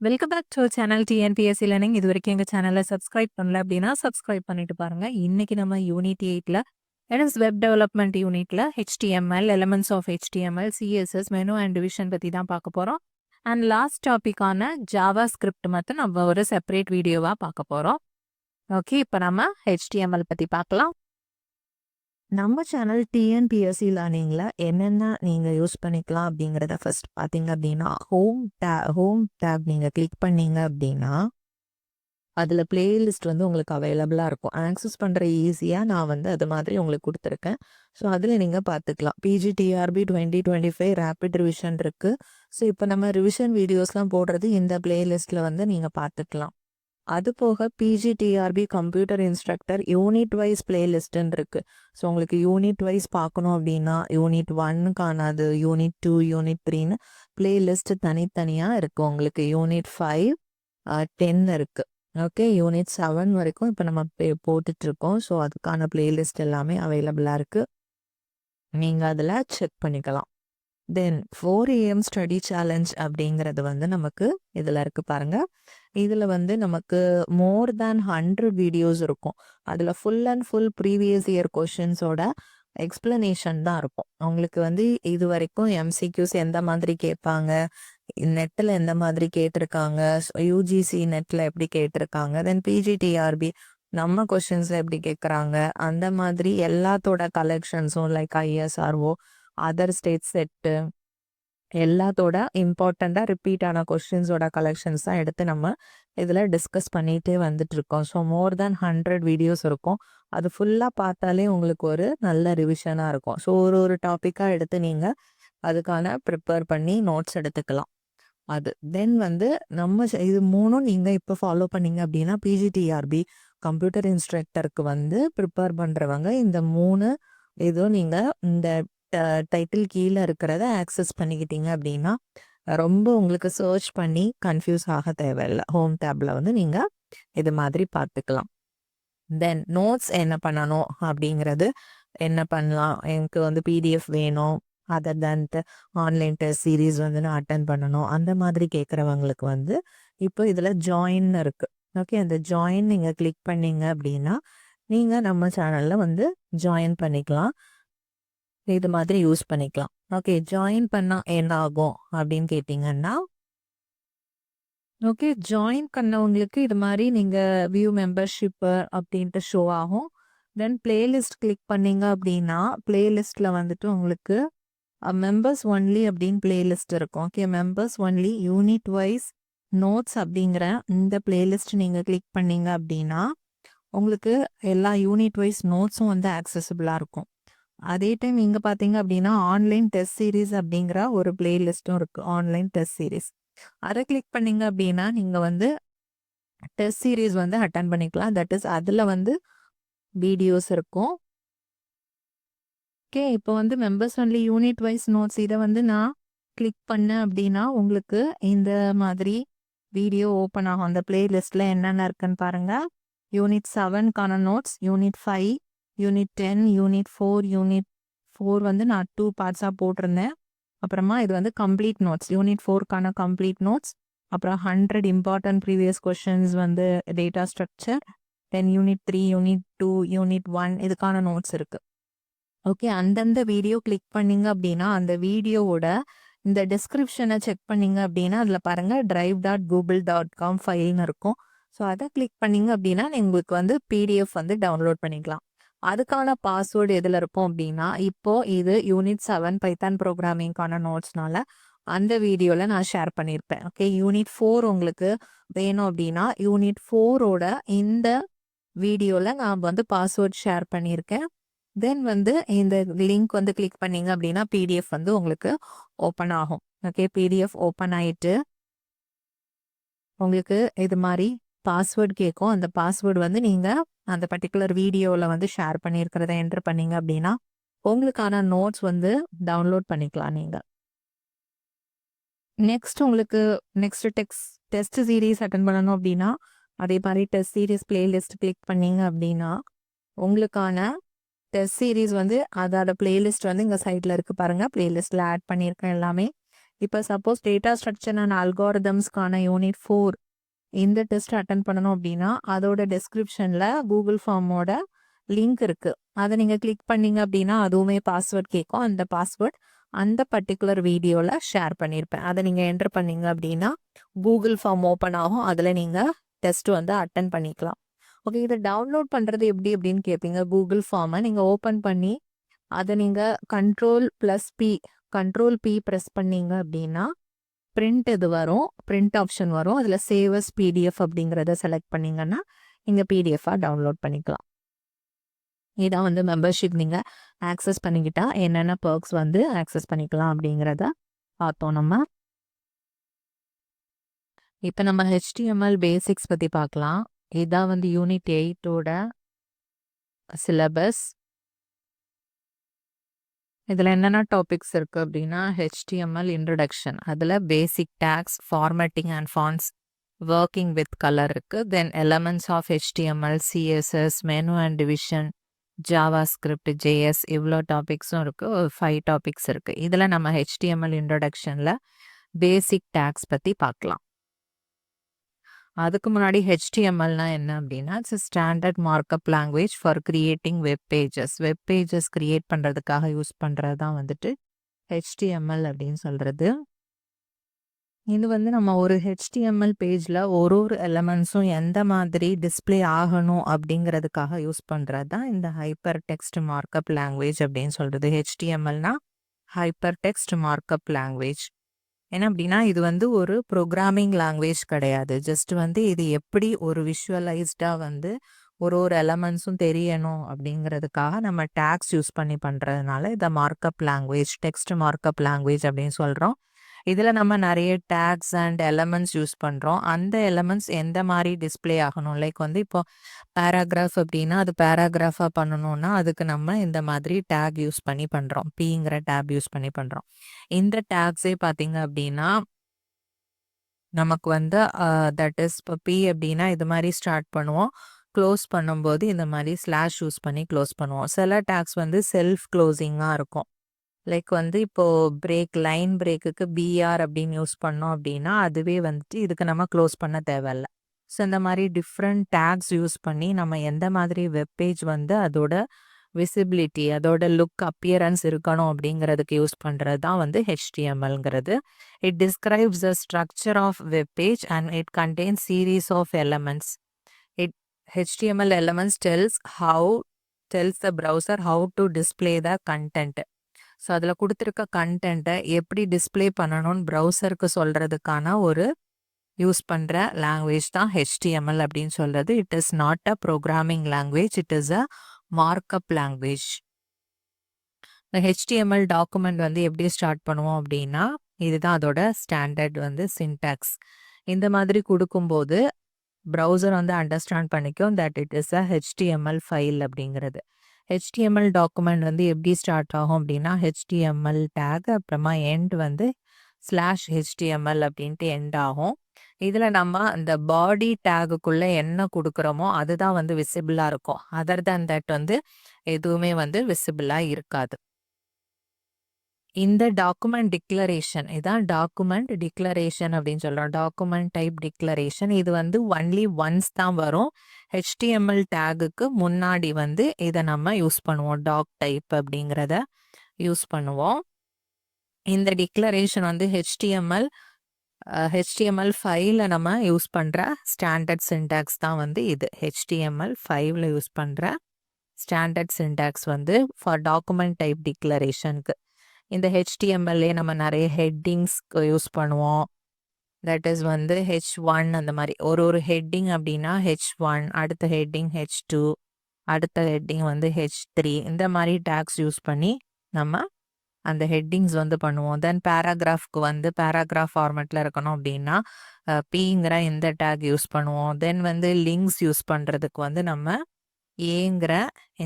Welcome back to channel TNPSC learning. இது வரைக்கும் எங்கள் சேனலை சப்ஸ்கிரைப் பண்ணல அப்படின்னா சப்ஸ்கிரைப் பண்ணிட்டு பாருங்க. இன்னைக்கு நம்ம யூனிட் 8ல என்எஸ் வெப் டெவலப்மெண்ட் யூனிட்ல HTML, elements of HTML, CSS, menu and division பற்றி தான் பார்க்க போகிறோம். அண்ட் லாஸ்ட் டாபிக்கான ஜாவா ஸ்கிரிப்ட் மட்டும் நம்ம ஒரு செப்பரேட் வீடியோவாக பார்க்க போகிறோம். ஓகே, இப்போ நம்ம HTML பற்றி பார்க்கலாம். நம்ம சேனல் டிஎன்பிஎஸ்சி லேர்னிங்கில் என்னென்ன நீங்கள் யூஸ் பண்ணிக்கலாம் அப்படிங்கிறத ஃபர்ஸ்ட் பார்த்தீங்க அப்படின்னா ஹோம் டேப் நீங்கள் கிளிக் பண்ணீங்க அப்படின்னா அதில் பிளேலிஸ்ட் வந்து உங்களுக்கு அவைலபிளாக இருக்கும். ஆக்சஸ் பண்ணுற ஈஸியாக நான் வந்து அது மாதிரி உங்களுக்கு கொடுத்துருக்கேன். ஸோ அதில் நீங்கள் பார்த்துக்கலாம். PGTRB 2025 ரேபிட் ரிவிஷன் இருக்குது. ஸோ இப்போ நம்ம ரிவிஷன் வீடியோஸ்லாம் போடுறது இந்த பிளேலிஸ்ட்டில் வந்து நீங்கள் பார்த்துக்கலாம். அது போக PGTRB computer instructor unit wise பிளேலிஸ்ட்டுன்னு இருக்குது. ஸோ உங்களுக்கு யூனிட் வைஸ் பார்க்கணும் அப்படின்னா யூனிட் 1க்கானது, யூனிட் 2, யூனிட் 3ன்னு பிளேலிஸ்ட் தனித்தனியாக இருக்குது. உங்களுக்கு யூனிட் 5, 10 இருக்குது. ஓகே, யூனிட் 7 வரைக்கும் இப்போ நம்ம போட்டுட்ருக்கோம். ஸோ அதுக்கான பிளேலிஸ்ட் எல்லாமே அவைலபிளாக இருக்குது. நீங்கள் அதில் செக் பண்ணிக்கலாம். தென் 4 AM ஸ்டடி சேலஞ்ச் அப்படிங்கிறது வந்து நமக்கு இதில் இருக்குது பாருங்கள். இதில் வந்து நமக்கு மோர் தேன் 100 வீடியோஸ் இருக்கும். அதில் full and full previous year கொஷின்ஸோட எக்ஸ்பிளனேஷன் தான் இருக்கும். அவங்களுக்கு வந்து இது வரைக்கும் MCQs எந்த மாதிரி கேட்பாங்க, நெட்டில் எந்த மாதிரி கேட்டிருக்காங்க, UGC நெட்டில் எப்படி கேட்டிருக்காங்க, தென் PGTRB நம்ம கொஷின்ஸில் எப்படி கேட்குறாங்க, அந்த மாதிரி எல்லாத்தோட கலெக்ஷன்ஸும் like ISRO, other state set எல்லாத்தோட இம்பார்ட்டண்ட்டாக ரிப்பீட் ஆன கொஸ்டின்ஸோட கலெக்ஷன்ஸ் தான் எடுத்து நம்ம இதில் டிஸ்கஸ் பண்ணிகிட்டே வந்துட்டுருக்கோம். ஸோ மோர் தேன் 100 வீடியோஸ் இருக்கும். அது ஃபுல்லாக பார்த்தாலே உங்களுக்கு ஒரு நல்ல ரிவிஷனாக இருக்கும். ஸோ ஒரு டாப்பிக்காக எடுத்து நீங்கள் அதுக்கான ப்ரிப்பேர் பண்ணி நோட்ஸ் எடுத்துக்கலாம். அது தென் வந்து நம்ம இது மூணும் நீங்கள் இப்போ ஃபாலோ பண்ணீங்க அப்படின்னா PGTRB கம்ப்யூட்டர் இன்ஸ்ட்ரக்டருக்கு வந்து ப்ரிப்பேர் பண்ணுறவங்க இந்த 3 இதுவும் நீங்கள் இந்த டைட்டில் கீழே இருக்கிறத ஆக்சஸ் பண்ணிக்கிட்டீங்க அப்படின்னா ரொம்ப உங்களுக்கு சர்ச் பண்ணி கன்ஃபியூஸ் ஆக தேவையில்லை. ஹோம் டேப்பில் வந்து நீங்கள் இது மாதிரி பார்த்துக்கலாம். தென் நோட்ஸ் என்ன பண்ணணும் அப்படிங்கிறது, என்ன பண்ணலாம், எனக்கு வந்து PDF வேணும், other than online test series வந்து நான் அட்டன் பண்ணணும், அந்த மாதிரி கேட்குறவங்களுக்கு வந்து இப்போ இதில் ஜாயின் இருக்குது. ஓகே, அந்த ஜாயின் நீங்கள் கிளிக் பண்ணீங்க அப்படின்னா நீங்கள் நம்ம சேனலில் வந்து ஜாயின் பண்ணிக்கலாம். இது மாதிரி யூஸ் பண்ணிக்கலாம். ஓகே, ஜாயின் பண்ணால் என்ன ஆகும் அப்படின்னு கேட்டிங்கன்னா, ஓகே ஜாயின் பண்ணவங்களுக்கு இது மாதிரி நீங்கள் வியூ மெம்பர்ஷிப்பு அப்படின்ட்டு ஷோ ஆகும். தென் பிளேலிஸ்ட் கிளிக் பண்ணீங்க அப்படின்னா பிளேலிஸ்ட்டில் வந்துட்டு உங்களுக்கு மெம்பர்ஸ் ஒன்லி அப்படின்னு பிளேலிஸ்ட் இருக்கும். Okay, members only unit wise notes அப்படிங்கிற இந்த பிளேலிஸ்ட் நீங்கள் கிளிக் பண்ணீங்க அப்படின்னா உங்களுக்கு எல்லா யூனிட் வைஸ் நோட்ஸும் வந்து ஆக்சசிபிளாக இருக்கும். அதே டைம் இங்கே பார்த்தீங்க அப்படின்னா ஆன்லைன் டெஸ்ட் சீரீஸ் அப்படிங்கிற ஒரு பிளேலிஸ்ட்டும் இருக்குது. ஆன்லைன் டெஸ்ட் சீரீஸ் அதை கிளிக் பண்ணீங்க அப்படின்னா நீங்கள் வந்து டெஸ்ட் சீரீஸ் வந்து அட்டன் பண்ணிக்கலாம். தட் இஸ் அதில் வந்து வீடியோஸ் இருக்கும். ஓகே, இப்போ வந்து members only unit wise notes இதை வந்து நான் கிளிக் பண்ணேன் அப்படின்னா உங்களுக்கு இந்த மாதிரி வீடியோ ஓப்பன் ஆகும். அந்த பிளேலிஸ்ட்டில் என்னென்ன இருக்குன்னு பாருங்கள். யூனிட் 7க்கான notes, unit 5, unit 10, unit 4, unit 4 வந்து நான் 2 பார்ட்ஸாக போட்டிருந்தேன். அப்புறமா இது வந்து கம்ப்ளீட் நோட்ஸ், யூனிட் 4க்கான கம்ப்ளீட் நோட்ஸ். அப்புறம் 100 இம்பார்ட்டன்ட் ப்ரீவியஸ் கொஷின்ஸ் வந்து data structure. Then unit 3, unit 2, unit 1 இதுக்கான நோட்ஸ் இருக்குது. ஓகே, அந்தந்த வீடியோ கிளிக் பண்ணிங்க அப்படின்னா அந்த வீடியோவோட இந்த டிஸ்கிரிப்ஷனை செக் பண்ணிங்க அப்படின்னா அதில் பாருங்கள் drive.google.com ஃபைல்னு இருக்கும். ஸோ அதை கிளிக் பண்ணிங்க அப்படின்னா உங்களுக்கு வந்து PDF வந்து டவுன்லோட் பண்ணிக்கலாம். அதுக்கான பாஸ்வேர்டு எதில் இருக்கும் அப்படின்னா, இப்போது இது யூனிட் 7 பைத்தான் ப்ரோக்ராமிங்கான நோட்ஸ்னால அந்த வீடியோவில் நான் ஷேர் பண்ணியிருப்பேன். ஓகே, யூனிட் 4 உங்களுக்கு வேணும் அப்படின்னா யூனிட் 4ஓட இந்த வீடியோவில் நான் வந்து பாஸ்வேர்ட் ஷேர் பண்ணியிருக்கேன். தென் வந்து இந்த லிங்க் வந்து கிளிக் பண்ணிங்க அப்படின்னா PDF வந்து உங்களுக்கு ஓப்பன் ஆகும். ஓகே, PDF ஓப்பன் ஆகிட்டு உங்களுக்கு இது மாதிரி பாஸ்வேர்டு கேட்கும். அந்த பாஸ்வேர்டு வந்து நீங்கள் அந்த பர்டிகுலர் வீடியோவில் வந்து ஷேர் பண்ணியிருக்கிறத என்ட்ரு பண்ணிங்க அப்படின்னா உங்களுக்கான நோட்ஸ் வந்து டவுன்லோட் பண்ணிக்கலாம் நீங்கள். உங்களுக்கு நெக்ஸ்ட் டெஸ்ட் சீரீஸ் அட்டன் பண்ணணும் அப்படின்னா அதே மாதிரி டெஸ்ட் சீரீஸ் பிளேலிஸ்ட் கிளிக் பண்ணிங்க அப்படின்னா உங்களுக்கான டெஸ்ட் சீரீஸ் வந்து அதோட பிளேலிஸ்ட் வந்து இங்கே சைட்டில் இருக்குது பாருங்கள். பிளேலிஸ்ட்டில் ஆட் பண்ணியிருக்கேன் எல்லாமே. இப்போ சப்போஸ் டேட்டா ஸ்ட்ரக்சர் அண்ட் அல்காரிதம்ஸ்க்கான யூனிட் 4 இந்த டெஸ்ட் அட்டன் பண்ணணும் அப்படின்னா அதோட டெஸ்கிரிப்ஷனில் கூகுள் ஃபார்மோட லிங்க் இருக்குது. அதை நீங்கள் கிளிக் பண்ணீங்க அப்படின்னா அதுவுமே பாஸ்வேர்ட் கேட்கும். அந்த பாஸ்வேர்ட் அந்த பர்டிகுலர் வீடியோவில் ஷேர் பண்ணியிருப்பேன். அதை நீங்கள் என்டர் பண்ணீங்க அப்படின்னா கூகுள் ஃபார்ம் ஓப்பன் ஆகும். அதில் நீங்கள் டெஸ்ட் வந்து அட்டன் பண்ணிக்கலாம். ஓகே, இதை டவுன்லோட் பண்ணுறது எப்படி அப்படின்னு கேட்பீங்க. கூகுள் ஃபார்மை நீங்கள் ஓப்பன் பண்ணி அதை நீங்கள் கண்ட்ரோல் P ப்ரெஸ் பண்ணீங்க அப்படின்னா பிரிண்ட் இது வரும், பிரிண்ட் ஆப்ஷன் வரும். அதில் சேவஸ் PDF அப்படிங்கிறத செலக்ட் பண்ணிங்கன்னா நீங்கள் பிடிஎஃபாக டவுன்லோட் பண்ணிக்கலாம். இதான் வந்து மெம்பர்ஷிப் நீங்கள் ஆக்சஸ் பண்ணிக்கிட்டா என்னென்ன பர்க்ஸ் வந்து ஆக்சஸ் பண்ணிக்கலாம் அப்படிங்கிறத பார்த்தோம் நம்ம. இப்போ நம்ம HTML பேசிக்ஸ் பற்றி பார்க்கலாம். இதான் வந்து யூனிட் 8ஓட சிலபஸ். இதில் என்னென்ன டாபிக்ஸ் இருக்குது அப்படின்னா HTML இன்ட்ரடக்ஷன், அதில் basic tags, formatting and fonts, working with colour இருக்குது. Then elements of HTML, CSS, menu and division, JavaScript, JS, இவ்வளோ டாபிக்ஸும் இருக்குது. ஒரு 5 டாபிக்ஸ் இருக்குது. இதில் நம்ம HTML இன்ட்ரடக்ஷனில் பேசிக் டேக்ஸ் பற்றி பார்க்கலாம். அதுக்கு முன்னாடி HTMLனா என்ன அப்படின்னா it's standard markup language for creating web pages create பண்ணுறதுக்காக யூஸ் பண்ணுறது தான் வந்துட்டு HTML அப்படின்னு சொல்கிறது. இது வந்து நம்ம ஒரு HTML பேஜில் ஒரு எலமெண்ட்ஸும் எந்த மாதிரி டிஸ்பிளே ஆகணும் அப்படிங்கிறதுக்காக யூஸ் பண்ணுறது தான் இந்த ஹைப்பர் டெக்ஸ்ட் மார்க்அப் லாங்குவேஜ் அப்படின்னு சொல்கிறது. HTMLனா ஹைப்பர் டெக்ஸ்ட் மார்க்அப் லாங்குவேஜ். என்ன அப்படின்னா இது வந்து ஒரு ப்ரோக்ராமிங் லாங்குவேஜ் கிடையாது. ஜஸ்ட் வந்து இது எப்படி ஒரு விஷுவலைஸ்டாக வந்து ஒரு எலமெண்ட்ஸும் தெரியணும் அப்படிங்கிறதுக்காக நம்ம டேக்ஸ் யூஸ் பண்ணி பண்ணுறதுனால இதை markup language, text markup language அப்படின்னு சொல்கிறோம். இதில் நம்ம நிறைய டேக்ஸ் அண்ட் எலமெண்ட்ஸ் யூஸ் பண்ணுறோம். அந்த எலமெண்ட்ஸ் எந்த மாதிரி டிஸ்பிளே ஆகணும், லைக் வந்து இப்போ பேராகிராஃப் அப்படின்னா அது பேராகிராஃபாக பண்ணணும்னா அதுக்கு நம்ம இந்த மாதிரி டேக் யூஸ் பண்ணி பண்ணுறோம். Pங்கிற டேப் யூஸ் பண்ணி பண்ணுறோம். இந்த டேக்ஸே பார்த்தீங்க அப்படின்னா நமக்கு வந்து தட் இஸ் இப்போ P அப்படின்னா இது மாதிரி ஸ்டார்ட் பண்ணுவோம். க்ளோஸ் பண்ணும்போது இந்த மாதிரி ஸ்லாஷ் யூஸ் பண்ணி க்ளோஸ் பண்ணுவோம். சில டேக்ஸ் வந்து செல்ஃப் க்ளோசிங்காக இருக்கும். லைக் வந்து இப்போது லைன் பிரேக்குக்கு BR அப்படின்னு யூஸ் பண்ணோம் அப்படின்னா அதுவே வந்துட்டு இதுக்கு நம்ம க்ளோஸ் பண்ண தேவையில்ல. ஸோ இந்த மாதிரி டிஃப்ரெண்ட் டேக்ஸ் யூஸ் பண்ணி நம்ம எந்த மாதிரி வெப்பேஜ் வந்து அதோட விசிபிலிட்டி, அதோட லுக், அப்பியரன்ஸ் இருக்கணும் அப்படிங்கிறதுக்கு யூஸ் பண்ணுறது தான் வந்து HTMLங்கிறது. It describes the structure of webpage and it contains series of elements. HTML elements tells the browser how to display the content. So அதில் கொடுத்துருக்க கண்டென்ட்டை எப்படி டிஸ்பிளே பண்ணணும்னு ப்ரௌசருக்கு சொல்கிறதுக்கான ஒரு யூஸ் பண்ணுற லாங்குவேஜ் தான் HTML அப்படின்னு சொல்கிறது. It is not a programming language, it is a markup language. இந்த HTML டாக்குமெண்ட் வந்து எப்படி ஸ்டார்ட் பண்ணுவோம் அப்படின்னா இதுதான் அதோட ஸ்டாண்டர்ட் வந்து சின்டாக்ஸ். இந்த மாதிரி கொடுக்கும்போது ப்ரௌசர் வந்து அண்டர்ஸ்டாண்ட் பண்ணிக்கும் that it is a HTML file அப்படிங்கிறது. HTML டாக்குமெண்ட் வந்து எப்படி ஸ்டார்ட் ஆகும் அப்படின்னா HTML டேக் அப்புறமா எண்ட் வந்து /HTML அப்படின்ட்டு எண்ட் ஆகும். இதில் நம்ம அந்த பாடி டேகுக்குள்ளே என்ன கொடுக்குறோமோ அதுதான் வந்து விசிபிளாக இருக்கும். அதர் தேன் தட் வந்து எதுவுமே வந்து விசிபிளாக இருக்காது. இந்த டாக்குமெண்ட் டிக்ளரேஷன் இதான் டாக்குமெண்ட் டிக்ளரேஷன் அப்படின்னு சொல்கிறோம். டாக்குமெண்ட் டைப் டிக்ளரேஷன் இது வந்து ஒன்லி ஒன்ஸ் தான் வரும். HTML டேகுக்கு முன்னாடி வந்து இதை நம்ம யூஸ் பண்ணுவோம். டாக் டைப் அப்படிங்கிறத யூஸ் பண்ணுவோம். இந்த டிக்ளரேஷன் வந்து HTML ஃபைலில் நம்ம யூஸ் பண்ணுற ஸ்டாண்டர்ட் சின்டாக்ஸ் தான் வந்து இது. HTML ஃபைலில் யூஸ் பண்ணுற ஸ்டாண்டர்ட் சின்டாக்ஸ் வந்து ஃபார் டாக்குமெண்ட் டைப் டிக்ளரேஷனுக்கு. இந்த HTMLலே நம்ம நிறைய ஹெட்டிங்ஸ் யூஸ் பண்ணுவோம். தட் இஸ் வந்து H1 அந்த மாதிரி ஒரு ஹெட்டிங் அப்படின்னா H1, அடுத்த ஹெட்டிங் H2, அடுத்த ஹெட்டிங் வந்து H3 இந்த மாதிரி டேக்ஸ் யூஸ் பண்ணி நம்ம அந்த ஹெட்டிங்ஸ் வந்து பண்ணுவோம். தென் பேராகிராஃப்க்கு வந்து பேராகிராஃப் ஃபார்மேட்டில் இருக்கணும் அப்படின்னா Pங்கிற இந்த டேக் யூஸ் பண்ணுவோம். தென் வந்து லிங்க்ஸ் யூஸ் பண்ணுறதுக்கு வந்து நம்ம ஏங்கிற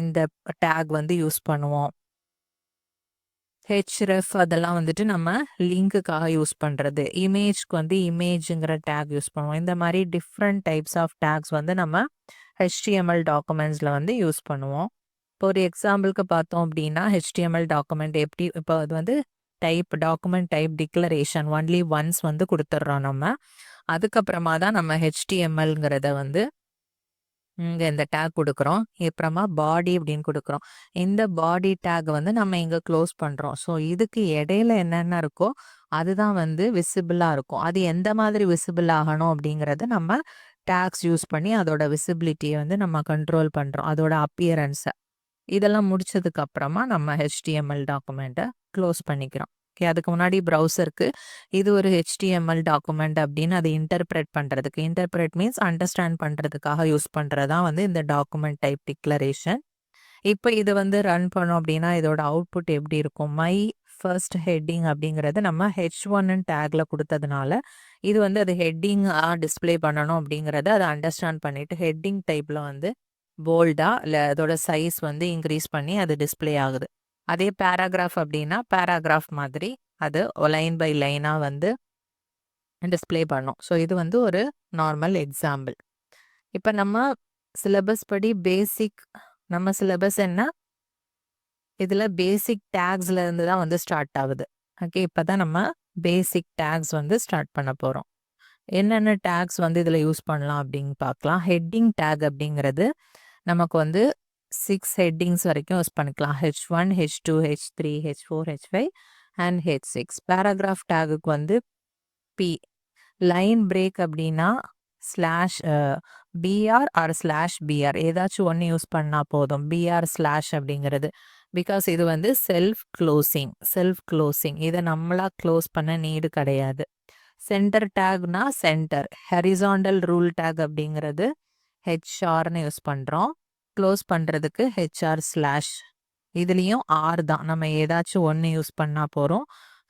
இந்த டேக் வந்து யூஸ் பண்ணுவோம். href அதெல்லாம் வந்துட்டு நம்ம லிங்க்குக்காக யூஸ் பண்ணுறது. இமேஜ்க்கு வந்து இமேஜுங்கிற டேக் யூஸ் பண்ணுவோம். இந்த மாதிரி டிஃப்ரெண்ட் டைப்ஸ் ஆஃப் டேக்ஸ் வந்து நம்ம HTML டாக்குமெண்ட்ஸில் வந்து யூஸ் பண்ணுவோம். இப்போ ஒரு எக்ஸாம்பிளுக்கு பார்த்தோம் அப்படின்னா HTML டாக்குமெண்ட் எப்படி இப்போ அது வந்து type document type declaration only once வந்து கொடுத்துட்றோம் நம்ம. அதுக்கப்புறமா தான் நம்ம ஹெச்டிஎம்எல்ங்கிறத வந்து இங்கே இந்த டேக் கொடுக்குறோம். அப்புறமா பாடி அப்படின்னு கொடுக்குறோம். இந்த பாடி டேக் வந்து நம்ம இங்கே க்ளோஸ் பண்ணுறோம். ஸோ இதுக்கு இடையில என்னென்ன இருக்கோ அதுதான் வந்து விசிபிளாக இருக்கும். அது எந்த மாதிரி விசிபிள் ஆகணும் அப்படிங்கிறத நம்ம டேக்ஸ் யூஸ் பண்ணி அதோட விசிபிலிட்டியை வந்து நம்ம கண்ட்ரோல் பண்ணுறோம், அதோட அப்பியரன்ஸை. இதெல்லாம் முடிச்சதுக்கு அப்புறமா நம்ம ஹெச்டிஎம்எல் டாக்குமெண்ட்டை க்ளோஸ் பண்ணிக்கிறோம். ஓகே, அதுக்கு முன்னாடி ப்ரௌசருக்கு இது ஒரு ஹெச்டிஎம்எல் டாக்குமெண்ட் அப்படின்னு அதை இன்டர்பிரேட் பண்ணுறதுக்கு, இன்டர்பிரேட் மீன்ஸ் அண்டர்ஸ்டாண்ட் பண்ணுறதுக்காக யூஸ் பண்ணுறதா வந்து இந்த டாக்குமெண்ட் டைப் டிக்ளரேஷன். இப்போ இது வந்து ரன் பண்ணோம் அப்படின்னா இதோட அவுட்புட் எப்படி இருக்கும்? மை ஃபர்ஸ்ட் ஹெட்டிங் அப்படிங்கிறது நம்ம H1 டேக்ல கொடுத்ததுனால இது வந்து அது ஹெட்டிங்காக டிஸ்பிளே பண்ணணும் அப்படிங்கிறத அதை அண்டர்ஸ்டாண்ட் பண்ணிட்டு ஹெட்டிங் டைப்பில் வந்து போல்டா இல்லை அதோட சைஸ் வந்து இன்க்ரீஸ் பண்ணி அது டிஸ்பிளே ஆகுது. அதே பேராகிராஃப் அப்படின்னா பேராகிராஃப் மாதிரி அது லைன் பை லைனாக வந்து டிஸ்பிளே பண்ணும். ஸோ இது வந்து ஒரு நார்மல் எக்ஸாம்பிள். இப்போ நம்ம சிலபஸ் படி பேசிக், நம்ம சிலபஸ் என்ன, இதில் பேசிக் டேக்ஸ்ல இருந்து தான் வந்து ஸ்டார்ட் ஆகுது. ஓகே, இப்போ தான் நம்ம பேசிக் டேக்ஸ் வந்து ஸ்டார்ட் பண்ண போகிறோம். என்னென்ன டேக்ஸ் வந்து இதில் யூஸ் பண்ணலாம் அப்படின்னு பார்க்கலாம். ஹெட்டிங் டேக் அப்படிங்கிறது நமக்கு வந்து 6 ஹெட்டிங்ஸ் வரைக்கும் யூஸ் பண்ணிக்கலாம். H1, H2, H3, H4, H5 and H6. Paragraph டேகுக்கு வந்து P. லைன் பிரேக் அப்படின்னா slash BR or slash BR ஏதாச்சும் ஒன்று யூஸ் பண்ணால் போதும். பிஆர் ஸ்லாஷ் அப்படிங்கிறது பிகாஸ் இது வந்து செல்ஃப் க்ளோசிங், இதை நம்மளா க்ளோஸ் பண்ண நீடு கிடையாது. சென்டர் டேக்னா சென்டர். ஹரிசாண்டல் ரூல் டேக் அப்படிங்கிறது ஹெச்ஆர்னு யூஸ் பண்ணுறோம். க்ளோஸ் பண்ணுறதுக்கு ஹெச்ஆர் ஸ்லாஷ். இதுலேயும் ஆர் தான், நம்ம ஏதாச்சும் ஒன்று யூஸ் பண்ணால் போகிறோம்.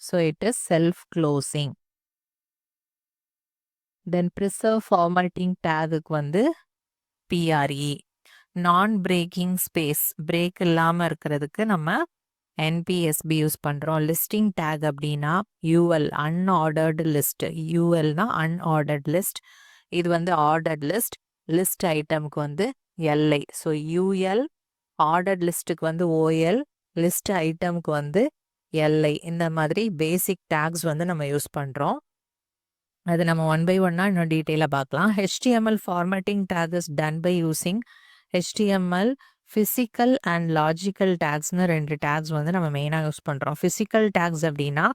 So it is self closing. Then preserve formatting டேகுக்கு வந்து PRE. Non breaking space, break இல்லாமல் இருக்கிறதுக்கு நம்ம என்பிஎஸ்பி யூஸ் பண்ணுறோம். லிஸ்டிங் டேக் அப்படின்னா யூஎல், அன்ஆர்டர்டு லிஸ்ட். யூஎல்னா அன்ஆர்டர்ட் லிஸ்ட், இது வந்து ஆர்டர்ட் லிஸ்ட். லிஸ்ட் ஐட்டமுக்கு வந்து எல்ஐ. ஸோ யூஎல், ஆர்டர்ட் லிஸ்ட்டுக்கு வந்து ஓஎல், லிஸ்ட் ஐட்டமுக்கு வந்து எல்ஐ. இந்த மாதிரி பேசிக் டேக்ஸ் வந்து நம்ம யூஸ் பண்ணுறோம். அது நம்ம ஒன் பை ஒன்னாக இன்னும் டீட்டெயிலாக பார்க்கலாம். HTML formatting tag is done by using HTML physical and logical டேக்ஸ்னு 2 டேக்ஸ் வந்து நம்ம மெயினாக யூஸ் பண்ணுறோம். ஃபிசிக்கல் டேக்ஸ் அப்படின்னா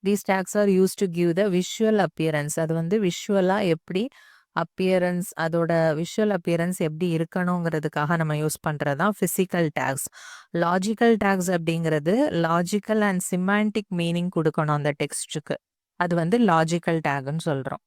these tags are use to give the visual appearance. அது வந்து விஷுவலாக எப்படி அப்பியரன்ஸ், அதோட விஷுவல் அப்பியரன்ஸ் எப்படி இருக்கணுங்கிறதுக்காக நம்ம யூஸ் பண்ணுறது தான் ஃபிசிக்கல் டேக்ஸ். லாஜிக்கல் டேக்ஸ் அப்படிங்கிறது லாஜிக்கல் அண்ட் சிமாண்டிக் மீனிங் கொடுக்கணும் அந்த டெக்ஸ்ட்டுக்கு, அது வந்து லாஜிக்கல் டேக்னு சொல்கிறோம்.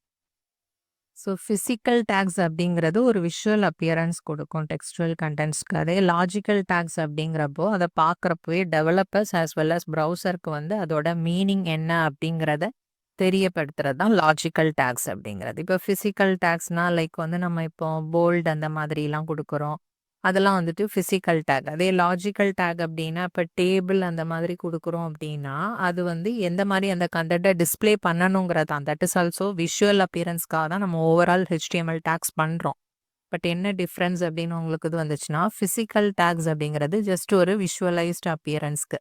ஸோ ஃபிசிக்கல் டேக்ஸ் அப்படிங்கிறது ஒரு விஷுவல் அப்பியரன்ஸ் கொடுக்கும் டெக்ஸ்டுவல் கண்டென்ட்ஸ்க்கு. அதே லாஜிக்கல் டேக்ஸ் அப்படிங்கிறப்போ அதை பார்க்குறப்போவே டெவலப்பர்ஸ் ஆஸ் வெல் அஸ் ப்ரௌசருக்கு வந்து அதோட மீனிங் என்ன அப்படிங்கிறத தெரியப்படுத்துறது தான் லாஜிக்கல் டேக்ஸ் அப்படிங்கிறது. இப்போ ஃபிசிக்கல் டேக்ஸ்னால் லைக் வந்து நம்ம இப்போ போல்டு அந்த மாதிரிலாம் கொடுக்குறோம், அதெல்லாம் வந்துட்டு ஃபிசிக்கல் டேக். அதே லாஜிக்கல் டேக் அப்படின்னா இப்போ டேபிள் அந்த மாதிரி கொடுக்குறோம் அப்படின்னா அது வந்து எந்த மாதிரி அந்த கண்டென்ட்டை டிஸ்பிளே பண்ணணுங்கிறது தான். தட் இஸ் ஆல்சோ விஷுவல் அப்பியரன்ஸ்க்காக தான் நம்ம ஓவரால் HTML டேக்ஸ் பண்ணுறோம். பட் என்ன டிஃப்ரென்ஸ் அப்படின்னு உங்களுக்கு இது வந்துச்சுன்னா, ஃபிசிக்கல் டேக்ஸ் அப்படிங்கிறது ஜஸ்ட் ஒரு விஷுவலைஸ்டு அப்பியரன்ஸ்க்கு.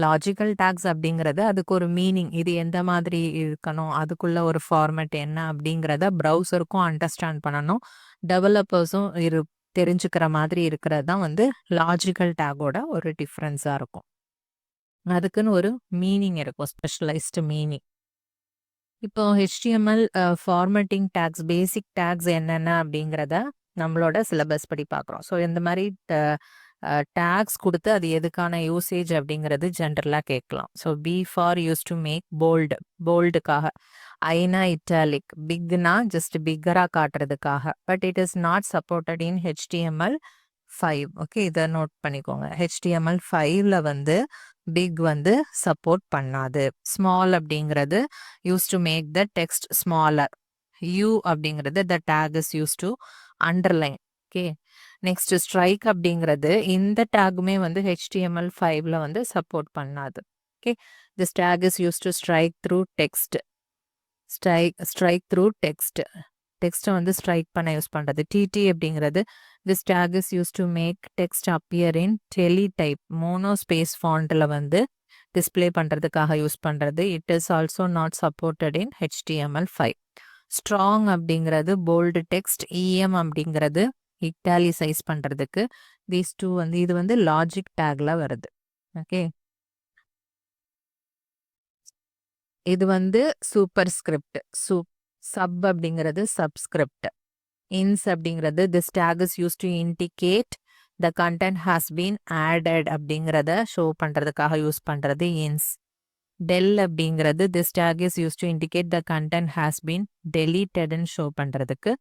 லாஜிக்கல் டேக்ஸ் அப்படிங்கிறது அதுக்கு ஒரு மீனிங், இது எந்த மாதிரி இருக்கணும், அதுக்குள்ள ஒரு ஃபார்மேட் என்ன அப்படிங்கிறத ப்ரௌசருக்கும் அண்டர்ஸ்டாண்ட் பண்ணணும், டெவலப்பர்ஸும் தெரிஞ்சுக்கிற மாதிரி இருக்கிறது தான் வந்து லாஜிக்கல் டேகோட ஒரு டிஃப்ரென்ஸாக இருக்கும். அதுக்குன்னு ஒரு மீனிங் இருக்கும், ஸ்பெஷலைஸ்டு மீனிங். இப்போ HTML ஃபார்மேட்டிங் டேக்ஸ், பேசிக் டேக்ஸ் என்னென்ன அப்படிங்கிறத நம்மளோட சிலபஸ் படி பார்க்குறோம். ஸோ இந்த மாதிரி டேக்ஸ் கொடுத்து அது எதுக்கான யூசேஜ் அப்படிங்கிறது ஜென்ரலாக கேட்கலாம். So B for use to make bold, போல்டுக்காக. ஐனா இட்டாலிக், பிக்னா ஜஸ்ட் பிக்கராக காட்டுறதுக்காக. But it is not supported in HTML5. Okay, இதை நோட் பண்ணிக்கோங்க. HTML5ல வந்து பிக் வந்து சப்போர்ட் பண்ணாது. ஸ்மால் அப்படிங்கிறது use to make the text smaller. U அப்படிங்கிறது the tag is use to underline. Okay, next strike அப்படிங்கிறது இந்த டேக்குமே வந்து HTML5ல வந்து சப்போர்ட் பண்ணாது. Okay, this tag is use to strike through text. Strike through text, டெக்ஸ்ட்டை வந்து ஸ்ட்ரைக் பண்ண யூஸ் பண்ணுறது. டிடி அப்படிங்கிறது this tag is use to make text appear in teletype, monospace ஃபாண்ட்டில் வந்து டிஸ்ப்ளே பண்ணுறதுக்காக யூஸ் பண்ணுறது. It is also not supported in HTML5. Strong அப்படிங்கிறது போல்டு டெக்ஸ்ட், EM அப்படிங்கிறது இட்டாலிசைஸ் பண்ணுறதுக்கு. தீஸ் டூ வந்து இது வந்து லாஜிக் டேக்ல வருது. ஓகே, இது வந்து சூப்பர் ஸ்கிரிப்ட். சப் அப்படிங்கிறது சப்ஸ்கிரிப்ட். இன்ஸ் அப்படிங்கிறது this tag is use to indicate the content has been added அப்படிங்கிறத ஷோ பண்ணுறதுக்காக யூஸ் பண்ணுறது இன்ஸ். டெல் அப்படிங்கிறது this tag is use to indicate the content has been டெலீட்டட்னு show பண்ணுறதுக்கு.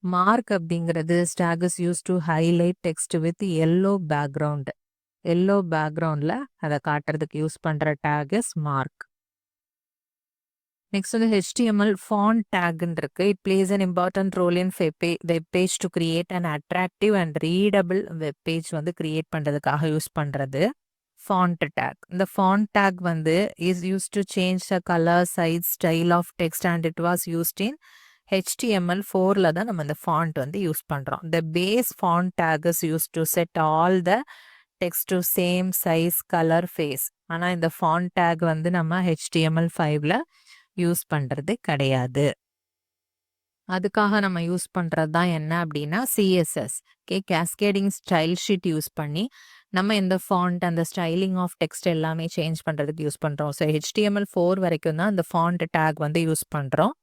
Mark அப்படிங்கிறது tag is use to highlight text with yellow background. Yellow பேக்ரவுண்டில் அதை காட்டுறதுக்கு யூஸ் பண்ணுற டேக் இஸ் மார்க். நெக்ஸ்ட் வந்து HTML ஃபாண்ட் டேக்ன்னு இருக்கு. It plays an important role in web page to create and attractive and readable web page வந்து create பண்ணுறதுக்காக use பண்ணுறது ஃபாண்ட் டேக். இந்த ஃபாண்ட் டேக் வந்து is use to change the colour, size, style of text and it was used in HTML4ல தான் நம்ம இந்த font வந்து யூஸ் பண்ணுறோம். The base font tag is use to set all the text to same size, colour, face. ஆனால் இந்த font tag வந்து நம்ம HTML5ல யூஸ் பண்ணுறது கிடையாது. அதுக்காக நம்ம யூஸ் பண்ணுறது தான் என்ன அப்படின்னா CSS. Cascading style sheet use பண்ணி நம்ம இந்த ஃபாண்ட், அந்த ஸ்டைலிங் ஆஃப் டெக்ஸ்ட் எல்லாமே சேஞ்ச் பண்ணுறதுக்கு யூஸ் பண்ணுறோம். ஸோ HTML4 வரைக்கும் தான் இந்த ஃபாண்ட் டேக் வந்து யூஸ் பண்ணுறோம்.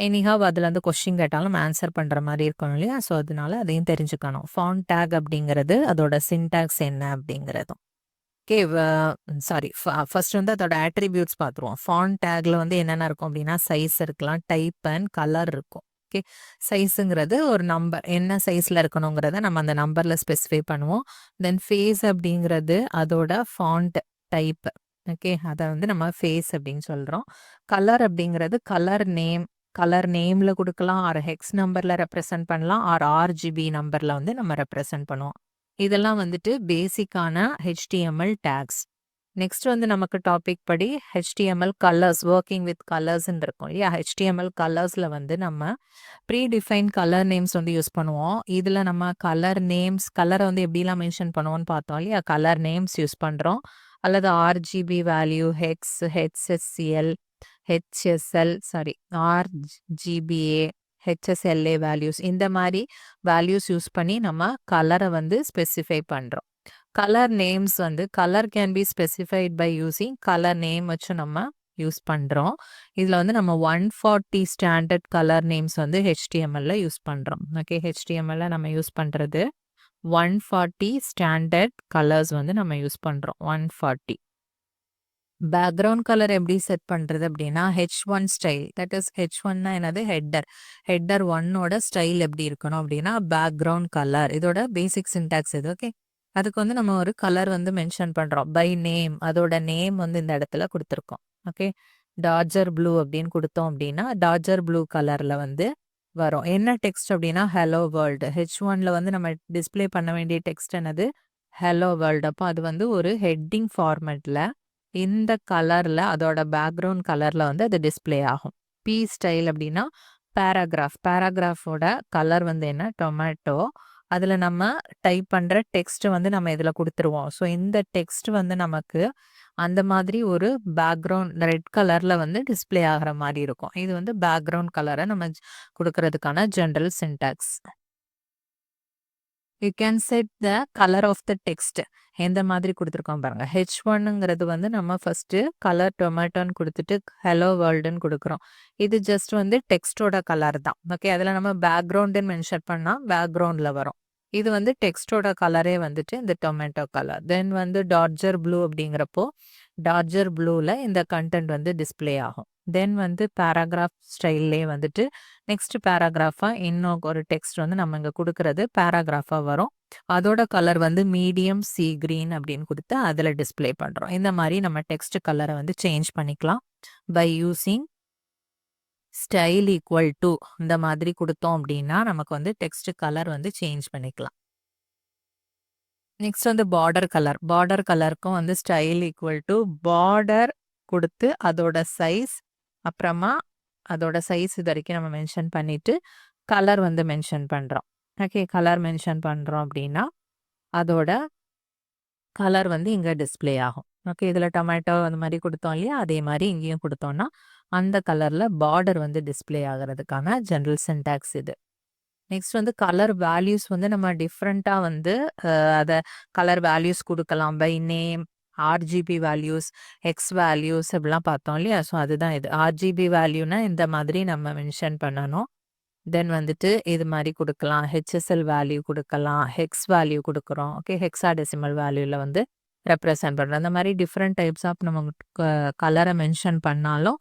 எனிஹாவ் அதில் வந்து கொஸ்டின் கேட்டாலும் ஆன்சர் பண்ணுற மாதிரி இருக்கணும் இல்லையா? ஸோ அதனால அதையும் தெரிஞ்சுக்கணும். ஃபாண்ட் டேக் அப்படிங்கிறது அதோட சின்டாக்ஸ் என்ன அப்படிங்கிறதும். ஓகே, சாரி, ஃபர்ஸ்ட் வந்து அதோட ஆட்ரிபியூட்ஸ் பார்த்துருவோம். ஃபாண்ட் டேக்ல வந்து என்னென்ன இருக்கும் அப்படின்னா சைஸ் இருக்கலாம், டைப் அண்ட் கலர் இருக்கும். ஓகே, சைஸுங்கிறது ஒரு நம்பர், என்ன சைஸில் இருக்கணுங்கிறத நம்ம அந்த நம்பரில் ஸ்பெசிஃபை பண்ணுவோம். தென் ஃபேஸ் அப்படிங்கிறது அதோட ஃபாண்ட் டைப். ஓகே, அதை வந்து நம்ம ஃபேஸ் அப்படின்னு சொல்கிறோம். கலர் அப்படிங்கிறது கலர் நேம், கலர் நேமில் கொடுக்கலாம், ஆர் ஹெக்ஸ் நம்பரில் ரெப்ரசன்ட் பண்ணலாம், ஆர் RGB நம்பரில் வந்து நம்ம ரெப்ரசன்ட் பண்ணுவோம். இதெல்லாம் வந்துட்டு பேசிக்கான HTML டேக்ஸ். நெக்ஸ்ட் வந்து நமக்கு டாபிக் படி HTML கலர்ஸ், ஒர்க்கிங் வித் கலர்ஸ்ன்னு இருக்கும் இல்லையா? HTML கலர்ஸில் வந்து நம்ம ப்ரீடிஃபைன் கலர் நேம்ஸ் வந்து யூஸ் பண்ணுவோம். இதில் நம்ம கலர் நேம்ஸ், கலரை வந்து எப்படிலாம் மென்ஷன் பண்ணுவோம்னு பார்த்தோம் இல்லையா? கலர் நேம்ஸ் யூஸ் பண்ணுறோம், அல்லது RGB value, hex, HSCL, HSL, sorry RGBA, HSLA values, இந்த மாதிரி வேல்யூஸ் யூஸ் பண்ணி நம்ம கலரை வந்து ஸ்பெசிஃபை பண்ணுறோம். கலர் நேம்ஸ் வந்து colour can be specified by using colour name வச்சு நம்ம யூஸ் பண்ணுறோம். இதில் வந்து நம்ம 140 ஸ்டாண்டர்ட் கலர் நேம்ஸ் வந்து HTML யூஸ் பண்ணுறோம். ஓகே, HTML நம்ம யூஸ் பண்ணுறது 140 ஸ்டாண்டர்ட் கலர்ஸ் வந்து நம்ம யூஸ் பண்ணுறோம். 140. பேக்ரவுண்ட் கலர் எப்படி செட் பண்ணுறது அப்படின்னா H1 ஸ்டைல், தட் இஸ் H1னா என்னது? ஹெட்டர் 1ஓட ஸ்டைல் எப்படி இருக்கணும் அப்படின்னா பேக்ரவுண்ட் கலர். இதோட பேசிக் சின்டாக்ஸ் இது. ஓகே, அதுக்கு வந்து நம்ம ஒரு கலர் வந்து மென்ஷன் பண்ணுறோம் பை நேம். அதோட நேம் வந்து இந்த இடத்துல கொடுத்துருக்கோம். ஓகே, டார்ஜர் ப்ளூ அப்படின்னு கொடுத்தோம் அப்படின்னா டார்ஜர் ப்ளூ கலரில் வந்து வரும். என்ன டெக்ஸ்ட் அப்படின்னா ஹலோ வேர்ல்டு. H1ல வந்து நம்ம டிஸ்பிளே பண்ண வேண்டிய டெக்ஸ்ட் என்னது? Hello world. அப்போ அது வந்து ஒரு ஹெட்டிங் ஃபார்மேட்டில் இந்த கலரில், அதோட பேக்ரவுண்ட் கலரில் வந்து அது டிஸ்பிளே ஆகும். P ஸ்டைல் அப்படின்னா பேராகிராஃப். பேராகிராஃபோட கலர் வந்து என்ன? டொமேட்டோ. அதில் நம்ம டைப் பண்ணுற டெக்ஸ்ட் வந்து நம்ம இதில் கொடுத்துருவோம். ஸோ இந்த டெக்ஸ்ட் வந்து நமக்கு அந்த மாதிரி ஒரு பேக்ரவுண்ட் ரெட் கலரில் வந்து டிஸ்பிளே ஆகிற மாதிரி இருக்கும். இது வந்து பேக்ரவுண்ட் கலரை நம்ம கொடுக்கறதுக்கான general syntax. You can set the colour of the text. எந்த மாதிரி கொடுத்துருக்கோம் பாருங்க. H1ங்கிறது வந்து நம்ம ஃபர்ஸ்ட் கலர் டொமேட்டோன்னு கொடுத்துட்டு ஹலோ வேர்ல்டுன்னு கொடுக்குறோம். இது ஜஸ்ட் வந்து டெக்ஸ்டோட கலர் தான். ஓகே, அதில் நம்ம பேக்ரவுண்டுன்னு மென்ஷன் பண்ணால் பேக்ரவுண்டில் வரும். இது வந்து டெக்ஸ்டோட கலரே வந்துட்டு இந்த டொமேட்டோ கலர். தென் வந்து டார்ஜர் ப்ளூ அப்படிங்கிறப்போ டார்ஜர் ப்ளூவில் இந்த கண்டென்ட் வந்து டிஸ்பிளே ஆகும். தென் வந்து பேராகிராஃப் ஸ்டைல்லே வந்துட்டு நெக்ஸ்ட் பேராகிராஃபாக இன்னும் ஒரு டெக்ஸ்ட் வந்து நம்ம இங்கே கொடுக்கறது பேராகிராஃபாக வரும். அதோட கலர் வந்து மீடியம் சி கிரீன் அப்படின்னு கொடுத்து அதில் டிஸ்பிளே பண்ணுறோம். இந்த மாதிரி நம்ம டெக்ஸ்ட் கலரை வந்து சேஞ்ச் பண்ணிக்கலாம் by using style equal to. இந்த மாதிரி கொடுத்தோம் அப்படின்னா நமக்கு வந்து டெக்ஸ்ட் கலர் வந்து சேஞ்ச் பண்ணிக்கலாம். நெக்ஸ்ட் வந்து பார்டர் கலர். பார்டர் கலருக்கும் வந்து ஸ்டைல் ஈக்குவல் டு பார்டர் கொடுத்து அதோட சைஸ், அப்புறமா அதோட சைஸ் இது வரைக்கும் நம்ம மென்ஷன் பண்ணிட்டு கலர் வந்து மென்ஷன் பண்ணுறோம். ஓகே, கலர் மென்ஷன் பண்ணுறோம் அப்படின்னா அதோட கலர் வந்து இங்கே டிஸ்பிளே ஆகும். ஓகே. இதில டொமேட்டோ அந்த மாரி குடுத்தோம் இல்லையா? அதே மாரி இங்கேயும் குடுத்தோம்னா, அந்த கலர்ல பார்டர் வந்து டிஸ்ப்ளே ஆகுறதுக்கான ஜெனரல் சின்டாக்ஸ் இது. நெக்ஸ்ட் வந்து கலர் வேல்யூஸ் வந்து நம்ம டிஃபரெண்ட்டா வந்து அத கலர் வேல்யூஸ் குடுக்கலாம். By name, RGB values, hex values இப்படிலாம் பார்த்தோம் இல்லையா? ஸோ அதுதான் இது. ஆர்ஜிபி வேல்யூனா இந்த மாதிரி நம்ம மென்ஷன் பண்ணணும். தென் வந்துட்டு இது மாரி குடுக்கலாம். ஹெச்எஸ்எல் வேல்யூ குடுக்கலாம். ஹெக்ஸ் வேல்யூ குடுக்குறோம். ஓகே. ஹெக்ஸாடெசிமல் வேல்யூல வந்து ரெப்ரசன்ட் பண்றோம். அந்த மாரி டிஃபரெண்ட் டைப்ஸ் ஆஃப் நம்ம கலர மென்ஷன் பண்ணாலும்,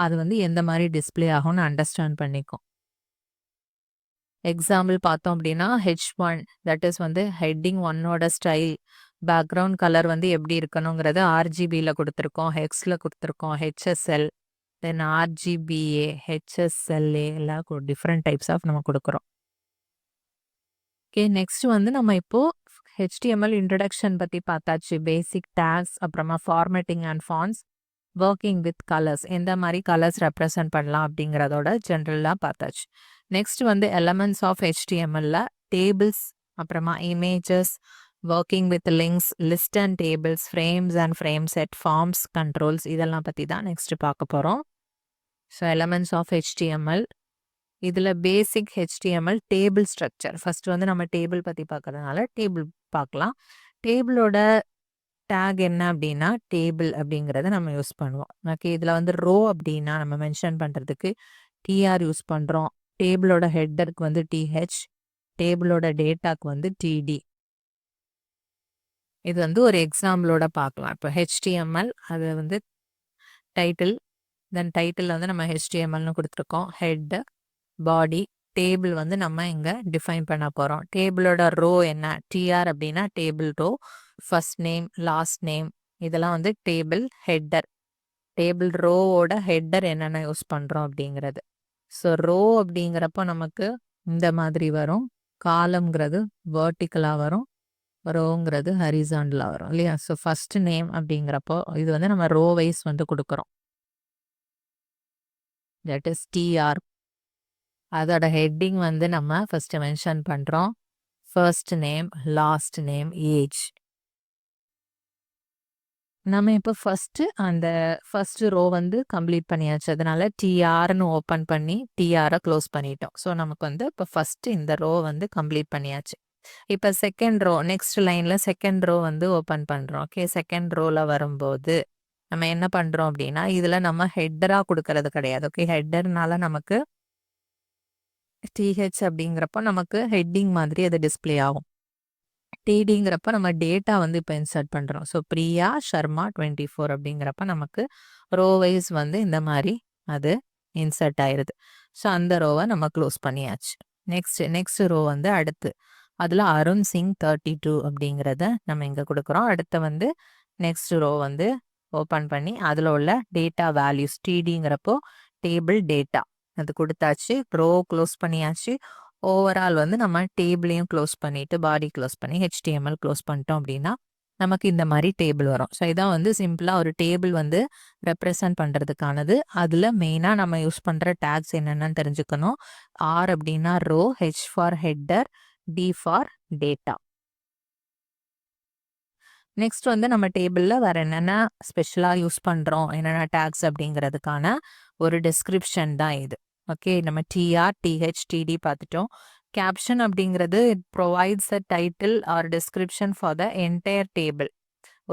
அது வந்து எந்த மாரி டிஸ்ப்ளே ஆகும்னு அண்டர்ஸ்டாண்ட் பண்ணிக்கும். எக்ஸாம்பிள் பார்த்தோம் அப்படின்னா, H1 தட் இஸ் வந்து ஹெட்டிங் 1ஓட ஸ்டைல், பேக்கிரவுண்ட் கலர் வந்து எப்படி இருக்கணுங்கிறது ஆர்ஜிபில குடுத்துருக்கோம். ஹெக்ஸ்ல குடுத்துருக்கோம். ஹெச்எஸ்எல், தென் ஆர்ஜிபிஏ, ஹெச்எஸ்எல்ஏ எல்லாம் டிஃபரெண்ட் டைப்ஸ் ஆஃப் நம்ம குடுக்குறோம். ஓகே. நெக்ஸ்ட் வந்து நம்ம இப்போ HTML இன்ட்ரோடக்ஷன் பத்தி பார்த்தாச்சு. பேசிக் டேக்ஸ், அப்புறமா formatting and fonts, working with colours எந்த மாரி கலர்ஸ் ரெப்ரசன்ட் பண்ணலாம் அப்படிங்கிறதோட ஜென்ரலா பார்த்தாச்சு. நெக்ஸ்ட் வந்து எலமெண்ட்ஸ் ஆஃப் HTMLல டேபிள்ஸ், அப்புறமா images, working with links, list and tables, frames and frame set, forms, controls இதெல்லாம் பத்தி தான் நெக்ஸ்ட் பார்க்க போறோம். ஸோ எலமெண்ட்ஸ் ஆஃப் HTML இதில பேசிக் HTML டேபிள் ஸ்ட்ரக்சர். ஃபர்ஸ்ட் வந்து நம்ம டேபிள் பத்தி பார்க்கறதுனால டேபிள் பார்க்கலாம். டேபிளோட டேக் என்ன அப்படின்னா, டேபிள் அப்படிங்கிறத நம்ம யூஸ் பண்ணுவோம். ஓகே. இதில வந்து ரோ அப்படின்னா நம்ம மென்ஷன் பண்றதுக்கு TR யூஸ் பண்றோம். டேபிளோட ஹெட்டருக்கு வந்து TH, டேபிளோட டேட்டாக்கு வந்து TD. இது வந்து ஒரு எக்ஸாம்பிளோட பார்க்கலாம். இப்போ HTML அது வந்து டைட்டில், தென் டைட்டில்ல வந்து நம்ம HTMLனு குடுத்துருக்கோம். ஹெட், பாடி, டேபிள் வந்து நம்ம இங்க டிஃபைன் பண்ண போறோம். டேபிளோட ரோ என்ன? TR அப்படின்னா table row, first name, last name இதெல்லாம் வந்து டேபிள் ஹெட்டர். டேபிள் ரோவோட ஹெட்டர் என்னென்ன யூஸ் பண்றோம் அப்படிங்கிறது. ஸோ ரோ அப்படிங்கிறப்போ நமக்கு இந்த மாதிரி வரும். காலம்ங்கிறது வெர்டிகலா வரும். ரோங்கிறது ஹரிசாண்டலா வரும் இல்லையா? ஸோ ஃபர்ஸ்ட் நேம் அப்படிங்கிறப்போ இது வந்து நம்ம ரோ வைஸ் வந்து குடுக்குறோம். That is TR. அதோட ஹெட்டிங் வந்து நம்ம ஃபர்ஸ்ட் மென்ஷன் பண்றோம். First name, last name, age. நம்ம இப்போ அந்த ஃபர்ஸ்ட் ரோ வந்து கம்ப்ளீட் பண்ணியாச்சு. அதனால TRன்னு ஓப்பன் பண்ணி TRஅ க்ளோஸ் பண்ணிட்டோம். ஸோ நமக்கு வந்து இப்போ ஃபர்ஸ்ட் இந்த ரோ வந்து கம்ப்ளீட் பண்ணியாச்சு. இப்போ செகண்ட் ரோ நெக்ஸ்ட் லைன்ல செகண்ட் ரோ வந்து ஓப்பன் பண்றோம். ஓகே. செகண்ட் ரோல வரும்போது நம்ம என்ன பண்றோம் அப்படின்னா, இதுல நம்ம ஹெட்டரா குடுக்கறது கிடையாது. ஓகே. ஹெட்டர்னால நமக்கு TH அப்படிங்கிறப்போ நமக்கு ஹெட்டிங் மாதிரி அது டிஸ்ப்ளே ஆகும். TDங்கிறப்ப நம்ம டேட்டா வந்து இப்போ இன்சர்ட் பண்றோம். ஸோ பிரியா ஷர்மா 24 அப்படிங்கிறப்ப நமக்கு ரோ வைஸ் வந்து இந்த மாரி அது இன்சர்ட் ஆயிருது. ஸோ அந்த ரோவ நம்ம க்ளோஸ் பண்ணியாச்சு. நெக்ஸ்ட் ரோ வந்து அடுத்து. அதுல அருண் சிங் 32 அப்படிங்கிறத நம்ம இங்க குடுக்குறோம். அடுத்து வந்து நெக்ஸ்ட் ரோ வந்து ஓப்பன் பண்ணி அதுல உள்ள டேட்டா வேல்யூஸ் TDங்கிறப்போ டேபிள் டேட்டா அது குடுத்தாச்சு. ரோ க்ளோஸ் பண்ணியாச்சு. ஓவரால் வந்து நம்ம டேபிளையும் க்ளோஸ் பண்ணிட்டு பாடி க்ளோஸ் பண்ணி HTML க்ளோஸ் பண்ணிட்டோம் அப்படின்னா நமக்கு இந்த மாதிரி டேபிள் வரும். ஸோ இதான் வந்து சிம்பிளா ஒரு டேபிள் வந்து ரெப்ரசன்ட் பண்றதுக்கானது. அதுல மெயினா நம்ம யூஸ் பண்ற டேக்ஸ் என்னென்னு தெரிஞ்சுக்கணும். R அப்படின்னா row, H for header, D for data. Next வந்து நம்ம டேபிள்ல வேற என்னென்ன ஸ்பெஷலா யூஸ் பண்றோம், என்னென்ன டேக்ஸ் அப்படிங்கிறதுக்கான ஒரு டிஸ்கிரிப்ஷன் தான் இது. ஓகே. நம்ம TR, TH, TD பார்த்துட்டோம். கேப்ஷன் அப்படிங்கிறது it provides a title R description for the entire table.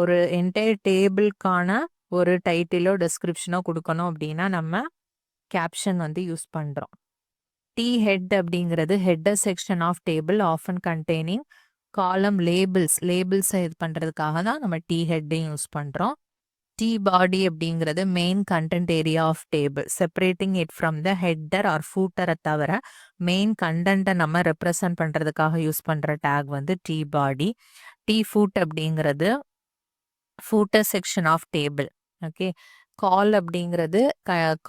ஒரு என்டையர் டேபிளுக்கான ஒரு டைட்டிலோ டிஸ்கிரிப்ஷனோ கொடுக்கணும் அப்படின்னா நம்ம கேப்ஷன் வந்து யூஸ் பண்றோம். T-head அப்படிங்கிறது header section of table often containing column labels இது பண்றதுக்காக தான் நம்ம T-headடையும் யூஸ் பண்றோம். T-body அப்படிங்கிறது main content area of table separating it from the header or ஃபூட்டரை தவிர மெயின் கண்டென்ட்டை நம்ம ரெப்ரசன்ட் பண்றதுக்காக யூஸ் பண்ற டேக் வந்து T-body. T-foot அப்படிங்கிறது footer section of table. Okay. Col அப்படிங்கிறது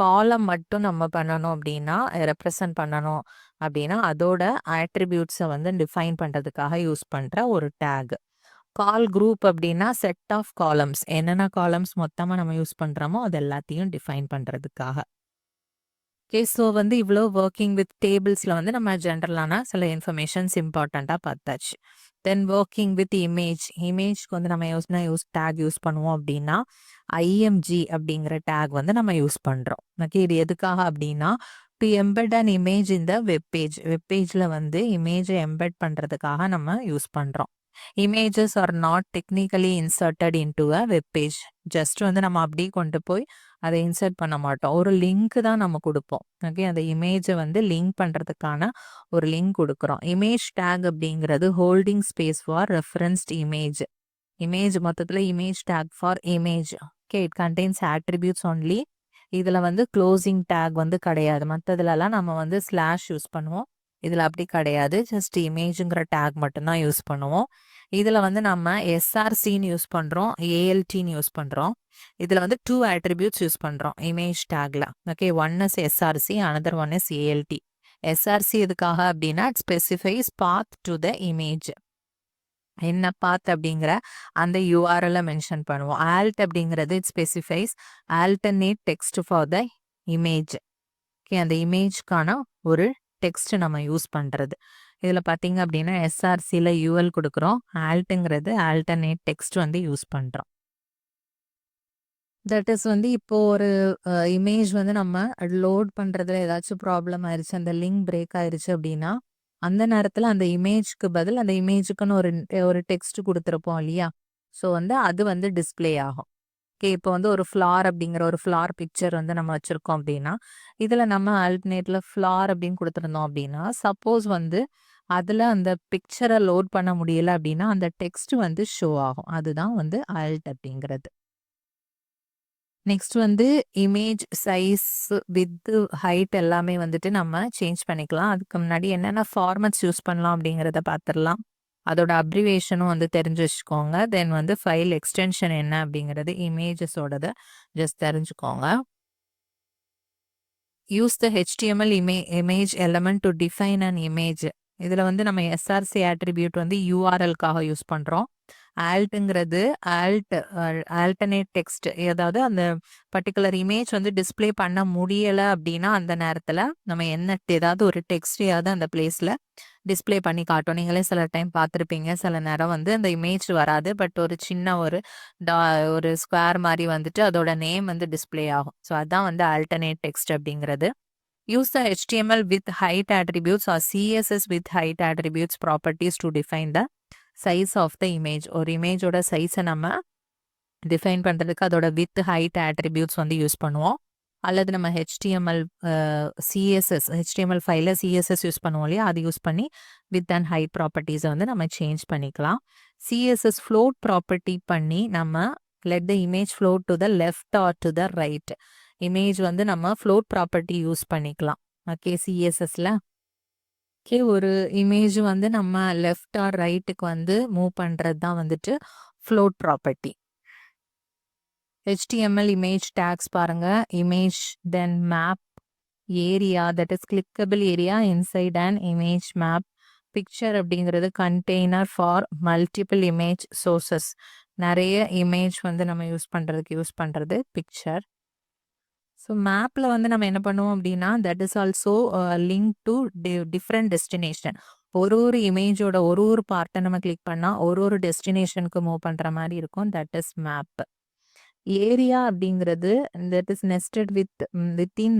காலம் மட்டும் நம்ம பண்ணணும் அப்படின்னா ரெப்ரசன்ட் பண்ணணும் அப்படின்னா அதோட ஆட்ரிபியூட்ஸை வந்து டிஃபைன் பண்றதுக்காக யூஸ் பண்ற ஒரு டேக். கால் குரூப் அப்படின்னா செட் ஆஃப் காலம்ஸ் என்னென்ன காலம்ஸ் மொத்தமா நம்ம யூஸ் பண்றோமோ அது எல்லாத்தையும் டிஃபைன் பண்றதுக்காக. ஓகே. ஸோ வந்து இவ்வளோ ஒர்க்கிங் வித் டேபிள்ஸ்ல வந்து நம்ம ஜென்ரலான சில இன்ஃபர்மேஷன்ஸ் இம்பார்ட்டண்ட்டாக பார்த்தாச்சு. தென் ஒர்க்கிங் வித் இமேஜ்க்கு வந்து நம்ம டேக் யூஸ் பண்ணுவோம் அப்படின்னா ஐஎம்ஜி அப்படிங்கிற டேக் வந்து நம்ம யூஸ் பண்ணுறோம். ஓகே, இது எதுக்காக அப்படின்னா டு எம்பெட் அன் இமேஜ் இந்த வெப்பேஜில் வந்து இமேஜை எம்பெட் பண்ணுறதுக்காக நம்ம யூஸ் பண்ணுறோம். Images are not technically inserted into a webpage. Just வந்து நம்ம அப்படியே கொண்டு போய் அதை இன்சர்ட் பண்ண மாட்டோம். ஒரு லிங்க் தான் நம்ம கொடுப்போம். ஓகே, அந்த இமேஜை வந்து லிங்க் பண்ணுறதுக்கான ஒரு லிங்க் கொடுக்குறோம். இமேஜ் டேக் அப்படிங்கிறது holding space for referenced image மொத்தத்தில் image take for image. Okay, it contains attributes only. இதில் வந்து க்ளோசிங் டேக் வந்து கிடையாது. மற்றதுலலாம் நம்ம வந்து ஸ்லாஷ் யூஸ் பண்ணுவோம். இதில் அப்படி கிடையாது. ஜஸ்ட் இமேஜுங்கிற டேக் மட்டும்தான் யூஸ் பண்ணுவோம். இதில் வந்து நம்ம எஸ்ஆர்சின்னு யூஸ் பண்ணுறோம், ஏஎல்டின்னு யூஸ் பண்ணுறோம். இதில் வந்து 2 ஆட்ரிபியூட்ஸ் யூஸ் பண்ணுறோம் இமேஜ் டேக்ல. Okay, one is SRC, another one is ALT. SRC எதுக்காக அப்படின்னா it specifies path to the image. என்ன பாத் அப்படிங்கிற அந்த யூஆர்எல்ல மென்ஷன் பண்ணுவோம். ஆல்ட் அப்படிங்கிறது it specifies alternate text for the image. Okay, அந்த இமேஜ்க்கான ஒரு டெக்ஸ்ட் நம்ம யூஸ் பண்ணுறது. இதில் பார்த்தீங்க அப்படின்னா எஸ்ஆர்சியில் யூஎல் கொடுக்குறோம், ஆல்ட்டுங்கிறது ஆல்டர்னேட் டெக்ஸ்ட் வந்து யூஸ் பண்ணுறோம். தட் இஸ் வந்து இப்போ ஒரு இமேஜ் வந்து நம்ம லோட் பண்ணுறதுல ஏதாச்சும் ப்ராப்ளம் ஆயிடுச்சு, அந்த லிங்க் பிரேக் ஆயிடுச்சு அப்படின்னா அந்த நேரத்தில் அந்த இமேஜ்க்கு பதில் அந்த இமேஜுக்குன்னு ஒரு டெக்ஸ்ட் கொடுத்துருப்போம் இல்லையா? ஸோ வந்து அது வந்து டிஸ்பிளே ஆகும். ஓகே, இப்போ வந்து ஒரு ஃப்ளார் அப்படிங்கிற ஒரு ஃப்ளார் பிக்சர் வந்து நம்ம வச்சுருக்கோம் அப்படின்னா இதில் நம்ம ஆல்டர்னேட்டில் ஃப்ளார் அப்படின்னு கொடுத்துருந்தோம் அப்படின்னா சப்போஸ் வந்து அதில் அந்த பிக்சரை லோட் பண்ண முடியல அப்படின்னா அந்த டெக்ஸ்ட் வந்து ஷோ ஆகும். அதுதான் வந்து ஆல்ட் அப்படிங்கிறது. நெக்ஸ்ட் வந்து இமேஜ் சைஸ், வித், ஹைட் எல்லாமே வந்துட்டு நம்ம சேஞ்ச் பண்ணிக்கலாம். அதுக்கு முன்னாடி என்னென்ன ஃபார்மட்ஸ் யூஸ் பண்ணலாம் அப்படிங்கிறத பார்த்துடலாம். அதோட அப்ரிவேஷனும் வந்து தெரிஞ்சு வச்சுக்கோங்க. தென் வந்து ஃபைல் எக்ஸ்டென்ஷன் என்ன அப்படிங்கிறது இமேஜஸோடத ஜஸ்ட் தெரிஞ்சுக்கோங்க. Use the HTML image element to define an image. இதில் வந்து நம்ம எஸ்ஆர்சி ஆட்ரிபியூட் வந்து யூஆர்எல்காக யூஸ் பண்ணுறோம். ஆல்ட்டுங்கிறது ஆல்டர்னேட் டெக்ஸ்ட், ஏதாவது அந்த பர்டிகுலர் இமேஜ் வந்து டிஸ்பிளே பண்ண முடியலை அப்படின்னா அந்த நேரத்தில் நம்ம ஏதாவது ஒரு டெக்ஸ்டையாவது அந்த பிளேஸில் டிஸ்பிளே பண்ணி காட்டும். நீங்களே சில டைம் பார்த்துருப்பீங்க, சில நேரம் வந்து அந்த இமேஜ் வராது, பட் ஒரு சின்ன ஒரு ஸ்கொயர் மாதிரி வந்துட்டு அதோட நேம் வந்து டிஸ்பிளே ஆகும். ஸோ அதுதான் வந்து ஆல்டர்னேட் டெக்ஸ்ட் அப்படிங்கிறது. Use the HTML width height attributes or CSS width height attributes properties to define the size of the image. ஒரு இமேஜோட சைஸை நம்ம டிஃபைன் பண்ணுறதுக்கு அதோட வித் ஹைட் ஆட்ரிபியூட்ஸ் வந்து யூஸ் பண்ணுவோம். அல்லது நம்ம HTML ஃபைலில் CSS யூஸ் பண்ணுவோம் இல்லையா, அது யூஸ் பண்ணி வித் அண்ட் ஹைட் ப்ராப்பர்ட்டிஸை வந்து நம்ம சேஞ்ச் பண்ணிக்கலாம். CSS ஃப்ளோட் ப்ராப்பர்ட்டி பண்ணி நம்ம let the image float to the left or to the right. Image வந்து நம்ம ஃப்ளோட் ப்ராப்பர்ட்டி யூஸ் பண்ணிக்கலாம். ஓகே, CSSல ஓகே, ஒரு இமேஜ் வந்து நம்ம லெஃப்ட் ஆர் ரைட்டுக்கு வந்து மூவ் பண்ணுறது தான் வந்துட்டு float property. HTML image tags பாருங்க. Image, then map, area, that is clickable area inside and image map. Picture அப்படிங்கிறது container for multiple image sources. நிறைய இமேஜ் வந்து நம்ம யூஸ் பண்ணுறது பிக்சர். ஸோ மேப்பில் வந்து நம்ம என்ன பண்ணுவோம் அப்படின்னா that is also link to different destination. ஒரு இமேஜோட ஒரு பார்ட்டை நம்ம கிளிக் பண்ணால் ஒரு டெஸ்டினேஷனுக்கு மூவ் பண்ணுற மாதிரி இருக்கும். That is map. ஏரியா அப்படிங்கிறது தட் இஸ் நெஸ்டட் வித்தின்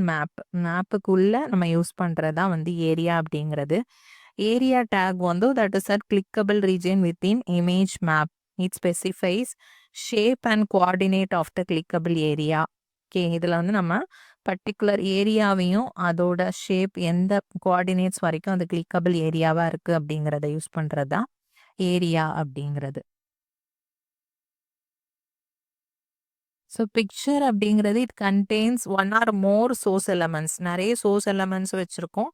மேப்புக்குள்ளே நம்ம யூஸ் பண்ணுறது தான் வந்து ஏரியா அப்படிங்கிறது. ஏரியா டேக் வந்து that is at clickable region within image map. It specifies shape and coordinate of the clickable area. Okay, இதில் வந்து நம்ம பர்டிகுலர் ஏரியாவையும் அதோட ஷேப் எந்த கோஆர்டினேட்ஸ் வரைக்கும் அது கிளிக்கபிள் ஏரியாவாக இருக்குது அப்படிங்கிறத யூஸ் பண்ணுறது தான் ஏரியா அப்படிங்கிறது. ஸோ பிக்சர் அப்படிங்கிறது it contains one or more source elements. நிறைய சோர்ஸ் எலமெண்ட்ஸ் வச்சுருக்கோம்,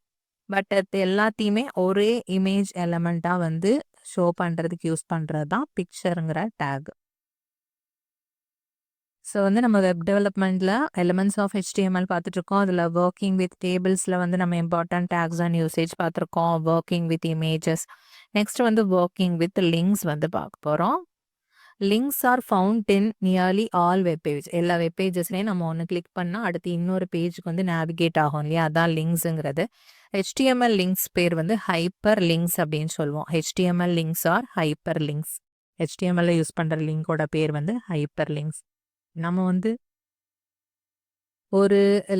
பட் அது எல்லாத்தையுமே ஒரே இமேஜ் எலமெண்ட்டாக வந்து ஷோ பண்ணுறதுக்கு யூஸ் பண்ணுறது தான் பிக்சருங்கிற டேக். ஸோ வந்து நம்ம வெப் டெவலப்மெண்ட்டில் எலிமெண்ட்ஸ் ஆஃப் HTML பார்த்துட்ருக்கோம். அதில் ஒர்க்கிங் வித் டேபிள்ஸில் வந்து நம்ம இம்பார்ட்டன்ட் டேக்ஸ் அண்ட் யூசேஜ் பார்த்துருக்கோம். Working with images. நெக்ஸ்ட் வந்து ஒர்க்கிங் வித் லிங்க்ஸ் வந்து பார்க்க போகிறோம். Links are found in nearly all web page. எல்லா வெப் பேஜஸ்லேயும் நம்ம ஒன்று கிளிக் பண்ணால் அடுத்து இன்னொரு பேஜுக்கு வந்து நேவிகேட் ஆகும் இல்லையா, அதான் லிங்க்ஸுங்கிறது. HTML லிங்க்ஸ் பேர் வந்து ஹைப்பர் லிங்க்ஸ் அப்படின்னு சொல்லுவோம். HTML links R hyper links. HTML use பண்ணுற லிங்கோட பேர் வந்து ஹைப்பர் லிங்க்ஸ். நம்ம வந்து ஒரு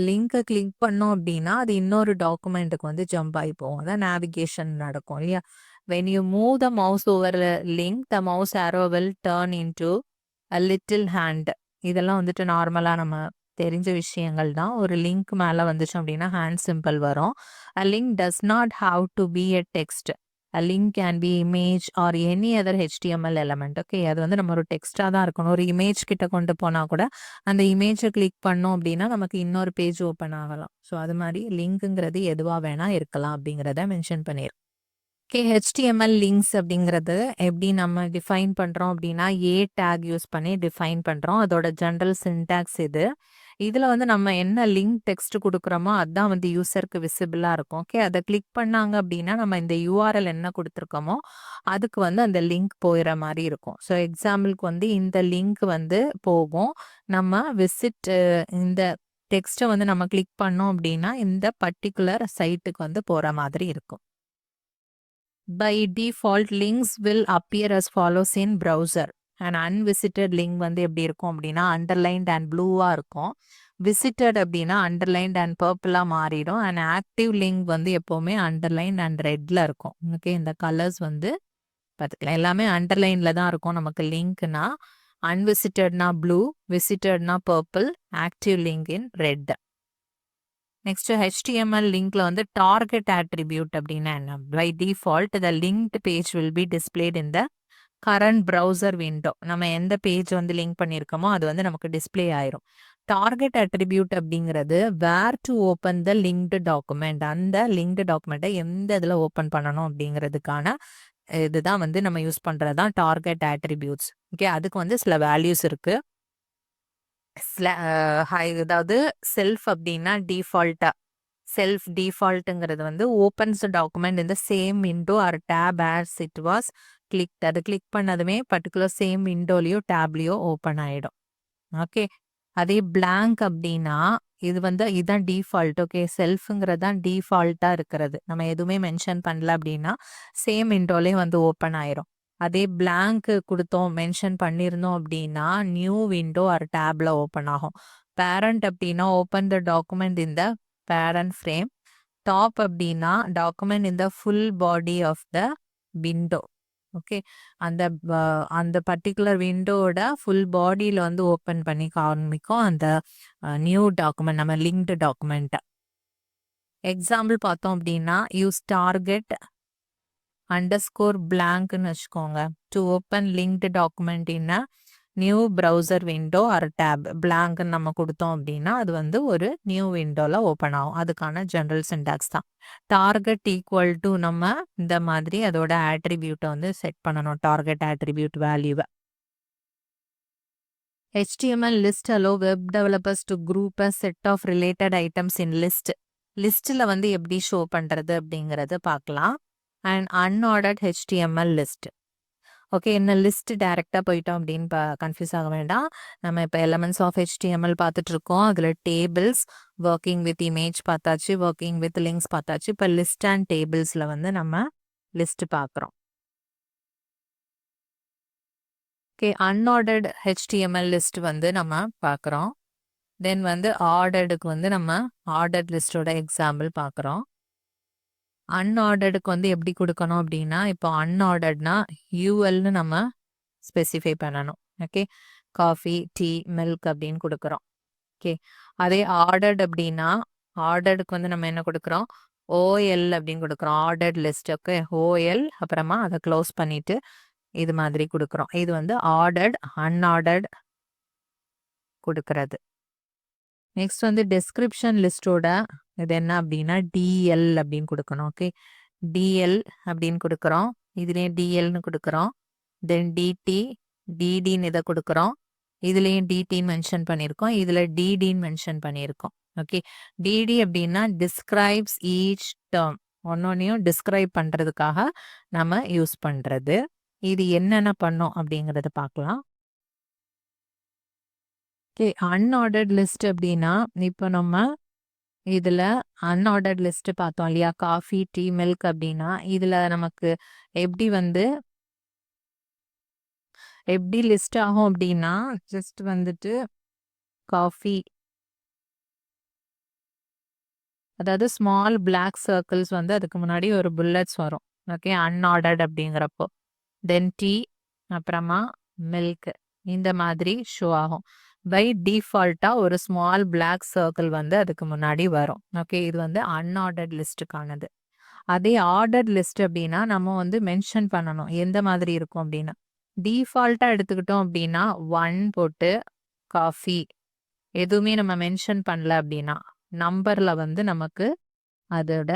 லிங்கை கிளிக் பண்ணோம் அப்படின்னா அது இன்னொரு டாக்குமெண்ட்டுக்கு வந்து ஜம்ப் ஆகி போகும். அதான் நேவிகேஷன் நடக்கும் இல்லையா. when you move the mouse over a link, the mouse arrow will turn into a little hand. இதெல்லாம் வந்துட்டு நார்மலாக நம்ம தெரிஞ்ச விஷயங்கள் தான். ஒரு லிங்க் மேலே வந்துச்சு அப்படின்னா ஹேண்ட் சிம்பிள் வரும். a link does not have to be a text. a link can be image or any other HTML element. Okay, அது வந்து நம்ம ஒரு டெக்ஸ்டாக தான் இருக்கணும். ஒரு இமேஜ் கிட்ட கொண்டு போனால் கூட அந்த இமேஜை கிளிக் பண்ணோம் அப்படின்னா நமக்கு இன்னொரு பேஜ் ஓப்பன் ஆகலாம். ஸோ அது மாதிரி லிங்க்குங்கிறது எதுவாக வேணால் இருக்கலாம் அப்படிங்கிறத மென்ஷன் பண்ணியிருக்கோம். HTML லிங்க்ஸ் அப்படிங்கிறது எப்படி நம்ம டிஃபைன் பண்ணுறோம் அப்படின்னா டேக் யூஸ் பண்ணி டிஃபைன் பண்ணுறோம். அதோட ஜென்ரல் சின்டாக்ஸ் இது. இதில் வந்து நம்ம என்ன லிங்க் டெக்ஸ்ட் கொடுக்குறோமோ அதுதான் வந்து யூசருக்கு விசிபிளாக இருக்கும். ஓகே, அதை கிளிக் பண்ணாங்க அப்படின்னா நம்ம இந்த URL என்ன கொடுத்துருக்கோமோ அதுக்கு வந்து அந்த லிங்க் போயிடுற மாதிரி இருக்கும். ஸோ எக்ஸாம்பிளுக்கு வந்து இந்த லிங்க் வந்து போகும். நம்ம விசிட் இந்த டெக்ஸ்ட்டை வந்து நம்ம கிளிக் பண்ணோம் அப்படின்னா இந்த பர்டிகுலர் சைட்டுக்கு வந்து போகிற மாதிரி இருக்கும். By default, links will appear as follows in browser. An unvisited link வந்து எப்படி இருக்கும் அப்படின்னா underlined and blue-ஆ இருக்கும். visited அப்படின்னா underlined and purple-ஆ மாறிடும். and active link வந்து எப்போவுமே underlined and red-ல இருக்கும். ஓகே, இந்த கலர்ஸ் வந்து பார்த்துக்கலாம். எல்லாமே அண்டர்லைனில் தான் இருக்கும். நமக்கு லிங்க்னா unvisitedனா blue, visitedனா purple, active link in red. Next HTML லிங்க்ல வந்து டார்கெட் attribute அப்படின்னா என்ன? By default the linked page will be displayed in the current browser window. நம்ம எந்த பேஜ் வந்து லிங்க் பண்ணியிருக்கோமோ அது வந்து நமக்கு டிஸ்பிளே ஆயிரும். டார்கெட் attribute அப்படிங்கிறது where to open the linked document. அந்த லிங்க்டு டாக்குமெண்ட்டை எந்த இதில் ஓப்பன் பண்ணணும் அப்படிங்கிறதுக்கான இதுதான் வந்து நம்ம யூஸ் பண்ணுறது தான் டார்கெட் attributes. ஓகே, அதுக்கு வந்து சில வேல்யூஸ் இருக்குது. அதாவது செல்ஃப் அப்படின்னா டிஃபால்ட்டா செல்ஃப் டிஃபால்ட்டுங்கிறது வந்து opens document in the same window or tab as it was click. அது கிளிக் பண்ணதுமே பர்டிகுலர் சேம் விண்டோலையோ டேப்லையோ ஓப்பன் ஆகிடும். ஓகே, அதே பிளாங்க் அப்படின்னா இது வந்து இதுதான் டிஃபால்ட். ஓகே, செல்ஃபுங்கிறது தான் டிஃபால்ட்டாக இருக்கிறது. நம்ம எதுவுமே மென்ஷன் பண்ணல அப்படின்னா சேம் விண்டோலேயே வந்து ஓப்பன் ஆயிரும். அதே பிளாங்க் கொடுத்தோம் மென்ஷன் பண்ணியிருந்தோம் அப்படின்னா நியூ விண்டோ ஆர் டேப்ல ஓப்பன் ஆகும். பேரண்ட் அப்படின்னா open the document in the parent frame. Top அப்படின்னா document in the full body of the window. Okay, அந்த அந்த பர்டிகுலர் விண்டோட ஃபுல் பாடியில் வந்து ஓப்பன் பண்ணி காமிக்கும் அந்த நியூ டாக்குமெண்ட், நம்ம லிங்க்டு டாக்குமெண்ட்டை. எக்ஸாம்பிள் பார்த்தோம் அப்படின்னா யூஸ் டார்கெட் அண்டர்ஸ்கோர் பிளாங்க்னு வச்சுக்கோங்க. To open linked document in new browser window or tab. பிளாங்க்னு நம்ம கொடுத்தோம் அப்படின்னா அது வந்து ஒரு நியூ விண்டோவில் ஓப்பன் ஆகும். அதுக்கான ஜென்ரல் சின்டாக்ஸ் தான். டார்கெட் ஈக்குவல் டு நம்ம இந்த மாதிரி அதோட ஆட்ரிபியூட்டை வந்து செட் பண்ணணும். டார்கெட் ஆட்ரிபியூட் வேல்யூவை. HTML list allow web developers to group a set of related items in list. லிஸ்ட்டில் வந்து எப்படி ஷோ பண்ணுறது அப்படிங்கிறத பார்க்கலாம். And unordered HTML list. Okay, என்ன லிஸ்ட் டைரெக்டாக போயிட்டோம் அப்படின்னு கன்ஃபியூஸ் ஆக வேண்டாம். நம்ம இப்போ எலமெண்ட்ஸ் ஆஃப் HTML பார்த்துட்டு இருக்கோம். அதில் டேபிள்ஸ், ஒர்க்கிங் வித் இமேஜ் பார்த்தாச்சு, ஒர்க்கிங் வித் லிங்க்ஸ் பார்த்தாச்சு. இப்போ லிஸ்ட் அண்ட் டேபிள்ஸில் வந்து நம்ம லிஸ்ட் பார்க்குறோம். ஓகே, அன்ஆர்டர்ட் HTML லிஸ்ட் வந்து நம்ம பார்க்குறோம். தென் வந்து ஆர்டர்டுக்கு வந்து நம்ம ஆர்டர்ட் லிஸ்டோட எக்ஸாம்பிள் பார்க்குறோம். அன்ஆர்டர்டுக்கு வந்து எப்படி கொடுக்கணும் அப்படின்னா இப்போ அன்ஆர்டர்ட்னா ULன்னு நம்ம ஸ்பெசிஃபை பண்ணணும். ஓகே, காஃபி, டீ, மில்க் அப்படின்னு கொடுக்குறோம். ஓகே, அதே ஆர்டர்ட் அப்படின்னா ஆர்டர்டுக்கு வந்து நம்ம என்ன கொடுக்குறோம்? OL அப்படின்னு கொடுக்குறோம். Ordered list. ஓகே, OL அப்புறமா அதை க்ளோஸ் பண்ணிட்டு இது மாதிரி கொடுக்குறோம். இது வந்து ஆர்டர்ட் அன்ஆர்டர்ட் கொடுக்கறது. நெக்ஸ்ட் வந்து டெஸ்கிரிப்ஷன் லிஸ்டோட இது என்ன அப்படின்னா DL அப்படின்னு கொடுக்கணும். ஓகே, DL அப்படின்னு கொடுக்குறோம். இதுலேயும் DLன்னு கொடுக்குறோம். தென் DT, DDன்னு இதை கொடுக்குறோம். இதுலேயும் DTன்னு மென்ஷன் பண்ணியிருக்கோம். இதில் DDன்னு மென்ஷன் பண்ணியிருக்கோம். ஓகே, DD அப்படின்னா டிஸ்கிரைப்ஸ் ஈச் டேர்ம். ஒன்னொன்னையும் டிஸ்கிரைப் பண்ணுறதுக்காக நம்ம யூஸ் பண்ணுறது. இது என்னென்ன பண்ணோம் அப்படிங்கிறத பார்க்கலாம். ஓகே. அன்ஆர்டர்ட் லிஸ்ட் அப்படின்னா, இப்போ நம்ம இதில அன்ஆர்டர்ட் லிஸ்ட் பார்த்தோம் இல்லையா? காஃபி, டீ, மில்க் அப்படின்னா, இதில நமக்கு எப்படி வந்து எப்படி லிஸ்ட் ஆகும் அப்படின்னா, ஜஸ்ட் வந்துட்டு காஃபி அதாவது ஸ்மால் பிளாக் சர்க்கிள்ஸ் வந்து அதுக்கு முன்னாடி ஒரு புல்லட்ஸ் வரும். ஓகே. அன்ஆர்டர்ட் அப்படிங்கிறப்போ. தென் டீ, அப்புறமா மில்க் இந்த மாதிரி ஷோ ஆகும். பை டிஃபால்ட்டா ஒரு ஸ்மால் பிளாக் சர்க்கிள் வந்து அதுக்கு முன்னாடி வரும். ஓகே. இது வந்து அன்ஆர்டர்ட் லிஸ்ட்டுக்கானது. அதே ஆர்டர்ட் லிஸ்ட் அப்படின்னா நம்ம வந்து மென்ஷன் பண்ணணும். எந்த மாதிரி இருக்கும் அப்படின்னா, டிஃபால்ட்டா எடுத்துக்கிட்டோம் அப்படின்னா 1 போட்டு காஃபி எதுவுமே நம்ம மென்ஷன் பண்ணல அப்படின்னா, நம்பர்ல வந்து நமக்கு அதோட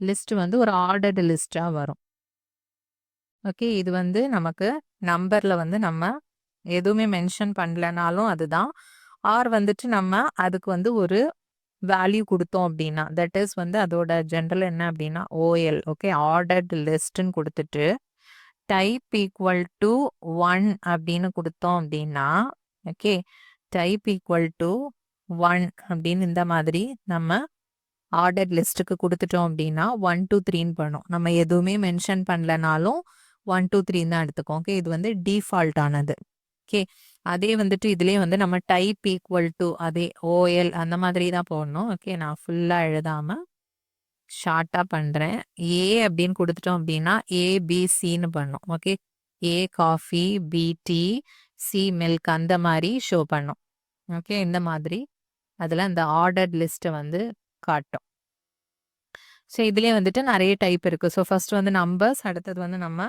லிஸ்ட் வந்து ஒரு ஆர்டர்டு லிஸ்ட்டா வரும். ஓகே. இது வந்து நமக்கு நம்பர்ல வந்து நம்ம எதுவுமே மென்ஷன் பண்ணலனாலும் அதுதான். ஆர் வந்துட்டு நம்ம அதுக்கு வந்து ஒரு வேல்யூ குடுத்தோம் அப்படின்னா, தட் இஸ் வந்து அதோட ஜெனரல் என்ன அப்படின்னா ஓஎல். ஓகே. ஆர்டர்ட் லிஸ்ட்ன்னு குடுத்துட்டு, டைப் ஈக்குவல் டூ 1 அப்படின்னு குடுத்தோம் அப்படின்னா, ஓகே. டைப் ஈக்குவல் டூ 1 அப்படின்னு இந்த மாதிரி நம்ம ஆர்டர்ட் லிஸ்ட்டுக்கு குடுத்துட்டோம் அப்படின்னா 1, 2, 3ன்னு பண்ணும். நம்ம எதுவுமே மென்ஷன் பண்ணலனாலும் 1, 2, 3ன்னு தான் எடுத்துக்கும். ஓகே. இது வந்து டிஃபால்ட் ஆனது. ஓகே. அதே வந்துட்டு இதுலயே வந்து நம்ம டைப் ஈக்குவல் டூ அதே ஓஎல் அந்த மாதிரி தான் போடணும். ஓகே. நான் ஃபுல்லா எழுதாம ஷார்ட்டா பண்றேன். ஏ அப்படின்னு குடுத்துட்டோம் அப்படின்னா ஏபிசின்னு பண்ணும். Okay. A coffee, B tea, C milk அந்த மாரி ஷோ பண்ணும். ஓகே. இந்த மாதிரி அதுல அந்த ஆர்டர்ட் லிஸ்ட்ட வந்து காட்டும். ஸோ இதுலயே வந்துட்டு நெறைய டைப் இருக்கு. ஸோ ஃபர்ஸ்ட் வந்து நம்பர்ஸ், அடுத்தது வந்து நம்ம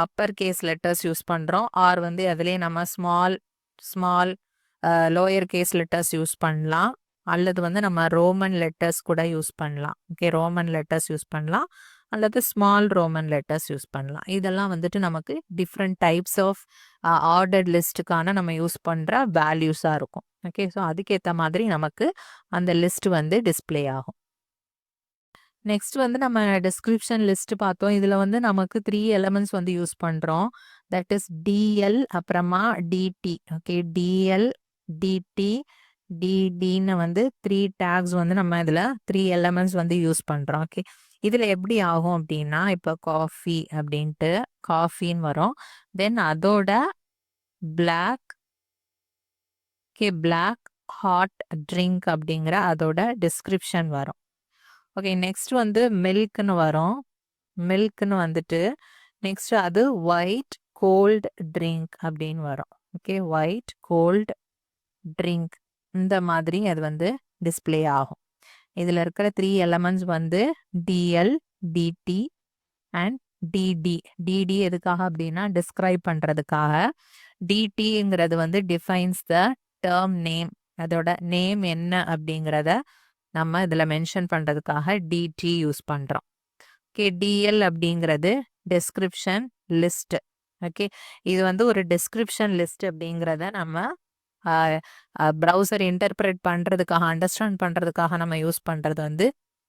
அப்பர் கேஸ் லெட்டர்ஸ் யூஸ் பண்றோம். ஆர் வந்து அதுலயே நம்ம small lower case letters use பண்ணலாம். அல்லது வந்து நம்ம ரோமன் லெட்டர்ஸ் கூட யூஸ் பண்ணலாம். ஓகே. ரோமன் லெட்டர்ஸ் யூஸ் பண்ணலாம். அல்லது ஸ்மால் ரோமன் லெட்டர்ஸ் யூஸ் பண்ணலாம். இதெல்லாம் வந்துட்டு நமக்கு டிஃப்ரெண்ட் டைப்ஸ் ஆஃப் ஆர்டர்ட் லிஸ்ட்டுக்கான நம்ம யூஸ் பண்ற வேல்யூஸா இருக்கும். ஓகே. ஸோ அதுக்கேத்த மாதிரி நமக்கு அந்த லிஸ்ட் வந்து டிஸ்ப்ளே ஆகும். நெக்ஸ்ட் வந்து நம்ம டிஸ்கிரிப்ஷன் லிஸ்ட் பார்த்தோம். இதுல வந்து நமக்கு 3 எலிமெண்ட்ஸ் வந்து யூஸ் பண்றோம். தட் இஸ் டிஎல் அப்புறமா டிடி. ஓகே. டிஎல், டிடி, டிடின்னு வந்து 3 டேக்ஸ் வந்து நம்ம இதுல 3 எலிமெண்ட்ஸ் வந்து யூஸ் பண்றோம். ஓகே. இதுல எப்படி ஆகும் அப்படின்னா, இப்போ காஃபி அப்படின்ட்டு காஃபின்னு வரும். தென் அதோட பிளாக் பிளாக் ஹாட் ட்ரிங்க் அப்படிங்கிற அதோட டிஸ்கிரிப்ஷன் வரும். ஓகே. நெக்ஸ்ட் வந்து மில்க்ன்னு வரும். மில்க்ன்னு வந்துட்டு நெக்ஸ்ட் அது ஒயிட் கோல்ட் ட்ரிங்க் அப்படின்னு வரும். ஓகே. ஒயிட் கோல்ட் ட்ரிங்க் இந்த மாதிரி அது வந்து டிஸ்ப்ளே ஆகும். இதுல இருக்கிற 3 எலிமெண்ட்ஸ் வந்து DL, DT and DD. DD எதுக்காக அப்படின்னா டிஸ்கிரைப் பண்றதுக்காக. டிடிங்கிறது வந்து டிஃபைன்ஸ் த டேர்ம் நேம். அதோட நேம் என்ன அப்படிங்கிறத நம்ம இதுல மென்ஷன் பண்றதுக்காக டிடி யூஸ் பண்றோம். ஓகே. டிஎல் அப்படிங்கிறது டெஸ்கிரிப்ஷன் லிஸ்ட். ஓகே. இது வந்து ஒரு டெஸ்கிரிப்ஷன் லிஸ்ட் அப்படிங்கிறத நம்ம ப்ரௌசர் இன்டர்பிரேட் பண்றதுக்காக அண்டர்ஸ்டாண்ட் பண்றதுக்காக நம்ம யூஸ் பண்றது வந்து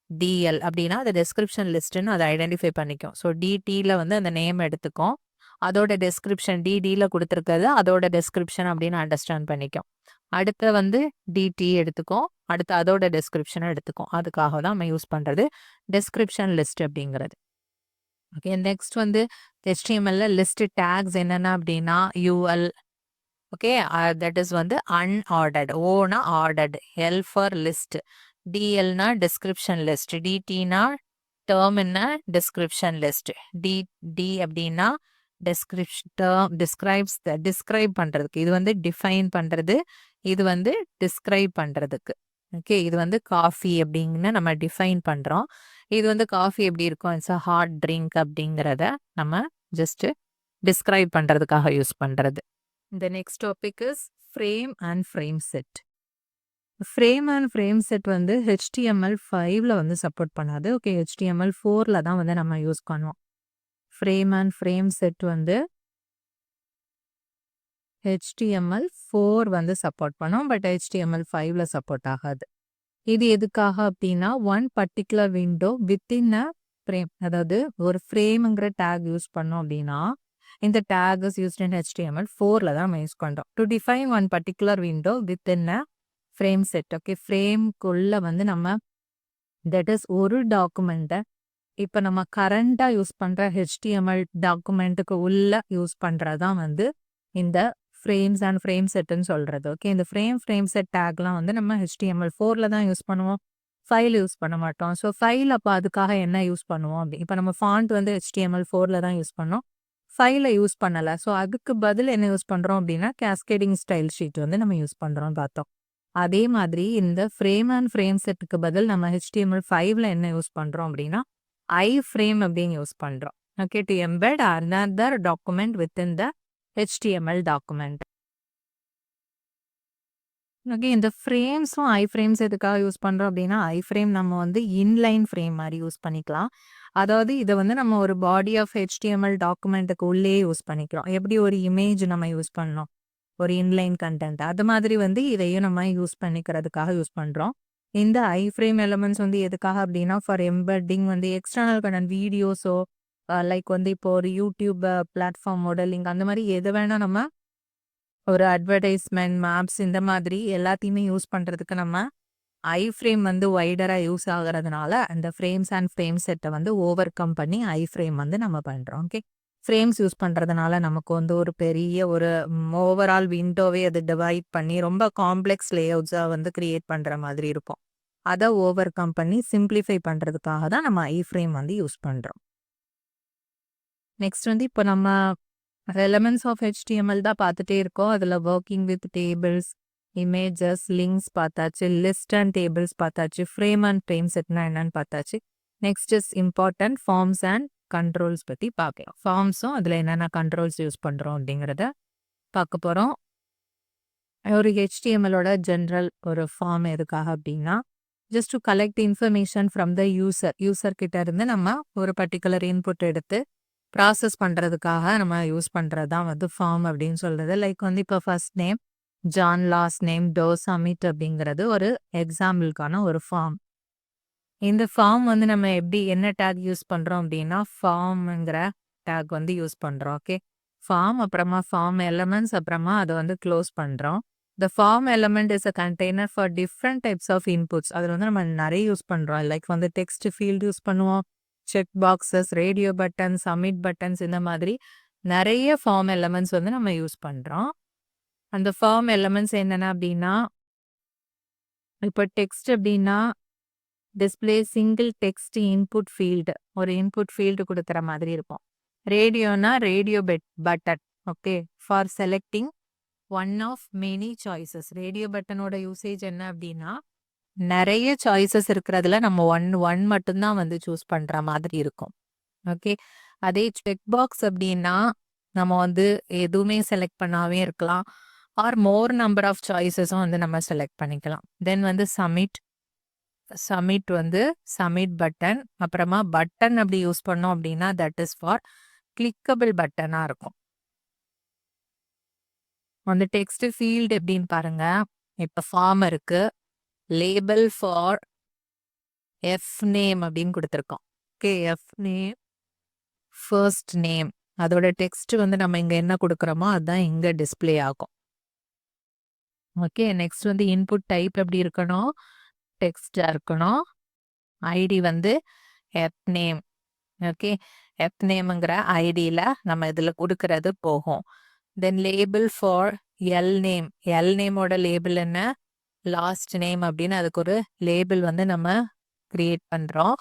டிஎல் அப்படின்னா அது டெஸ்கிரிப்ஷன் லிஸ்ட்னு அதை ஐடென்டிஃபை பண்ணிக்கும். ஸோ டிடியில் வந்து அந்த நேம் எடுத்துக்கும். அதோட டெஸ்கிரிப்ஷன் டிடியில் கொடுத்துருக்கிறது அதோட டெஸ்கிரிப்ஷன் அப்படின்னு அண்டர்ஸ்டாண்ட் பண்ணிக்கும். அடுத்து வந்து டிடி எடுத்துக்கும். அடுத்து அதோட டெஸ்கிரிப்ஷனை எடுத்துக்கும். அதுக்காக தான் நம்ம யூஸ் பண்றது டெஸ்கிரிப்ஷன் லிஸ்ட் அப்படிங்கிறது. ஓகே. நெக்ஸ்ட் வந்து HTML லிஸ்ட் டேக்ஸ் என்னென்ன அப்படின்னா யூஎல். ஓகே. தட் இஸ் வந்து அன்ஆர்டர்ட். ஓனா ஆர்டர்ட். L for list. டிஎல்னா டிஸ்கிரிப்ஷன் லிஸ்ட். டிடினா டேர்ம் என்ன டிஸ்கிரிப்ஷன் லிஸ்ட். டி அப்படின்னா டிஸ்கிரைப் பண்றதுக்கு. இது வந்து டிஃபைன் பண்றது. இது வந்து டிஸ்கிரைப் பண்றதுக்கு. ஓகே. இது வந்து காஃபி அப்படின்னு நம்ம டிஃபைன் பண்றோம். இது வந்து காஃபி எப்படி இருக்கும், இட்ஸ் அ ஹாட் ட்ரிங்க் அப்படிங்கிறத நம்ம ஜஸ்ட் டிஸ்கிரைப் பண்றதுக்காக யூஸ் பண்றது. இந்த next topic is frame and frame set. Frame and frame set வந்து HTML5ல வந்து சப்போர்ட் பண்ணாது. ஓகே. HTML4ல தான் வந்து நம்ம யூஸ் பண்ணுவோம். ஃப்ரேம் அண்ட் ஃப்ரேம் செட் வந்து HTML4 வந்து சப்போர்ட் பண்ணும். பட் HTML5ல சப்போர்ட் ஆகாது. இது எதுக்காக அப்படின்னா one particular window within a frame. அதாவது ஒரு ஃப்ரேம்ங்கிற டேக் யூஸ் பண்ணோம் அப்படின்னா இந்த டேக் இஸ் யூஸ்ட் இன் HTML4ல தான் நம்ம யூஸ் பண்றோம். To define one particular window within a frameset. Okay, ஃப்ரேம்க்குள்ள வந்து நம்ம தட் இஸ் ஒரு டாக்குமெண்ட்ட இப்ப நம்ம கரண்டா யூஸ் பண்ற HTML டாக்குமெண்ட்டுக்கு உள்ள யூஸ் பண்றது தான் வந்து இந்த ஃப்ரேம்ஸ் அண்ட் ஃப்ரேம் செட்ன்னு சொல்றது. ஓகே, இந்த ஃப்ரேம் செட் டேக்லாம் வந்து நம்ம HTML4ல தான் யூஸ் பண்ணுவோம். ஃபைல் யூஸ் பண்ண மாட்டோம். ஸோ ஃபைல் அப்போ அதுக்காக என்ன யூஸ் பண்ணுவோம் அப்படி இப்போ நம்ம ஃபாண்ட் வந்து HTML4ல தான் யூஸ் பண்ணோம். ஃபைல யூஸ் பண்ணல. ஸோ அதுக்கு பதில் என்ன யூஸ் பண்றோம் அப்படின்னா கேஸ்கேடிங் ஸ்டைல் ஷீட் வந்து நம்ம யூஸ் பண்றோம் பார்த்தோம். அதே மாதிரி இந்த ஃப்ரேம் அண்ட் ஃப்ரேம் செட்டுக்கு பதில் நம்ம HTML5ல என்ன யூஸ் பண்றோம் அப்படின்னா ஐஃப்ரேம் அப்படின்னு யூஸ் பண்றோம். Okay, to embed another document within the HTML document. Okay, இந்த ஃப்ரேம்ஸும் ஐஃப்ரேம்ஸ் எதுக்காக யூஸ் பண்றோம் அப்படின்னா ஐஃப்ரேம் நம்ம வந்து இன்லைன் ஃப்ரேம் மாதிரி யூஸ் பண்ணிக்கலாம். அதாவது இதை வந்து நம்ம ஒரு பாடி ஆஃப் HTML டாக்குமெண்ட்டுக்கு உள்ளே யூஸ் பண்ணிக்கிறோம். எப்படி ஒரு இமேஜ் நம்ம யூஸ் பண்ணோம் ஒரு இன்லைன் கண்டென்ட், அது மாதிரி வந்து இதையும் நம்ம யூஸ் பண்ணிக்கிறதுக்காக யூஸ் பண்றோம். இந்த ஐஃப்ரேம் எலிமெண்ட்ஸ் வந்து எதுக்காக அப்படின்னா ஃபார் எம்பெட்டிங் வந்து எக்ஸ்டர்னல் கண்டென்ட் வீடியோஸோ லைக் வந்து இப்போ ஒரு யூடியூப் பிளாட்ஃபார்மோட லிங்க் அந்த மாதிரி எது வேணா நம்ம ஒரு அட்வர்டைஸ்மெண்ட் மேப்ஸ் இந்த மாதிரி எல்லாத்தையுமே யூஸ் பண்றதுக்கு நம்ம ஐஃப்ரேம் வந்து வைடரா யூஸ் ஆகுறதுனால அந்த ஃப்ரேம்ஸ் அண்ட் ஃப்ரேம் செட்டை வந்து ஓவர் கம் பண்ணி ஐஃப்ரேம் வந்து நம்ம பண்றோம். ஓகே, ஃப்ரேம்ஸ் யூஸ் பண்றதுனால நமக்கு வந்து ஒரு பெரிய ஒரு ஓவரால் விண்டோவே அது டிவைட் பண்ணி ரொம்ப காம்ப்ளெக்ஸ் லேஅவுட்ஸா வந்து கிரியேட் பண்ற மாதிரி இருக்கும். அதை ஓவர் கம் பண்ணி சிம்பிளிஃபை பண்றதுக்காக தான் நம்ம ஐஃப்ரேம் வந்து யூஸ் பண்றோம். நெக்ஸ்ட் வந்து இப்போ நம்ம எலிமெண்ட்ஸ் ஆஃப் HTML தான் பார்த்துட்டே இருக்கோம். அதில் working with tables, images, links பார்த்தாச்சு, லிஸ்ட் அண்ட் டேபிள்ஸ் பார்த்தாச்சு, ஃப்ரேம் அண்ட் ஃப்ரேம் செட்னா என்னன்னு பார்த்தாச்சு. Next is important forms and controls பற்றி பார்க்கலாம். ஃபார்ம்ஸும் அதில் என்னென்ன கண்ட்ரோல்ஸ் யூஸ் பண்ணுறோம் அப்படிங்கிறத பார்க்க போகிறோம். ஒரு HTMLோட ஜென்ரல் ஒரு ஃபார்ம் எதுக்காக அப்படின்னா just to collect information from the user கிட்ட இருந்து நம்ம ஒரு பர்டிகுலர் இன்புட் எடுத்து ப்ராசஸ் பண்ணுறதுக்காக நம்ம யூஸ் பண்ணுறது தான் வந்து ஃபார்ம் அப்படின்னு சொல்கிறது. லைக் வந்து இப்போ first name John, last name Doe, submit அப்படிங்கிறது ஒரு எக்ஸாம்பிளுக்கான ஒரு ஃபார்ம். இந்த ஃபார்ம் வந்து நம்ம எப்படி என்ன டேக் யூஸ் பண்ணுறோம் அப்படின்னா ஃபார்ம்ங்கிற டேக் வந்து யூஸ் பண்ணுறோம். ஓகே, ஃபார்ம் அப்புறமா ஃபார்ம் எலமெண்ட்ஸ் அப்புறமா அதை வந்து க்ளோஸ் பண்ணுறோம். The form element is a container for different types of inputs. அதில் வந்து நம்ம நிறைய யூஸ் பண்ணுறோம். லைக் வந்து டெக்ஸ்ட் ஃபீல்டு யூஸ் பண்ணுவோம், check boxes, radio button, submit buttons, இந்த மாதிரி நிறைய ஃபார்ம் எலமெண்ட்ஸ் வந்து நம்ம யூஸ் பண்றோம். அந்த ஃபார்ம் எலமெண்ட்ஸ் என்னென்ன அப்படின்னா இப்போ டெக்ஸ்ட் அப்படின்னா display single text input field, ஒரு இன்புட் ஃபீல்டு கொடுக்குற மாதிரி இருக்கும். ரேடியோனா radio button. Okay, for selecting one of many choices. Radio பட்டனோட யூசேஜ் என்ன அப்படின்னா நிறைய சாய்ஸஸ் இருக்கிறதுல நம்ம ஒன் மட்டும்தான் வந்து சூஸ் பண்ற மாதிரி இருக்கும். ஓகே, அதே செக் பாக்ஸ் அப்படின்னா நம்ம வந்து எதுவுமே செலக்ட் பண்ணாவே இருக்கலாம். ஆர் மோர் நம்பர் ஆஃப் சாய்ஸஸும் வந்து நம்ம செலக்ட் பண்ணிக்கலாம். தென் வந்து சமிட் வந்து சமிட் பட்டன். அப்புறமா பட்டன் அப்படி யூஸ் பண்ணோம் அப்படின்னா தட் இஸ் ஃபார் கிளிக்கபிள் பட்டனா இருக்கும். அந்த டெக்ஸ்ட் ஃபீல்டு எப்படின்னு பாருங்க. இப்போ ஃபார்ம் இருக்கு, லேபிள் ஃபார் எஃப் நேம் அப்படின்னு கொடுத்துருக்கோம். ஓகே, எஃப் நேம், ஃபர்ஸ்ட் நேம், அதோட டெக்ஸ்ட் வந்து நம்ம இங்க என்ன கொடுக்குறோமோ அதுதான் இங்க டிஸ்பிளே ஆகும். ஓகே, நெக்ஸ்ட் வந்து இன்புட் டைப் எப்படி இருக்கணும், டெக்ஸ்டா இருக்கணும். ஐடி வந்து எஃப் நேம். ஓகே, எஃப் நேம்ங்கிற ஐடியில் நம்ம இதில் கொடுக்கறது போகும். Then label for L name. L நேமோட லேபிள் என்ன, லாஸ்ட் நேம் அப்படின்னு அதுக்கு ஒரு லேபிள் வந்து நம்ம கிரியேட் பண்றோம்.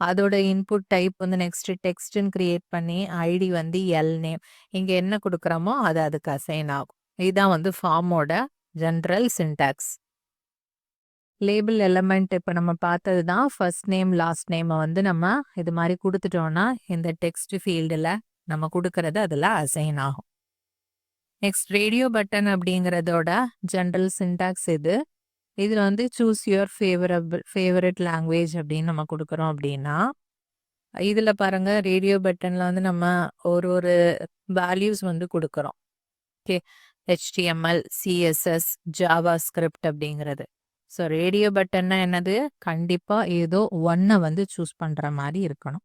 அதோட இன்புட் டைப் வந்து நெக்ஸ்ட் டெக்ஸ்ட்னு கிரியேட் பண்ணி ஐடி வந்து எல் நேம். இங்க என்ன கொடுக்குறோமோ அது அதுக்கு அசைன் ஆகும். இதுதான் வந்து ஃபார்மோட ஜென்ரல் சின்டாக்ஸ். லேபிள் எலமெண்ட் இப்போ நம்ம பார்த்தது தான். ஃபர்ஸ்ட் நேம் லாஸ்ட் நேமை வந்து நம்ம இது மாதிரி கொடுத்துட்டோம்னா இந்த டெக்ஸ்ட் ஃபீல்டில் நம்ம கொடுக்கறது அதில் அசைன் ஆகும். நெக்ஸ்ட் ரேடியோ பட்டன் அப்படிங்கிறதோட ஜென்ரல் சின்டாக்ஸ் இது. இதில் வந்து சூஸ் யுவர் ஃபேவரட் லாங்குவேஜ் அப்படின்னு நம்ம கொடுக்குறோம் அப்படின்னா இதில் பாருங்க ரேடியோ பட்டனில் வந்து நம்ம ஒரு வேல்யூஸ் வந்து கொடுக்குறோம். Okay, HTML, CSS, Java script அப்படிங்கிறது. ஸோ ரேடியோ பட்டன்னா என்னது, கண்டிப்பாக ஏதோ ஒன்றை வந்து சூஸ் பண்ணுற மாதிரி இருக்கணும்.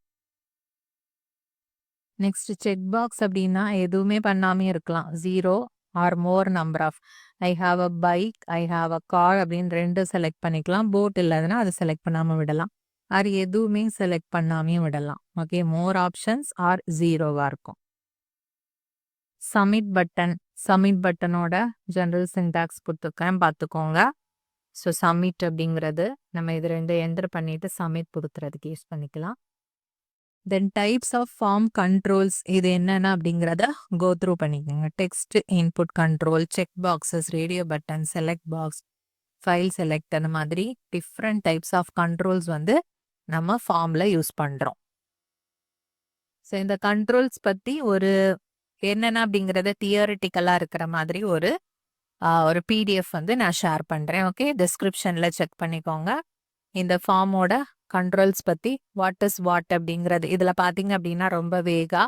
நெக்ஸ்ட் செக் பாக்ஸ் அப்படின்னா எதுவுமே பண்ணாமே இருக்கலாம். 0 or more number of I have a bike, I have a car அப்படின்னு 2 செலக்ட் பண்ணிக்கலாம். போட் இல்லாதனா அதை செலக்ட் பண்ணாம விடலாம். ஆர் எதுவுமே செலக்ட் பண்ணாமையும் விடலாம். ஓகே, மோர் ஆப்ஷன்ஸ் ஆர் 0வா இருக்கும். சப்மிட் பட்டன், சப்மிட் பட்டனோட ஜெனரல் சின்டாக்ஸ் கொடுத்துருக்கேன் பார்த்துக்கோங்க. ஸோ சப்மிட் அப்படிங்கிறது நம்ம இது 2 என்டர் பண்ணிட்டு சப்மிட் கொடுத்துறதுக்கு யூஸ் பண்ணிக்கலாம். Then types of form controls இது என்னென்ன அப்படிங்கிறத கோ த்ரூ பண்ணிக்கோங்க. Text input control, check boxes, radio button, select box, file select, அந்த மாதிரி டிஃப்ரெண்ட் டைப்ஸ் ஆஃப் கண்ட்ரோல்ஸ் வந்து நம்ம ஃபார்மில் யூஸ் பண்ணுறோம். ஸோ இந்த கண்ட்ரோல்ஸ் பற்றி ஒரு என்னென்ன அப்படிங்கிறத தியரிட்டிக்கலாக இருக்கிற மாதிரி ஒரு பிடிஎஃப் வந்து நான் ஷேர் பண்ணுறேன். ஓகே, டிஸ்கிரிப்ஷனில் செக் பண்ணிக்கோங்க. இந்த ஃபார்மோட கண்ட்ரோல்ஸ் பற்றி வாட் இஸ் வாட் அப்படிங்கிறது இதில் பார்த்தீங்க அப்படின்னா ரொம்ப வேகா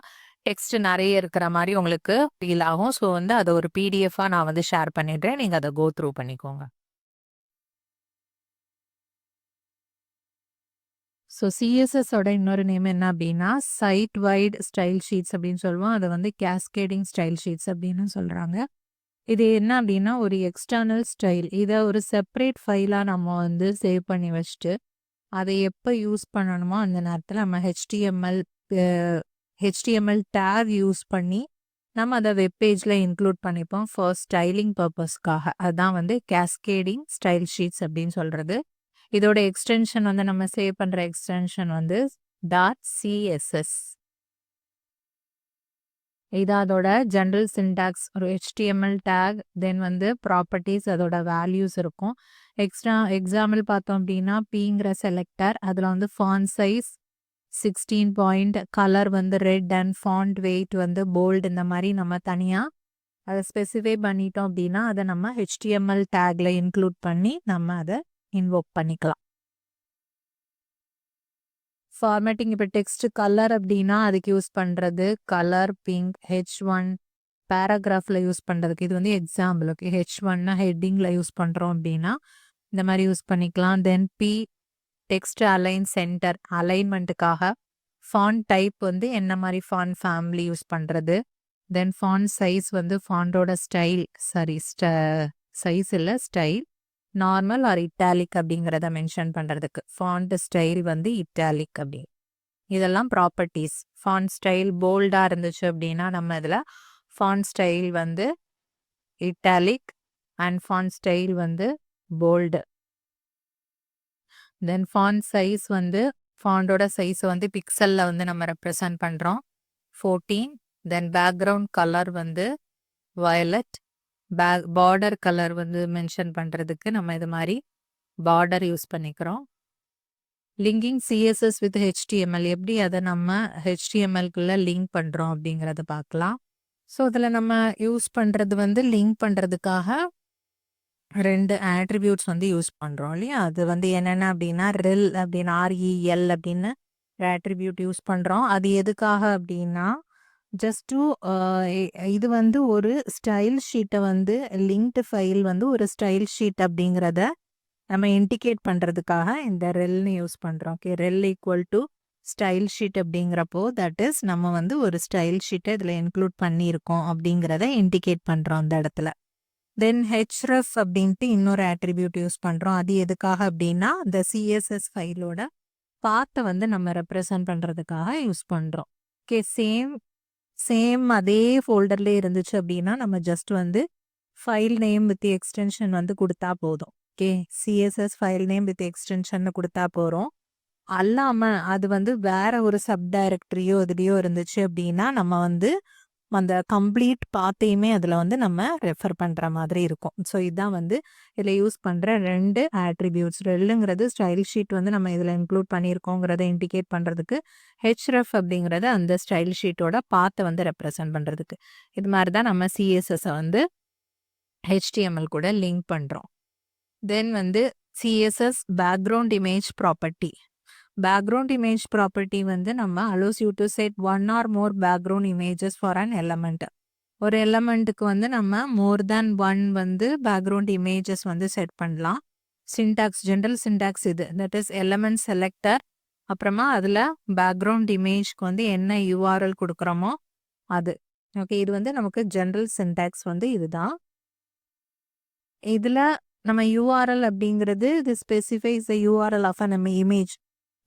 டெக்ஸ்ட் நிறைய இருக்கிற மாதிரி உங்களுக்கு ஃபீல் ஆகும். ஸோ வந்து அதை ஒரு பிடிஎஃபாக நான் வந்து ஷேர் பண்ணிடுறேன். நீங்கள் அதை கோ த்ரூ பண்ணிக்கோங்க. ஸோ சிஎஸ்எஸோட இன்னொரு நேம் என்ன அப்படின்னா சைட் வைட் ஸ்டைல் ஷீட்ஸ் அப்படின்னு சொல்லுவோம். அதை வந்து கேஸ்கேடிங் ஸ்டைல் ஷீட்ஸ் அப்படின்னு சொல்கிறாங்க. இது என்ன அப்படின்னா ஒரு எக்ஸ்டர்னல் ஸ்டைல். இதை ஒரு செப்பரேட் ஃபைலாக நம்ம வந்து சேவ் பண்ணி வச்சுட்டு அதை எப்போ யூஸ் பண்ணணுமோ அந்த நேரத்தில் நம்ம ஹெச்டிஎம்எல் டேக் யூஸ் பண்ணி நம்ம அதை வெப்பேஜில் இன்க்ளூட் பண்ணிப்போம் ஃபார் ஸ்டைலிங் பர்பஸ்க்காக. அதுதான் வந்து கேஸ்கேடிங் ஸ்டைல் ஷீட்ஸ் அப்படின்னு சொல்கிறது. இதோட எக்ஸ்டென்ஷன் வந்து நம்ம சேவ் பண்ணுற எக்ஸ்டென்ஷன் வந்து .css. இது அதோட ஜென்ரல் சின்டாக்ஸ். ஒரு ஹெச்டிஎம்எல் டேக், தென் வந்து ப்ராப்பர்ட்டிஸ், அதோட வேல்யூஸ் இருக்கும். எக்ஸாம்பிள் பார்த்தோம் அப்படின்னா பிங்கிற செலக்டர், அதில் வந்து ஃபாண்ட் சைஸ் 16 பாயிண்ட், கலர் வந்து ரெட் அண்ட் ஃபாண்ட் வெயிட் வந்து போல்டு, இந்த மாதிரி நம்ம தனியாக அதை ஸ்பெசிஃபை பண்ணிட்டோம் அப்படின்னா அதை நம்ம ஹெச்டிஎம்எல் டேக்ல இன்க்ளூட் பண்ணி நம்ம அதை இன்வோக் பண்ணிக்கலாம். ஃபார்மேட்டிங் இப்போ டெக்ஸ்ட் கலர் அப்படின்னா அதுக்கு யூஸ் பண்ணுறது கலர் பிங்க். H1 பேராகிராஃபில் யூஸ் பண்ணுறதுக்கு இது வந்து எக்ஸாம்பிள். ஓகே, H1னா ஹெட்டிங்கில் யூஸ் பண்ணுறோம் அப்படின்னா இந்த மாதிரி யூஸ் பண்ணிக்கலாம். Then P text align centre, அலைன்மெண்ட்டுக்காக. ஃபாண்ட் டைப் வந்து என்ன மாதிரி ஃபாண்ட் ஃபேமிலி யூஸ் பண்ணுறது. தென் ஃபாண்ட் சைஸ் வந்து ஃபாண்டோட ஸ்டைல், சைஸ் இல்லை ஸ்டைல், நார்மல் ஆர் இட்டாலிக் அப்படிங்கிறத மென்ஷன் பண்ணுறதுக்கு. ஃபாண்ட் ஸ்டைல் வந்து இட்டாலிக் அப்படி. இதெல்லாம் ப்ராப்பர்ட்டிஸ். ஃபாண்ட் ஸ்டைல் போல்டாக இருந்துச்சு அப்படின்னா நம்ம இதில் ஃபாண்ட் ஸ்டைல் வந்து இட்டாலிக் அண்ட் ஃபாண்ட் ஸ்டைல் வந்து போல்டு. தென் ஃபாண்ட் சைஸ் வந்து ஃபாண்டோட சைஸை வந்து பிக்சலில் வந்து நம்ம ரெப்ரசன்ட் பண்ணுறோம் 14. தென் பேக்ரவுண்ட் கலர் வந்து வயலட். பார்டர் கலர் வந்து மென்ஷன் பண்ணுறதுக்கு நம்ம இது மாதிரி பார்டர் யூஸ் பண்ணிக்கிறோம். லிங்கிங் சிஎஸ்எஸ் வித் ஹெச்டிஎம்எல், எப்படி அதை நம்ம ஹெச்டிஎம்எல்குள்ளே லிங்க் பண்ணுறோம் அப்படிங்கிறத பார்க்கலாம். ஸோ இதில் நம்ம யூஸ் பண்ணுறது வந்து லிங்க் பண்ணுறதுக்காக 2 ஆட்ரிபியூட்ஸ் வந்து யூஸ் பண்ணுறோம் இல்லையா. அது வந்து என்னென்ன அப்படின்னா ரெல் அப்படின்னு REL அப்படின்னு ஆட்ரிபியூட் யூஸ் பண்ணுறோம். அது எதுக்காக அப்படின்னா ஜஸ்ட் டு இது வந்து ஒரு ஸ்டைல் ஷீட்டை வந்து லிங்க்டு ஃபைல் வந்து ஒரு ஸ்டைல் ஷீட் அப்படிங்கிறத நம்ம இண்டிகேட் பண்ணுறதுக்காக இந்த ரெல்னு யூஸ் பண்ணுறோம். Okay, rel equal to style sheet அப்படிங்கிறப்போ தட் இஸ் நம்ம வந்து ஒரு ஸ்டைல் ஷீட்டை இதில் இன்க்ளூட் பண்ணியிருக்கோம் அப்படிங்கிறத இண்டிகேட் பண்ணுறோம் அந்த இடத்துல. தென் href அப்படின்ட்டு இன்னொரு ஆட்ரிபியூட் யூஸ் பண்ணுறோம். அது எதுக்காக அப்படின்னா இந்த சிஎஸ்எஸ் ஃபைலோட பாத்தை வந்து நம்ம ரெப்ரசன்ட் பண்ணுறதுக்காக யூஸ் பண்ணுறோம். ஓகே, சேம் அதே ஃபோல்டர்லேயே இருந்துச்சு அப்படின்னா நம்ம ஜஸ்ட் வந்து ஃபைல் நேம் வித் எக்ஸ்டென்ஷன் வந்து கொடுத்தா போதும். Okay, CSS file name with extension கொடுத்தா போகிறோம். அல்லாமல் அது வந்து வேற ஒரு சப் டைரக்டரியோ இதுலேயோ இருந்துச்சு அப்படின்னா நம்ம வந்து அந்த கம்ப்ளீட் பாத்தையுமே அதில் வந்து நம்ம ரெஃபர் பண்ணுற மாதிரி இருக்கும். ஸோ இதுதான் வந்து இதில் யூஸ் பண்ணுற 2 ஆட்ரிபியூட்ஸ். ரெல்லுங்கிறது ஸ்டைல் ஷீட் வந்து நம்ம இதில் இன்க்ளூட் பண்ணியிருக்கோங்கிறத இண்டிகேட் பண்ணுறதுக்கு, href அப்படிங்கிறது அந்த ஸ்டைல் ஷீட்டோட பாத்தை வந்து ரெப்ரசன்ட் பண்ணுறதுக்கு. இது மாதிரி தான் நம்ம சிஎஸ்எஸை வந்து HTML கூட லிங்க் பண்ணுறோம். தென் வந்து CSS background image property. Background image property வந்து நம்ம allows you to set 1 or more background images for an element. ஒரு எலமெண்ட்டுக்கு வந்து நம்ம மோர் தேன் 1 வந்து பேக்ரவுண்ட் இமேஜஸ் வந்து செட் பண்ணலாம். சின்டாக்ஸ், ஜென்ரல் சின்டாக்ஸ் இது. தட் இஸ் எலமெண்ட் செலக்டர் அப்புறமா அதில் பேக்ரவுண்ட் இமேஜ்க்கு வந்து என்ன யூஆர்எல் கொடுக்குறோமோ அது. ஓகே, இது வந்து நமக்கு ஜென்ரல் சின்டாக்ஸ் வந்து இதுதான். இதில் நம்ம யூஆர்எல் அப்படிங்கிறது இது ஸ்பெசிஃபைஸ் த யூஆர்எல் ஆஃப் நம்ம இமேஜ்.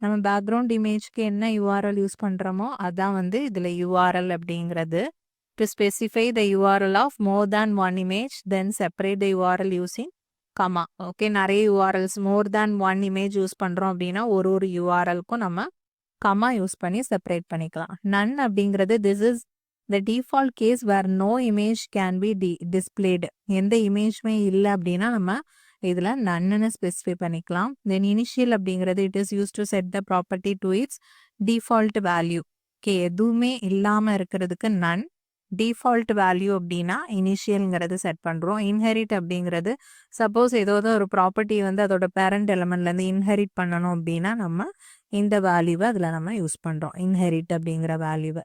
நம்ம பேக்ரவுண்ட் இமேஜ்க்கு என்ன யூஆர்எல் யூஸ் பண்ணுறோமோ அதான் வந்து இதில் யூஆர்எல் அப்படிங்கிறது. To specify the URL of more than one image then separate the URL using comma. Okay, நிறைய URLs more than one image use பண்ணுறோம் அப்படின்னா ஒரு யூஆர்எல்க்கும் நம்ம கமா யூஸ் பண்ணி செப்பரேட் பண்ணிக்கலாம். நன் அப்படிங்கிறது this is the default case where no image can be displayed. எந்த இமேஜுமே இல்லை அப்படின்னா நம்ம இதில் நன்னு ஸ்பெசிஃபை பண்ணிக்கலாம். தென் இனிஷியல் அப்படிங்கிறது it is use to set the property to its default value. Okay, எதுவுமே இல்லாமல் இருக்கிறதுக்கு நன். டிஃபால்ட் வேல்யூ அப்படின்னா இனிஷியல்ங்கிறது செட் பண்ணுறோம். இன்ஹெரிட் அப்படிங்கிறது சப்போஸ் ஏதாவது ஒரு ப்ராப்பர்ட்டி வந்து அதோட பேரண்ட் எலமெண்ட்லேருந்து இன்ஹெரிட் பண்ணணும் அப்படின்னா நம்ம இந்த வேல்யூவை அதில் நம்ம யூஸ் பண்ணுறோம், இன்ஹெரிட் அப்படிங்கிற வேல்யூவை.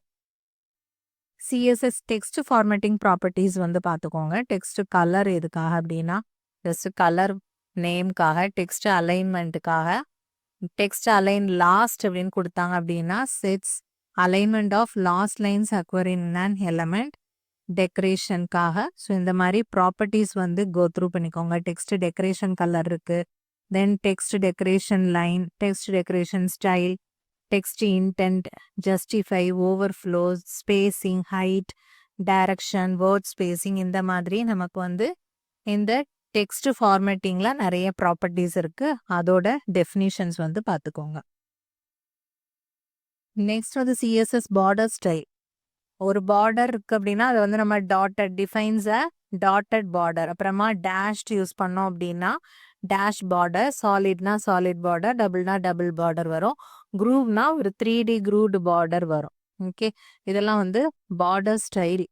சிஎஸ்எஸ் டெக்ஸ்ட் ஃபார்மேட்டிங் ப்ராப்பர்ட்டிஸ் வந்து பார்த்துக்கோங்க. டெக்ஸ்ட் கலர் எதுக்காக அப்படின்னா ஜஸ்ட் கலர் நேம்காக, டெக்ஸ்ட் அலைன்மெண்ட்டுக்காக. டெக்ஸ்ட் அலைன் லாஸ்ட் அப்படின்னு கொடுத்தாங்க அப்படின்னா sets alignment of last lines occur in an element டெக்கரேஷனுக்காக. ஸோ இந்த மாதிரி ப்ராப்பர்ட்டிஸ் வந்து கோ த்ரூ பண்ணிக்கோங்க. டெக்ஸ்ட் டெக்கரேஷன் கலர் இருக்கு, then text decoration line, text decoration style, text indent, justify, overflow, spacing, height, direction, word spacing, இந்த மாதிரி நமக்கு வந்து இந்த டெக்ஸ்ட் ஃபார்மேட்டிங்ல நிறைய ப்ராப்பர்ட்டிஸ் இருக்கு. அதோட டெஃபினிஷன்ஸ் வந்து பார்த்துக்கோங்க. நெக்ஸ்ட் வந்து சிஎஸ்எஸ் பார்டர் ஸ்டைல். ஒரு பார்டர் இருக்கு அப்படின்னா அது வந்து நம்ம dotted defines a dotted border. அப்புறமா டேஷ்ட் யூஸ் பண்ணோம் அப்படின்னா டேஷ் பார்டர், சாலிட்னா சாலிட் பார்டர், டபுள்னா டபுள் பார்டர் வரும், குரூவ்னா ஒரு 3D குரூவ்டு பார்டர் வரும். ஓகே, இதெல்லாம் வந்து பார்டர் ஸ்டைல்.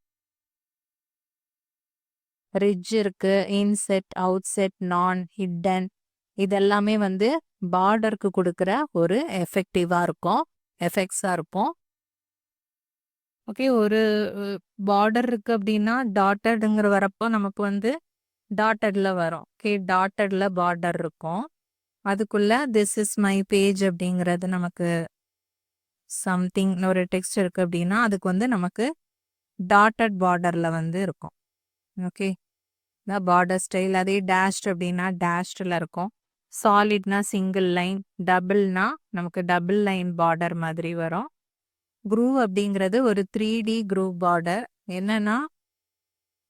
ரிட்ஜ் இருக்கு, இன்செட், அவுட் செட், நான், ஹிட்டன், இதெல்லாமே வந்து பார்டருக்கு கொடுக்குற ஒரு எஃபெக்டிவாக இருக்கும், எஃபெக்ட்ஸாக இருக்கும். ஓகே, ஒரு பார்டர் இருக்கு அப்படின்னா டாட்டடுங்கிற வரப்போ நமக்கு வந்து டாட்டட்ல வரும். ஓகே, டாட்டட்ல பார்டர் இருக்கும். அதுக்குள்ள திஸ் இஸ் மை பேஜ் அப்படிங்கிறது நமக்கு சம்திங் ஒரு டெக்ஸ்ட் இருக்கு அப்படின்னா அதுக்கு வந்து நமக்கு டாட்டட் பார்டர்ல வந்து இருக்கும். Okay, border style. அதே டேஷ்ட் அப்படின்னா டேஷ்டில் இருக்கும். சாலிட்னா சிங்கிள் லைன், டபுள்னா நமக்கு டபுள் லைன் பார்டர் மாதிரி வரும். குரூவ் அப்படிங்கிறது ஒரு 3D குரூவ் பார்டர். என்னன்னா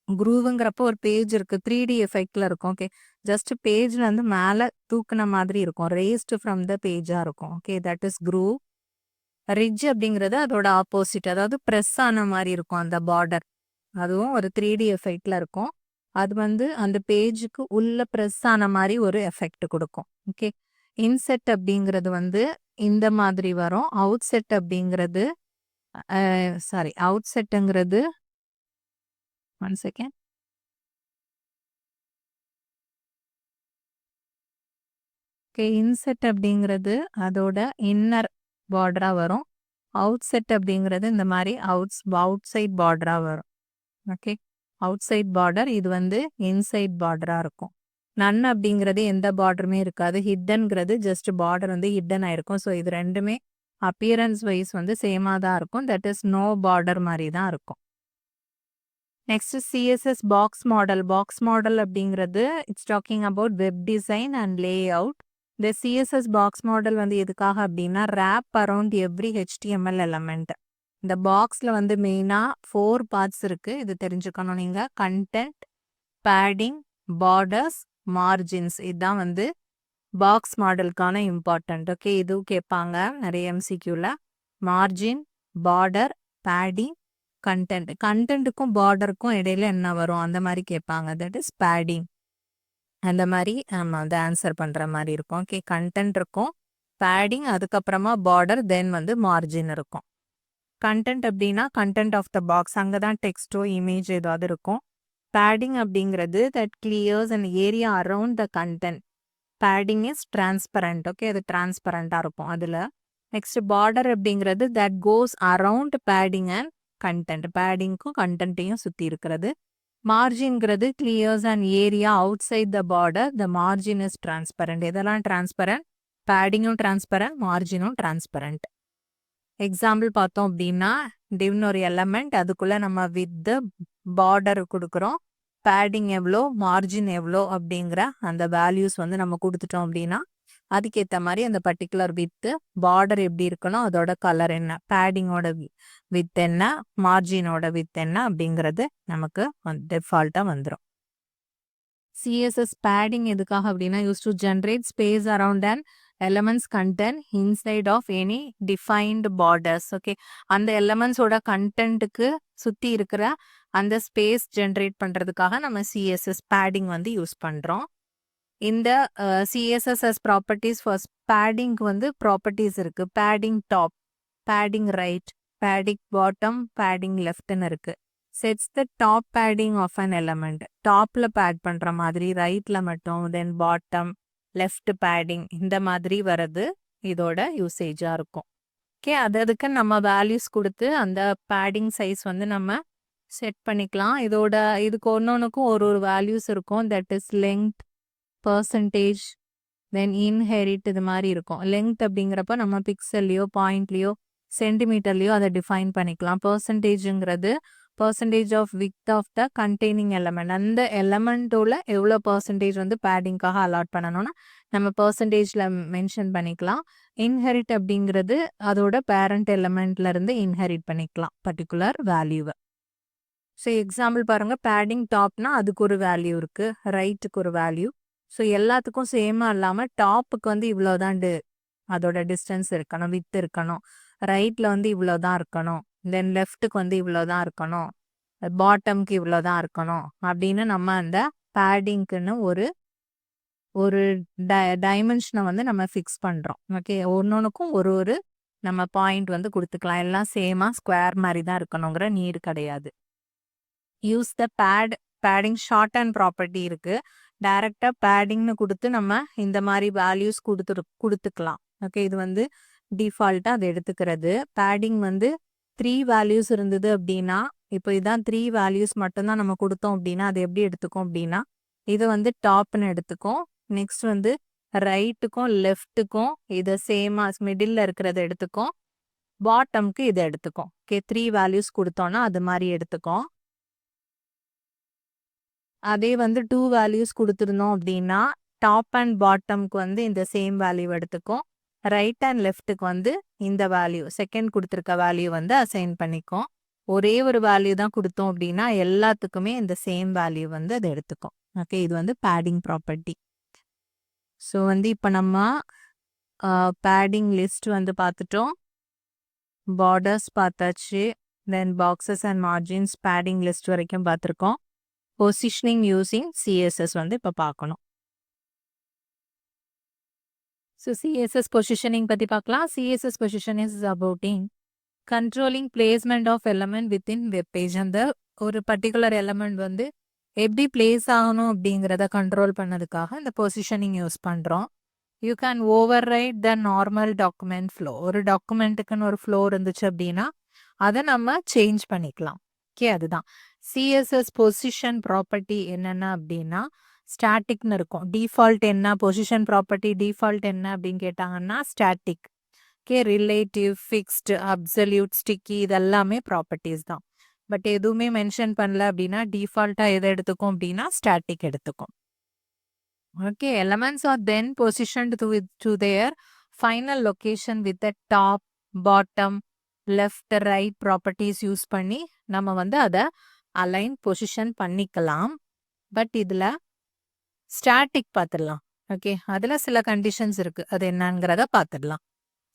குரூவுங்கிறப்போ ஒரு பேஜ் இருக்கு, 3D எஃபெக்ட்ல இருக்கும். ஓகே, ஜஸ்ட் பேஜ்ல வந்து மேலே தூக்குன மாதிரி இருக்கும், ரேஸ்டு ஃப்ரம் த பேஜா இருக்கும். Okay, that is groove. Ridge அப்படிங்கிறது அதோட ஆப்போசிட், அதாவது ப்ரெஸ் ஆன மாதிரி இருக்கும் அந்த பார்டர். அதுவும் ஒரு 3D எஃபெக்ட்ல இருக்கும். அது வந்து அந்த பேஜுக்கு உள்ள ப்ரெஸ் ஆன மாதிரி ஒரு எஃபெக்ட் கொடுக்கும். ஓகே, இன்செட் அப்படிங்கிறது வந்து இந்த மாதிரி வரும். அவுட் செட் அப்படிங்கிறது அவுட் செட்டுங்கிறது ஒன் செகண்ட். ஓகே, இன்செட் அப்படிங்கிறது அதோட இன்னர் பார்டரா வரும். அவுட் செட் அப்படிங்கிறது இந்த மாதிரி அவுட் சைட் பார்டரா வரும். ஓகே, அவுட் சைட் பார்டர், இது வந்து இன்சைட் பார்டரா இருக்கும். நன் அப்படிங்கிறது எந்த பார்டருமே இருக்காது. ஹிட்டன்ங்கிறது ஜஸ்ட் பார்டர் வந்து ஹிட்டன் ஆயிருக்கும். ஸோ இது ரெண்டுமே அப்பியரன்ஸ் வைஸ் வந்து சேமாக தான் இருக்கும். தட் இஸ் நோ பார்டர் மாதிரி தான் இருக்கும். Next CSS box model. Box model அப்படிங்கிறது it's talking about web design and layout. இந்த சிஎஸ்எஸ் பாக்ஸ் மாடல் வந்து எதுக்காக அப்படின்னா wrap around every HTML element. இந்த பாக்ஸில் வந்து மெயினாக 4 பார்ட்ஸ் இருக்குது, இது தெரிஞ்சுக்கணும் நீங்கள். கண்டென்ட், பேடிங், பார்டர்ஸ், மார்ஜின்ஸ், இதுதான் வந்து பாக்ஸ் மாடலுக்கான இம்பார்ட்டன்ட். ஓகே, இதுவும் கேட்பாங்க நிறைய MCQல. Margin, border, padding, content. கண்டென்ட்டுக்கும் பார்டருக்கும் இடையில என்ன வரும் அந்த மாதிரி கேட்பாங்க, தட் இஸ் பேடிங். அந்த மாதிரி நம்ம வந்து ஆன்சர் பண்ணுற மாதிரி இருக்கும். ஓகே, கண்டென்ட் இருக்கும், பேடிங், அதுக்கப்புறமா பார்டர், தென் வந்து மார்ஜின் இருக்கும். கண்டென்ட் அப்படின்னா கண்டென்ட் ஆஃப் த பாக்ஸ், அங்கே தான் டெக்ஸ்ட்டோ இமேஜ் ஏதாவது இருக்கும். பேடிங் அப்படிங்கிறது that clears and area around the content. Padding is transparent. Okay, அது டிரான்ஸ்பரண்டாக இருக்கும் அதில். நெக்ஸ்ட் பார்டர் அப்படிங்கிறது that goes around padding and content. பேடிங்க்கும் கண்டென்ட்டையும் சுற்றி இருக்கிறது. மார்ஜின்ங்கிறது clears and area outside the border, the margin is transparent. எதெல்லாம் டிரான்ஸ்பரண்ட்? பேடிங்கும் டிரான்ஸ்பரண்ட், மார்ஜினும் டிரான்ஸ்பரண்ட். எக்ஸாம்பிள் பார்த்தோம் அப்படின்னா டிவ்னு ஒரு எலமெண்ட், அதுக்குள்ள நம்ம வித் பார்டர் கொடுக்குறோம். பேடிங் எவ்வளோ, மார்ஜின் எவ்வளோ அப்படிங்கிற அந்த வேல்யூஸ் வந்து நம்ம கொடுத்துட்டோம் அப்படின்னா அதுக்கேற்ற மாதிரி அந்த பர்டிகுலர் வித்து பார்டர் எப்படி இருக்கணும், அதோட கலர் என்ன, பேடிங்கோட வித் என்ன, மார்ஜினோட வித் என்ன அப்படிங்கிறது நமக்கு டிஃபால்ட்டாக வந்துடும். சிஎஸ்எஸ் பேடிங் எதுக்காக அப்படின்னா use to generate space around and elements content inside of any defined borders. Okay, அந்த எலமெண்ட்ஸோட கண்டென்ட்டுக்கு சுற்றி இருக்கிற அந்த ஸ்பேஸ் ஜென்ரேட் பண்ணுறதுக்காக நம்ம சிஎஸ்எஸ் பேடிங் வந்து யூஸ் பண்ணுறோம். இந்த சிஎஸ்எஸ்எஸ் ப்ராப்பர்ட்டிஸ் ஃபர்ஸ்ட் பேடிங்க்கு வந்து ப்ராப்பர்ட்டிஸ் இருக்குது. Padding top, padding right, padding bottom, padding லெஃப்ட்னு இருக்குது. Sets the top padding of an element. டாப்பில் பேட் பண்ணுற மாதிரி ரைட்டில் மட்டும், தென் பாட்டம் லெஃப்ட் பேடிங் இந்த மாதிரி வர்றது இதோட யூசேஜாக இருக்கும். ஓகே, அதுக்கு நம்ம வேல்யூஸ் கொடுத்து அந்த பேடிங் சைஸ் வந்து நம்ம செட் பண்ணிக்கலாம். இதுக்கு ஒன்னொன்றுக்கும் ஒரு ஒரு வேல்யூஸ் இருக்கும். That is length, percentage, then inherit, இது மாதிரி இருக்கும். லெங்த் அப்படிங்கிறப்ப நம்ம பிக்சல்லையோ பாயிண்ட்லேயோ சென்டிமீட்டர்லேயோ அதை டிஃபைன் பண்ணிக்கலாம். பர்சன்டேஜுங்கிறது percentage of with of the containing element. அந்த எலமெண்ட்டோட எவ்வளோ பர்சன்டேஜ் வந்து பேடிங்காக அலாட் பண்ணணும்னா நம்ம பர்சன்டேஜில் மென்ஷன் பண்ணிக்கலாம். இன்ஹெரிட் அப்படிங்கிறது அதோட பேரண்ட் எலமெண்ட்லேருந்து இன்ஹெரிட் பண்ணிக்கலாம் பர்டிகுலர் வேல்யூவை. ஸோ எக்ஸாம்பிள் பாருங்கள், பேடிங் டாப்னா அதுக்கு ஒரு வேல்யூ இருக்குது, ரைட்டுக்கு ஒரு வேல்யூ. ஸோ எல்லாத்துக்கும் சேமாக இல்லாமல் டாப்புக்கு வந்து இவ்வளோதான் அதோட டிஸ்டன்ஸ் இருக்கணும், வித் இருக்கணும். ரைட்டில் வந்து இவ்வளோ தான் இருக்கணும், தென் லெஃப்ட்டுக்கு வந்து இவ்வளோ தான் இருக்கணும், பாட்டம்க்கு இவ்வளோ தான் இருக்கணும் அப்படின்னு நம்ம அந்த பேடிங்க்குன்னு ஒரு ஒரு டைமென்ஷனை வந்து நம்ம ஃபிக்ஸ் பண்ணுறோம். ஓகே, ஒன்னொன்றுக்கும் ஒரு ஒரு நம்ம பாயிண்ட் வந்து கொடுத்துக்கலாம். எல்லாம் சேமாக ஸ்கொயர் மாதிரி தான் இருக்கணுங்கிற நீடு கிடையாது. Use the padding short and property இருக்குது. டைரெக்டாக பேடிங்னு கொடுத்து நம்ம இந்த மாதிரி வேல்யூஸ் கொடுத்துக்கலாம். ஓகே, இது வந்து டிஃபால்ட்டாக அதை எடுத்துக்கிறது. பேடிங் வந்து 3 வேல்யூஸ் இருந்தது அப்படின்னா, இப்போ இதான் 3 வேல்யூஸ் மட்டும்தான் நம்ம கொடுத்தோம் அப்படின்னா அது எப்படி எடுத்துக்கும் அப்படின்னா இது வந்து டாப்னு எடுத்துக்கும். நெக்ஸ்ட் வந்து ரைட்டுக்கும் லெஃப்ட்டுக்கும் இதை சேமாக மிடில் இருக்கிறத எடுத்துக்கும். பாட்டம்க்கு இதை எடுத்துக்கும். ஓகே, 3 வேல்யூஸ் கொடுத்தோன்னா அது மாதிரி எடுத்துக்கும். அதே வந்து 2 வேல்யூஸ் கொடுத்துருந்தோம் அப்படின்னா டாப் அண்ட் பாட்டம்க்கு வந்து இந்த சேம் வேல்யூ எடுத்துக்கும். ரைட் அண்ட் லெஃப்ட்டுக்கு வந்து இந்த வேல்யூ செகண்ட் கொடுத்துருக்க வேல்யூ வந்து அசைன் பண்ணிக்கும். ஒரே ஒரு வேல்யூ தான் கொடுத்தோம் அப்படின்னா எல்லாத்துக்குமே இந்த சேம் வேல்யூ வந்து அது எடுத்துக்கும். ஓகே, இது வந்து பேடிங் ப்ராப்பர்ட்டி. ஸோ வந்து இப்போ நம்ம பேடிங் லிஸ்ட் வந்து பார்த்துட்டோம், பார்டர்ஸ் பார்த்தாச்சு, then boxes and margins padding list வரைக்கும் பார்த்துருக்கோம். பொசிஷனிங் யூசிங் சிஎஸ்எஸ் வந்து இப்போ பார்க்கணும். ஸோ சிஎஸ்எஸ் பொசிஷனிங் பற்றி பார்க்கலாம். சிஎஸ்எஸ் பொசிஷன் இஸ் அபவுட்டிங் controlling placement of element within web page. அந்த ஒரு பர்டிகுலர் எலமெண்ட் வந்து எப்படி பிளேஸ் ஆகணும் அப்படிங்கிறத கண்ட்ரோல் பண்ணதுக்காக இந்த பொசிஷனிங் யூஸ் பண்ணுறோம். You can over right the normal document flow. ஒரு டாக்குமெண்ட்டுக்குன்னு ஒரு ஃப்ளோ இருந்துச்சு அப்படின்னா அதை நம்ம சேஞ்ச் பண்ணிக்கலாம். ஓகே, அதுதான் சிஎஸ்எஸ் பொசிஷன் ப்ராப்பர்ட்டி. என்னென்ன அப்படின்னா ஸ்டாட்டிக்னு இருக்கும். டிஃபால்ட் என்ன பொசிஷன் ப்ராப்பர்ட்டி, டிஃபால்ட் என்ன அப்படின்னு கேட்டாங்கன்னா static. Okay, relative, fixed, absolute, sticky இதெல்லாமே ப்ராப்பர்ட்டிஸ் தான். பட் எதுவுமே மென்ஷன் பண்ணல அப்படின்னா டிஃபால்ட்டாக எதை எடுத்துக்கும் அப்படின்னா ஸ்டாட்டிக் எடுத்துக்கும். Okay, elements R then positioned to their final location with the top, bottom, left, right properties use பண்ணி நம்ம வந்து அதை அலைன் பொசிஷன் பண்ணிக்கலாம். பட் இதில் ஸ்டாட்டிக் பார்த்துடலாம். ஓகே, அதில் சில கண்டிஷன்ஸ் இருக்குது, அது என்னங்கிறத பார்த்துடலாம்.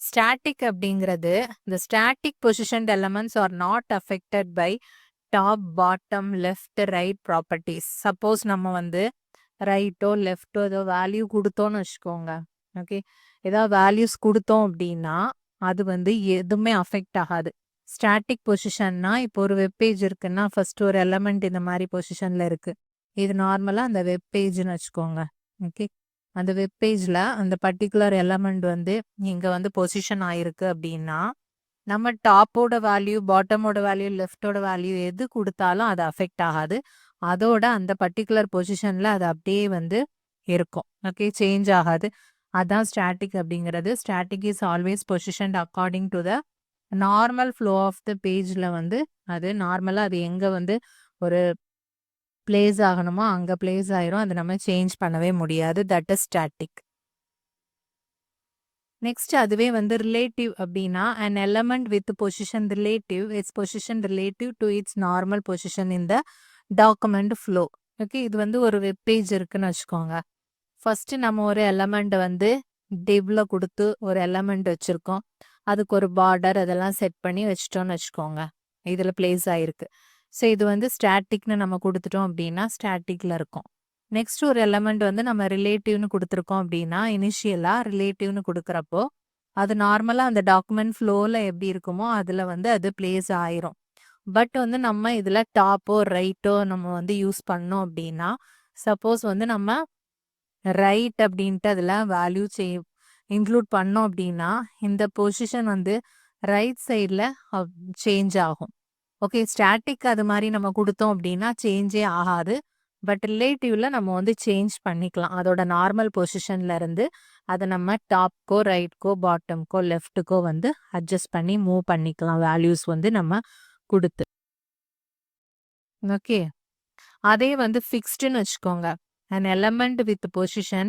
ஸ்டாட்டிக் அப்படிங்கிறது the static positioned elements are not affected by top, bottom, left, right properties. Suppose நம்ம வந்து ரைட்டோ லெஃப்டோ ஏதோ வேல்யூ கொடுத்தோன்னு வச்சுக்கோங்க. ஓகே, ஏதாவது வேல்யூஸ் கொடுத்தோம் அப்படின்னா அது வந்து எதுவுமே அஃபெக்ட் ஆகாது. ஸ்டாட்டிக் பொசிஷன்னா இப்போ ஒரு வெப்பேஜ் இருக்குன்னா ஃபர்ஸ்ட் ஒரு எலமெண்ட் இந்த மாதிரி பொசிஷனில் இருக்குது. இது நார்மலாக அந்த வெப்பேஜ்னு வச்சுக்கோங்க. ஓகே, அந்த வெப்பேஜில் அந்த பர்டிகுலர் எலமெண்ட் வந்து இங்கே வந்து பொசிஷன் ஆயிருக்கு அப்படின்னா நம்ம டாப்போட வேல்யூ, பாட்டமோட வேல்யூ, லெஃப்டோட வேல்யூ எது கொடுத்தாலும் அது அஃபெக்ட் ஆகாது. அதோட அந்த பர்டிகுலர் பொசிஷனில் அது அப்படியே வந்து இருக்கும். ஓகே, சேஞ்ச் ஆகாது. அதான் ஸ்டாட்டிக் அப்படிங்கிறது. Static is always positioned according to the normal flow of the பேஜ்ல வந்து அது நார்மலா அது எங்க வந்து ஒரு பிளேஸ் ஆகணுமோ அங்க பிளேஸ் ஆயிரும். அது நம்ம சேஞ்ச் பண்ணவே முடியாது. That is static. நெக்ஸ்ட் அதுவே வந்து ரிலேட்டிவ் அப்படின்னா an element with position relative its position relative to its normal position in the document flow. Okay, இது வந்து ஒரு வெப் பேஜ் இருக்குன்னு வச்சுக்கோங்க. ஃபர்ஸ்ட் நம்ம ஒரு எலமெண்ட் வந்து டிவ்ல கொடுத்து ஒரு எலமெண்ட் வச்சிருக்கோம். அதுக்கு ஒரு பார்டர் அதெல்லாம் செட் பண்ணி வச்சிட்டோம்னு வச்சுக்கோங்க. இதுல பிளேஸ் ஆயிருக்கு. ஸோ இது வந்து ஸ்டாட்டிக்னு நம்ம கொடுத்துட்டோம் அப்படின்னா ஸ்டாட்டிக்ல இருக்கும். நெக்ஸ்ட் ஒரு எலமெண்ட் வந்து நம்ம ரிலேட்டிவ்னு கொடுத்துருக்கோம் அப்படின்னா இனிஷியலா ரிலேட்டிவ்னு கொடுக்குறப்போ அது நார்மலா அந்த டாக்குமெண்ட் ஃப்ளோல எப்படி இருக்குமோ அதுல வந்து அது பிளேஸ் ஆயிரும். பட் வந்து நம்ம இதுல டாப்போ ரைட்டோ நம்ம வந்து யூஸ் பண்ணோம் அப்படின்னா சப்போஸ் வந்து நம்ம ரைட் அப்படின்ட்டு அதில் வேல்யூ இன்க்ளூட் பண்ணோம் அப்படின்னா இந்த பொசிஷன் வந்து ரைட் சைடில் சேஞ்ச் ஆகும். ஓகே, ஸ்டாட்டிக் அது மாதிரி நம்ம கொடுத்தோம் அப்படின்னா சேஞ்சே ஆகாது. பட் ரிலேட்டிவ்ல நம்ம வந்து சேஞ்ச் பண்ணிக்கலாம். அதோட நார்மல் பொசிஷன்ல இருந்து அதை நம்ம டாப்க்கோ ரைட்க்கோ பாட்டம்க்கோ லெஃப்ட்டுக்கோ வந்து அட்ஜஸ்ட் பண்ணி மூவ் பண்ணிக்கலாம் வேல்யூஸ் வந்து நம்ம கொடுத்து. ஓகே, அதே வந்து ஃபிக்ஸ்டுன்னு வச்சுக்கோங்க. an element with position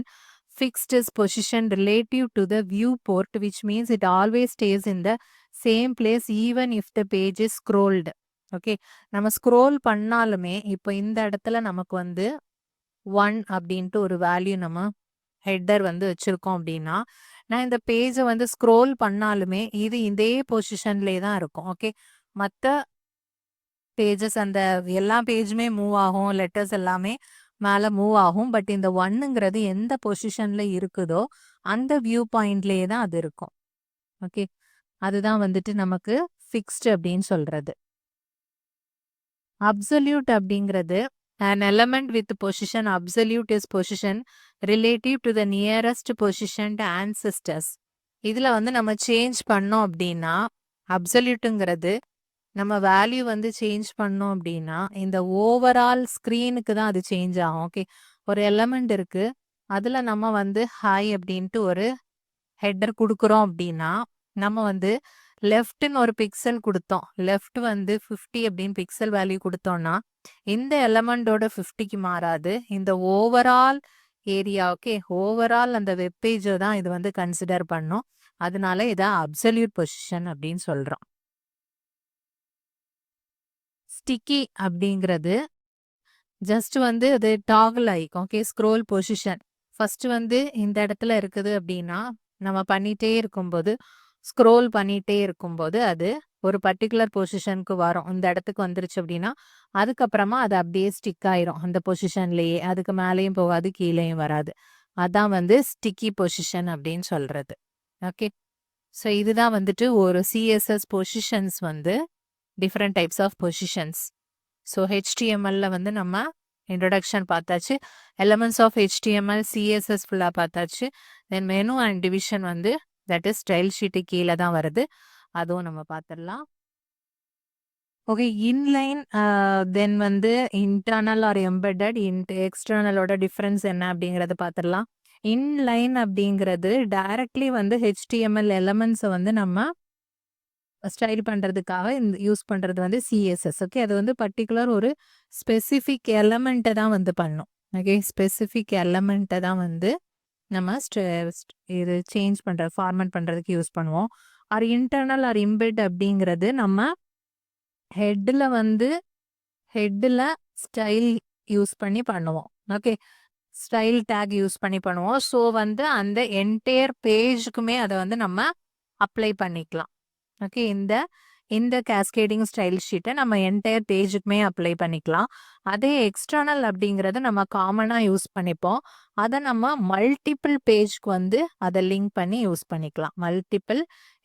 fixed is position relative to the viewport, which means it always stays in the same place even if the page is scrolled. Okay, நம்ம scroll பண்ணாலுமே இப்போ இந்த இடத்துல நமக்கு வந்து 1 அப்படின்ட்டு ஒரு வேல்யூ நம்ம ஹெட்டர் வந்து வச்சிருக்கோம் அப்படின்னா நான் இந்த பேஜை வந்து ஸ்க்ரோல் பண்ணாலுமே இது இதே பொசிஷன்லேயே தான் இருக்கும். ஓகே, மற்ற பேஜஸ் அந்த எல்லா பேஜுமே மூவ் ஆகும், லெட்டர்ஸ் எல்லாமே மேலே மூவ் ஆகும். பட் இந்த ஒன்னுங்கிறது எந்த பொசிஷன்ல இருக்குதோ அந்த வியூ பாயிண்ட்லேயே தான் அது இருக்கும். ஓகே, அதுதான் வந்துட்டு நமக்கு ஃபிக்ஸ்டு அப்படின்னு சொல்றது. அப்சல்யூட் அப்படிங்கிறது an element with position absolute is position relative to the nearest positioned ancestors. இதுல வந்து நம்ம சேஞ்ச் பண்ணோம் அப்படின்னா அப்சல்யூட்டுங்கிறது நம்ம வேல்யூ வந்து சேஞ்ச் பண்ணோம் அப்படின்னா இந்த ஓவரால் ஸ்க்ரீனுக்கு தான் அது சேஞ்ச் ஆகும். ஓகே, ஒரு எலமெண்ட் இருக்கு, அதுல நம்ம வந்து ஹாய் அப்படின்ட்டு ஒரு ஹெட்டர் கொடுக்குறோம் அப்படின்னா நம்ம வந்து லெஃப்ட்னு ஒரு பிக்சல் கொடுத்தோம். லெஃப்ட் வந்து 50 அப்படின்னு பிக்சல் வேல்யூ கொடுத்தோம்னா இந்த எலமெண்டோட 50க்கு மாறாது. இந்த ஓவரால் ஏரியா, ஓகே, ஓவரால் அந்த வெப்பேஜை தான் இது வந்து கன்சிடர் பண்ணும். அதனால இதை அப்சல்யூட் பொசிஷன் அப்படின்னு சொல்றோம். ஸ்டிக்கி அப்படிங்கிறது ஜஸ்ட் வந்து அது டாகிள் ஆயிக்கும். ஓகே, ஸ்க்ரோல் பொசிஷன் ஃபர்ஸ்ட் வந்து இந்த இடத்துல இருக்குது அப்படின்னா நம்ம பண்ணிட்டே இருக்கும்போது ஸ்க்ரோல் பண்ணிட்டே இருக்கும்போது அது ஒரு பர்டிகுலர் பொசிஷனுக்கு வரும். இந்த இடத்துக்கு வந்துருச்சு அப்படின்னா அதுக்கப்புறமா அது அப்படியே ஸ்டிக் ஆயிரும் அந்த பொசிஷன்லேயே. அதுக்கு மேலேயும் போகாது, கீழேயும் வராது. அதான் வந்து ஸ்டிக்கி பொசிஷன் அப்படின்னு சொல்றது. ஓகே, ஸோ இதுதான் வந்துட்டு ஒரு சிஎஸ்எஸ் பொசிஷன்ஸ் வந்து different types of positions. So ஹெச்டிஎம்எல்ல வந்து நம்ம இன்ட்ரடக்ஷன் பார்த்தாச்சு. எலமெண்ட்ஸ் ஆஃப் ஹெச்டிஎம்எல் சிஎஸ்எஸ் ஃபுல்லாக பார்த்தாச்சு. தென் மெனு அண்ட் டிவிஷன் வந்து தட் இஸ் ஸ்டைல் ஷீட்டு கீழே தான் வருது, அதுவும் நம்ம பார்த்துடலாம். ஓகே, இன்லைன் தென் வந்து இன்டர்னல் ஆர் எம்பெட்டட் எக்ஸ்டர்னலோட டிஃப்ரென்ஸ் என்ன அப்படிங்கிறத பார்த்துடலாம். இன்லைன் அப்படிங்கிறது டைரக்ட்லி வந்து ஹெச்டிஎம்எல் எலமெண்ட்ஸை வந்து நம்ம ஸ்டைல் பண்ணுறதுக்காக யூஸ் பண்ணுறது வந்து சிஎஸ்எஸ். ஓகே, அது வந்து பர்டிகுலர் ஒரு ஸ்பெசிஃபிக் எலமெண்ட்டை தான் வந்து பண்ணும். ஓகே, ஸ்பெசிஃபிக் எலமெண்ட்டை தான் வந்து நம்ம இது சேஞ்ச் பண்ணுற ஃபார்மேட் பண்ணுறதுக்கு யூஸ் பண்ணுவோம். ஆர் இன்டர்னல் ஆர் இம்பெட் அப்படிங்கிறது நம்ம ஹெட்டில் ஸ்டைல் யூஸ் பண்ணி பண்ணுவோம். ஓகே, ஸ்டைல் டேக் யூஸ் பண்ணி பண்ணுவோம். ஸோ வந்து அந்த என்டையர் பேஜுக்குமே அதை வந்து நம்ம அப்ளை பண்ணிக்கலாம். ஓகே, இந்த கேஸ்கேடிங் ஸ்டைல் ஷீட்டை நம்ம என்டையர் பேஜுக்குமே அப்ளை பண்ணிக்கலாம். அதே எக்ஸ்டர்னல் அப்படிங்கிறத நம்ம காமனாக யூஸ் பண்ணிப்போம். அதை நம்ம மல்டிபிள் பேஜ்க்கு வந்து அதை லிங்க் பண்ணி யூஸ் பண்ணிக்கலாம். மல்டிபிள்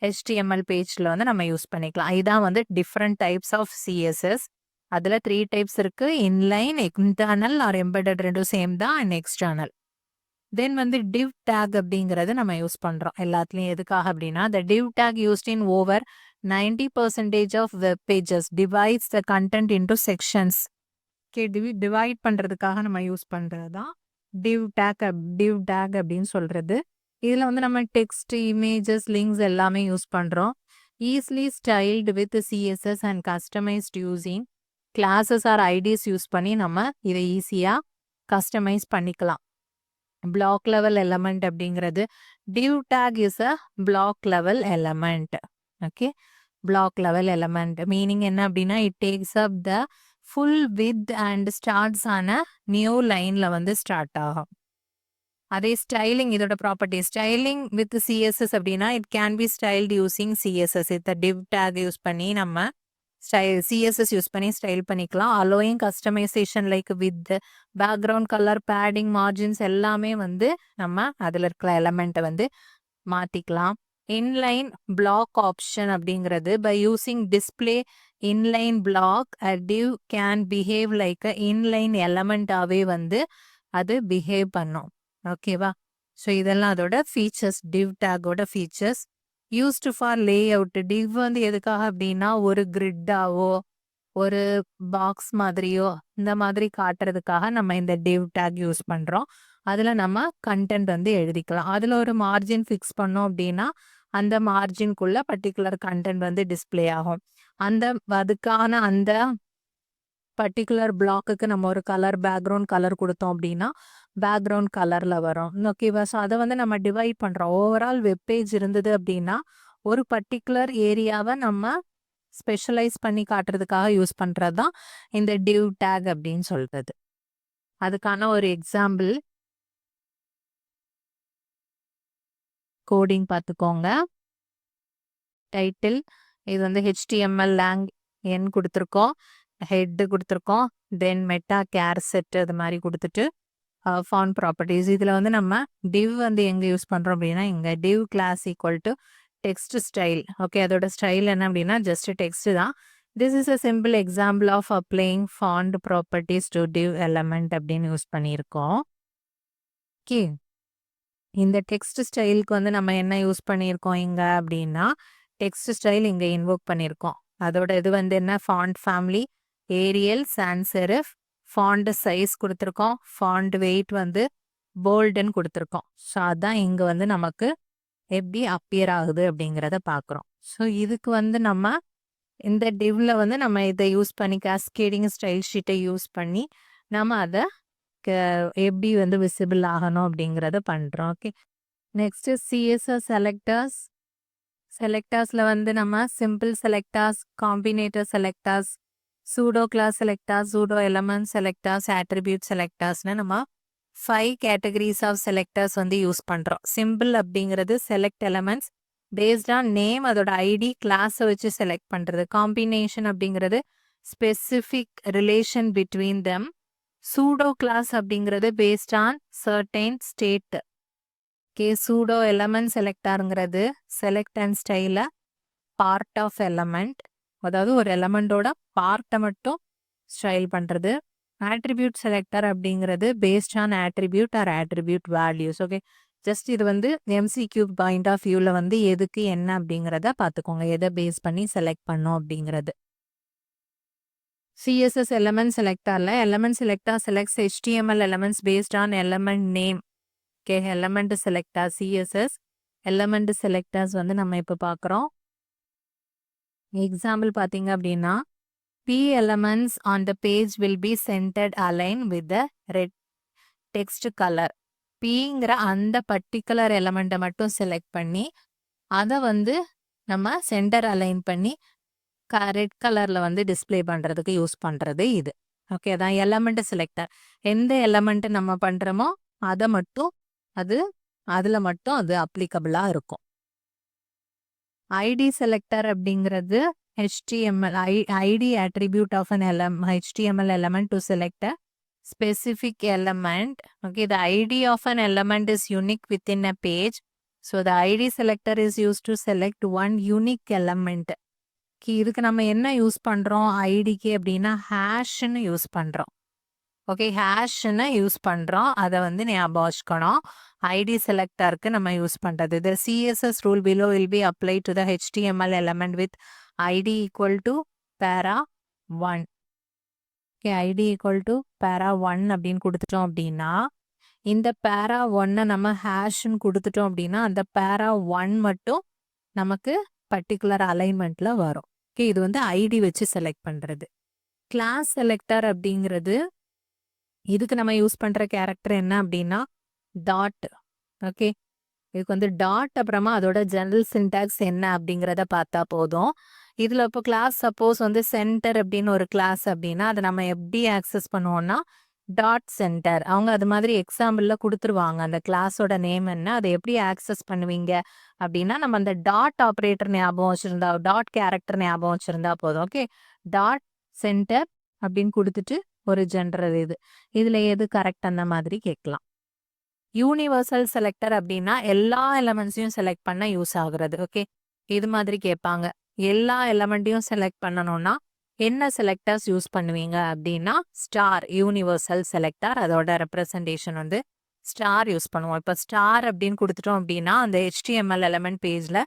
ஹெச்டிஎம்எல் பேஜில் வந்து நம்ம யூஸ் பண்ணிக்கலாம். இதுதான் வந்து டிஃப்ரெண்ட் டைப்ஸ் ஆஃப் சிஎஸ்எஸ். அதில் 3 டைப்ஸ் இருக்கு. இன்லைன், இன்டர்னல் ஆர் எம்பெடட் ரெண்டும் சேம் தான், அண்ட் எக்ஸ்டர்னல். தென் வந்து div tag அப்படிங்கிறது நம்ம யூஸ் பண்ணுறோம் எல்லாத்துலேயும். எதுக்காக அப்படின்னா the div tag used in over 90% of web pages divides the content into sections. Okay, divide பண்ணுறதுக்காக நம்ம யூஸ் பண்ணுறது தான் div tag அப்படின்னு சொல்கிறது. இதில் வந்து நம்ம டெக்ஸ்ட், இமேஜஸ், லிங்க்ஸ் எல்லாமே யூஸ் பண்ணுறோம். Easily styled with CSS and customized using classes or IDs use பண்ணி நம்ம இதை ஈஸியாக கஸ்டமைஸ் பண்ணிக்கலாம். பிளாக் லெவல் எலமெண்ட் அப்படிங்கிறது div tag is a block level element. Okay, block level element meaning என்ன அப்படின்னா it takes up the full width and starts on a new lineல வந்து start ஆகும். அதே ஸ்டைலிங், இதோட ப்ராப்பர்ட்டி ஸ்டைலிங் வித் சிஎஸ்எஸ் அப்படின்னா it can be styled using CSS. இந்த div tag use பண்ணி நம்ம சிஎஸ்எஸ் யூஸ் பண்ணி ஸ்டைல் பண்ணிக்கலாம். Allowing customization like with background colour, padding, margins எல்லாமே வந்து நம்ம அதில் இருக்கிற எலமெண்ட்டை வந்து மாற்றிக்கலாம். இன்லைன் பிளாக் ஆப்ஷன் அப்படிங்கிறது by using display inline block a div can behave like a inline எலமெண்ட்டாகவே வந்து அது பிஹேவ் பண்ணும். ஓகேவா? ஸோ இதெல்லாம் அதோட features, div டேக்கோட features. Used for lay out. div வந்து எதுக்காக அப்படின்னா ஒரு கிரிட்டாவோ ஒரு பாக்ஸ் மாதிரியோ இந்த மாதிரி காட்டுறதுக்காக நம்ம இந்த div டேக் யூஸ் பண்ணுறோம். அதில் நம்ம கண்டென்ட் வந்து எழுதிக்கலாம். அதில் ஒரு மார்ஜின் ஃபிக்ஸ் பண்ணோம் அப்படின்னா அந்த மார்ஜின்குள்ள பர்டிகுலர் கண்டென்ட் வந்து டிஸ்பிளே ஆகும். அதுக்கான அந்த பர்டிகுலர் பிளாக்குக்கு நம்ம ஒரு கலர், பேக்ரவுண்ட் கலர் கொடுத்தோம் அப்படின்னா பேக்ரவுண்ட் கலரில் வரும். ஓகேவா? ஸோ அதை வந்து நம்ம டிவைட் பண்ணுறோம். ஓவரால் வெப்பேஜ் இருந்தது அப்படின்னா ஒரு பர்டிகுலர் ஏரியாவை நம்ம ஸ்பெஷலைஸ் பண்ணி காட்டுறதுக்காக யூஸ் பண்ணுறது தான் இந்த div tag அப்படின்னு சொல்கிறது. அதுக்கான ஒரு எக்ஸாம்பிள் கோடிங் பார்த்துக்கோங்க. டைட்டில் இது வந்து HTML லேங் என் கொடுத்துருக்கோம், ஹெட்டு கொடுத்துருக்கோம், தென் மெட்டா கேர் செட் அது மாதிரி கொடுத்துட்டு ஃபாண்ட் ப்ராப்பர்ட்டிஸ். இதில் வந்து நம்ம div வந்து எங்கே யூஸ் பண்ணுறோம் அப்படின்னா இங்கே div class equal to text style. Okay, அதோட ஸ்டைல் என்ன அப்படின்னா ஜஸ்ட் டெக்ஸ்ட் தான். This is a simple example of applying font properties to div element அப்படின்னு யூஸ் பண்ணியிருக்கோம். ஓகே, இந்த டெக்ஸ்ட் ஸ்டைலுக்கு வந்து நம்ம என்ன யூஸ் பண்ணியிருக்கோம் இங்கே அப்படின்னா டெக்ஸ்ட் ஸ்டைல் இங்கே இன்வோக் பண்ணியிருக்கோம். அதோட இது வந்து என்ன, font family Arial, sans serif, font size கொடுத்துருக்கோம், ஃபாண்ட் வெயிட் வந்து போல்டுன்னு கொடுத்துருக்கோம். ஸோ அதான் இங்கே வந்து நமக்கு எப்படி அப்பியர் ஆகுது அப்படிங்கிறத பார்க்குறோம். ஸோ இதுக்கு வந்து நம்ம இந்த divல வந்து நம்ம இதை யூஸ் பண்ணி கேஸ்கேடிங் ஸ்டைல் ஷீட்டை யூஸ் பண்ணி நம்ம அதை எப்படி வந்து விசிபிள் ஆகணும் அப்படிங்கிறத பண்ணுறோம். Okay, next CSS selectors. செலக்டர்ஸில் வந்து நம்ம simple selectors, combinator selectors, pseudo class selectors, pseudo element selectors, attribute செலக்டர்ஸ்னு நம்ம 5 கேட்டகரிஸ் ஆஃப் செலக்டர்ஸ் வந்து யூஸ் பண்ணுறோம். சிம்பிள் அப்படிங்கிறது select elements based on name, அதோட ஐடி, கிளாஸை வச்சு செலக்ட் பண்ணுறது. காம்பினேஷன் அப்படிங்கிறது specific relation between them. Pseudo class அப்படிங்கிறது based on certain state. Okay, pseudo element செலக்டாருங்கிறது select and style a part of element, அதாவது ஒரு எலமெண்டோட பார்ட்டை மட்டும் ஸ்டைல் பண்ணுறது. ஆட்ரிபியூட் செலக்டர் அப்படிங்கிறது based on attribute or attribute values. Okay, just இது வந்து MCQ பாயிண்ட் ஆஃப் வியூவில் வந்து எதுக்கு என்ன அப்படிங்கிறத பார்த்துக்கோங்க, எதை பேஸ் பண்ணி செலக்ட் பண்ணோம் அப்படிங்கிறது. CSS எலமெண்ட் செலக்டரில் element selector selects HTML elements based on element name. Okay, element selector CSS element selectors வந்து நம்ம இப்போ பார்க்குறோம். எக்ஸாம்பிள் பார்த்தீங்க அப்படின்னா P elements on the page will be centered aligned with the red text color. Pங்கிற அந்த particular எலமெண்ட்டை மட்டும் select பண்ணி அதை வந்து நம்ம சென்டர் அலைன் பண்ணி ரெட் கலரில் வந்து டிஸ்பிளே பண்ணுறதுக்கு யூஸ் பண்ணுறது இது. ஓகே, அதான் எலமெண்ட் செலக்டர். எந்த எலமெண்ட் நம்ம பண்ணுறோமோ அதை மட்டும் அதில் மட்டும் அது அப்ளிகபிளாக இருக்கும். ஐடி செலக்டர் அப்படிங்கிறது HTML ID attribute of an HTML element to select a specific element. Okay, the ID of an element is unique within a page. So the ID selector is used to select one unique element. இதுக்கு நம்ம என்ன use பண்ணுறோம் ஐடிக்கு அப்படின்னா ஹேஷ்ன்னு use பண்ணுறோம். Okay, ஹேஷ்ன்னு use பண்ணுறோம், அதை வந்து ஞாபகம் வச்சுக்கணும். ஐடி செலக்டருக்கு நம்ம யூஸ் பண்ணுறது. The CSS rule below will be applied to the HTML element with ID equal to para 1. Okay, ID equal to para 1 அப்படின்னு கொடுத்துட்டோம் அப்படின்னா இந்த பேரா 1 நம்ம ஹேஷ்ன்னு குடுத்துட்டோம் அப்படின்னா, அந்த பேரா 1 மட்டும் நமக்கு பர்ட்டிகுலர் அலைன்மென்ட்ல வரும். ஓகே. இது வந்து ஐடி வச்சு செலக்ட் பண்றது. கிளாஸ் செலக்டர் அப்படிங்கிறது, இதுக்கு நம்ம யூஸ் பண்ற கேரக்டர் என்ன அப்படின்னா, டாட். ஓகே. இதுக்கு வந்து டாட் அப்புறமா அதோட ஜெனரல் சின்டாக்ஸ் என்ன அப்படிங்கிறத பார்த்தா போதும். இதுல இப்போ கிளாஸ் சப்போஸ் வந்து சென்டர் அப்படின்னு ஒரு கிளாஸ் அப்படின்னா, அதை நம்ம எப்படி ஆக்சஸ் பண்ணுவோம்னா, டாட் சென்டர். அவங்க அது மாதிரி எக்ஸாம்பிள்ல குடுத்துருவாங்க. அந்த கிளாஸோட நேம் என்ன, அதை எப்படி ஆக்சஸ் பண்ணுவீங்க அப்படின்னா, நம்ம அந்த டாட் ஆப்பரேட்டர் ஞாபகம் வச்சிருந்தா, டாட் கேரக்டர் ஞாபகம் வச்சிருந்தா போதும். ஓகே. டாட் சென்டர் அப்படின்னு குடுத்துட்டு ஒரு ஜெனரல் இது. இதுல எது கரெக்ட் அந்த மாதிரி கேட்கலாம். யூனிவர்சல் செலக்டர் அப்படின்னா எல்லா எலமெண்ட்ஸையும் செலக்ட் பண்ண யூஸ் ஆகுறது. ஓகே. இது மாதிரி கேட்பாங்க. எல்லா எலமெண்ட்டையும் செலக்ட் பண்ணணும்னா என்ன செலக்டர்ஸ் யூஸ் பண்ணுவீங்க அப்படின்னா, ஸ்டார் யூனிவர்சல் செலக்டர். அதோட ரெப்ரசன்டேஷன் வந்து ஸ்டார் யூஸ் பண்ணுவோம். இப்போ ஸ்டார் அப்படின்னு கொடுத்துட்டோம் அப்படின்னா, அந்த HTML எலமெண்ட் பேஜ்ல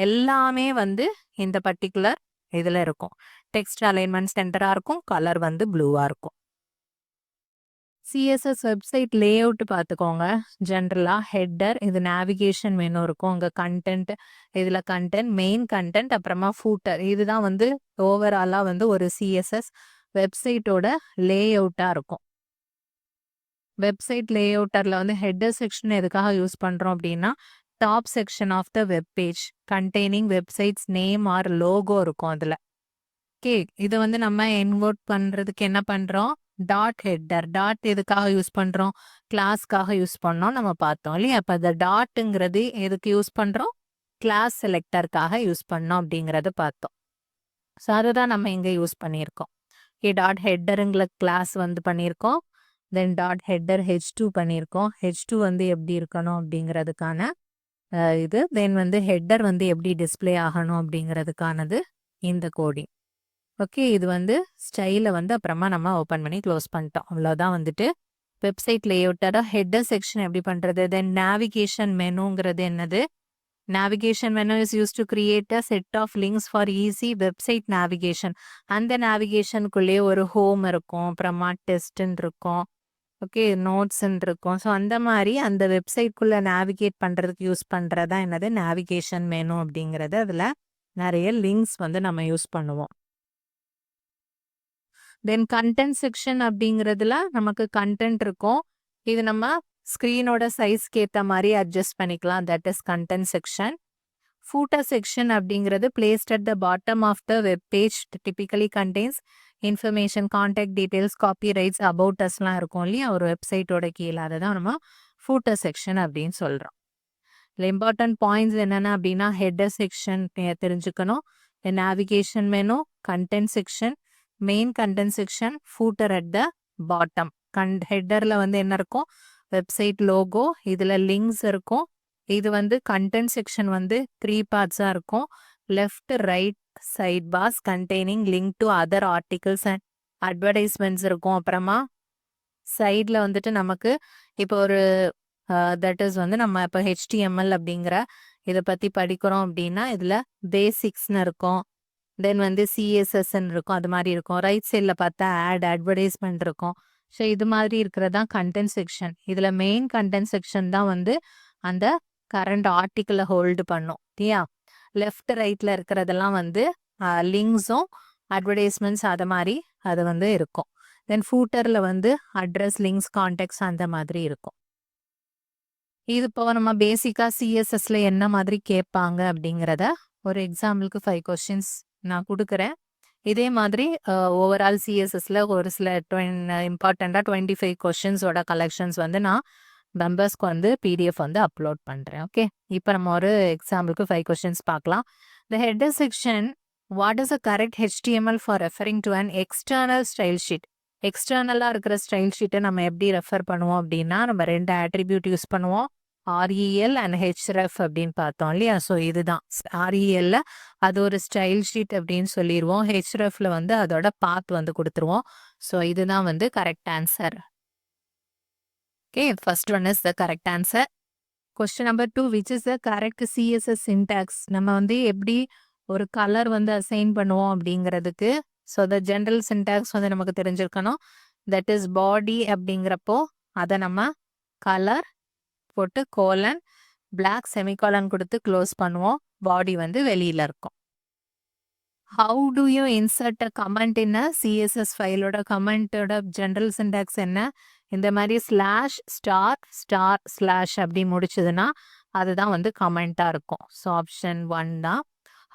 எல்லாமே வந்து இந்த பர்ட்டிகுலர் இதுல இருக்கும். டெக்ஸ்ட் அலைன்மெண்ட் சென்டரா இருக்கும், கலர் வந்து ப்ளூவா இருக்கும். சிஎஸ்எஸ் வெப்சைட் லேஅவுட் பார்த்துக்கோங்க. ஜென்ரலா ஹெட்டர், இது நேவிகேஷன் மெனு இருக்கும். அங்க கண்டென்ட், இதுல கண்டென்ட், மெயின் கண்டென்ட், அப்புறமா ஃபூட்டர். இதுதான் வந்து ஓவராலா வந்து ஒரு சிஎஸ்எஸ் வெப்சைட்டோட லேஅவுட்டா இருக்கும். வெப்சைட் லேஅவுட்டர்ல வந்து ஹெட்டர் செக்ஷன் எதுக்காக யூஸ் பண்றோம் அப்படின்னா, top section of the web page containing websites name or logo இருக்கும் அதுல. ஓகே. இது வந்து நம்ம இன்வெர்ட் பண்றதுக்கு என்ன பண்றோம், டாட் ஹெட்டர். டாட் எதுக்காக யூஸ் பண்றோம், கிளாஸ்க்காக யூஸ் பண்ணோம் நம்ம பார்த்தோம் இல்லையா. அப்ப அந்த டாட்ங்கிறது எதுக்கு யூஸ் பண்றோம், கிளாஸ் செலக்டருக்காக யூஸ் பண்ணோம் அப்படிங்கறத பார்த்தோம். ஸோ அதுதான் நம்ம இங்க யூஸ் பண்ணியிருக்கோம். ஓகே. டாட் ஹெட்டருங்கிற கிளாஸ் வந்து பண்ணியிருக்கோம். தென் டாட் ஹெட்டர் H2 பண்ணியிருக்கோம். H2 வந்து எப்படி இருக்கணும் அப்படிங்கிறதுக்கான இது. தென் வந்து ஹெட்டர் வந்து எப்படி டிஸ்பிளே ஆகணும் அப்படிங்கிறதுக்கானது இந்த கோடிங். ஓகே. இது வந்து ஸ்டைல வந்து அப்புறமா நம்ம ஓப்பன் பண்ணி க்ளோஸ் பண்ணிட்டோம். அவ்வளோதான் வந்துட்டு வெப்சைட் லேஅவுட்டோட ஹெட்டர் செக்ஷன் எப்படி பண்றது. தென் நேவிகேஷன் மெனுங்கிறது என்னது, navigation menu is use to create a set of links for easy website navigation. அந்த நேவிகேஷனுக்குள்ளேயே ஒரு ஹோம் இருக்கும், அப்புறமா டெஸ்ட்ன்னு இருக்கும், ஓகே, நோட்ஸ்ன்னு இருக்கும். ஸோ அந்த மாதிரி அந்த வெப்சைட்குள்ள நேவிகேட் பண்றதுக்கு யூஸ் பண்றதா என்னது நேவிகேஷன் மெனு அப்படிங்கிறது. அதுல நிறைய லிங்க்ஸ் வந்து நம்ம யூஸ் பண்ணுவோம். தென் கண்டென்ட் செக்ஷன் அப்படிங்கிறதுல நமக்கு கண்டென்ட் இருக்கும். இது நம்ம ஸ்க்ரீனோட சைஸ்க்கு ஏற்ற மாதிரி அட்ஜஸ்ட் பண்ணிக்கலாம். That is content section. Footer section அப்படிங்கிறது placed at the bottom of the web page typically contains information, contact details, copyright, about அஸ்லாம் இருக்கும் இல்லையா ஒரு வெப்சைட்டோட கீழே. அதை தான் நம்ம ஃபூட்டர் செக்ஷன் அப்படின்னு சொல்கிறோம். இல்லை இம்பார்ட்டன்ட் பாயிண்ட்ஸ் என்னென்ன அப்படின்னா, ஹெட்டர் செக்ஷன் தெரிஞ்சுக்கணும், navigation menu, content section, main content section, footer at the bottom. ஹெட்டர்ல வந்து என்ன இருக்கும், வெப்சைட் லோகோ, இதுல லிங்க்ஸ் இருக்கும். இது வந்து கண்டென்ட் செக்ஷன் வந்து 3 பார்ட்ஸா இருக்கும். Left right side bars containing link to other articles and advertisements இருக்கும். அப்புறமா சைட்ல வந்துட்டு நமக்கு இப்போ ஒரு தட் இஸ் வந்து நம்ம இப்போ HTML அப்படிங்கிற இதை பத்தி படிக்கிறோம் அப்படின்னா, இதுல பேசிக்ஸ்ன்னு இருக்கும். தென் வந்து சிஎஸ்எஸ்ன்னு இருக்கும், அது மாதிரி இருக்கும். ரைட் சைடில் பார்த்தா அட்வர்டைஸ்மெண்ட் இருக்கும். ஸோ இது மாதிரி இருக்கிறதான் கண்டென்ட் செக்ஷன். இதில் மெயின் கண்டென்ட் செக்ஷன் தான் வந்து அந்த கரண்ட் ஆர்டிக்கிளை ஹோல்டு பண்ணும் இல்லையா. லெஃப்ட் ரைட்டில் இருக்கிறதெல்லாம் வந்து லிங்க்ஸும் அட்வர்டைஸ்மெண்ட்ஸ் அதை மாதிரி அது வந்து இருக்கும். தென் ஃபூட்டரில் வந்து அட்ரஸ், லிங்க்ஸ், கான்டாக்ட்ஸ் அந்த மாதிரி இருக்கும். இது இப்போ நம்ம பேசிக்காக சிஎஸ்எஸ்ல என்ன மாதிரி கேட்பாங்க அப்படிங்கிறத ஒரு எக்ஸாம்பிளுக்கு 5 கொஸ்டின்ஸ் நான் கொடுக்குறேன். இதே மாதிரி ஓவரால் சிஎஸ்எஸ்ல ஒரு சில இம்பார்ட்டண்ட்டாக 25 கொஸ்டின்ஸோட கலெக்ஷன்ஸ் வந்து நான் மெம்பர்ஸ்க்கு வந்து PDF வந்து அப்லோட் பண்ணுறேன். ஓகே. இப்போ நம்ம ஒரு எக்ஸாம்பிளுக்கு 5 கொஸ்டின்ஸ் பார்க்கலாம். The header section, what is a correct HTML for referring to an external style sheet. எக்ஸ்டர்னலாக இருக்கிற ஸ்டைல் ஷீட்டை நம்ம எப்படி ரெஃபர் பண்ணுவோம் அப்படின்னா, நம்ம 2 ஆட்ரிபியூட் யூஸ் பண்ணுவோம், REL அண்ட் HREF அப்படின்னு பார்த்தோம் இல்லையா. ஸோ இதுதான் REL அது ஒரு ஸ்டைல் ஷீட் அப்படின்னு சொல்லிடுவோம். HREFல வந்து அதோட பாத் வந்து கொடுத்துருவோம். ஸோ இதுதான் வந்து correct answer. Okay. First one is the correct answer. Question number 2, which is the correct CSS syntax. நம்ம வந்து எப்படி ஒரு கலர் வந்து அசைன் பண்ணுவோம் அப்படிங்கிறதுக்கு ஸோ த ஜென்ரல் சின்டாக்ஸ் வந்து நமக்கு தெரிஞ்சிருக்கணும். தட் இஸ் பாடி அப்படிங்கிறப்போ அதை நம்ம கலர் போட்டு கோலன் பிளாக் செமிகாலன் கொடுத்து க்ளோஸ் பண்ணுவோம். பாடி வந்து வெளியில இருக்கும். How do you insert a comment in a CSS ஃபைலோட கமெண்ட்டோட ஜென்ரல் சின்டாக்ஸ் என்ன? இந்த மாதிரி ஸ்லாஷ் ஸ்டார் ஸ்டார் ஸ்லாஷ் அப்படி முடிச்சதுன்னா அதுதான் வந்து கமெண்ட்டாக இருக்கும். ஸோ ஆப்ஷன் 1 தான்.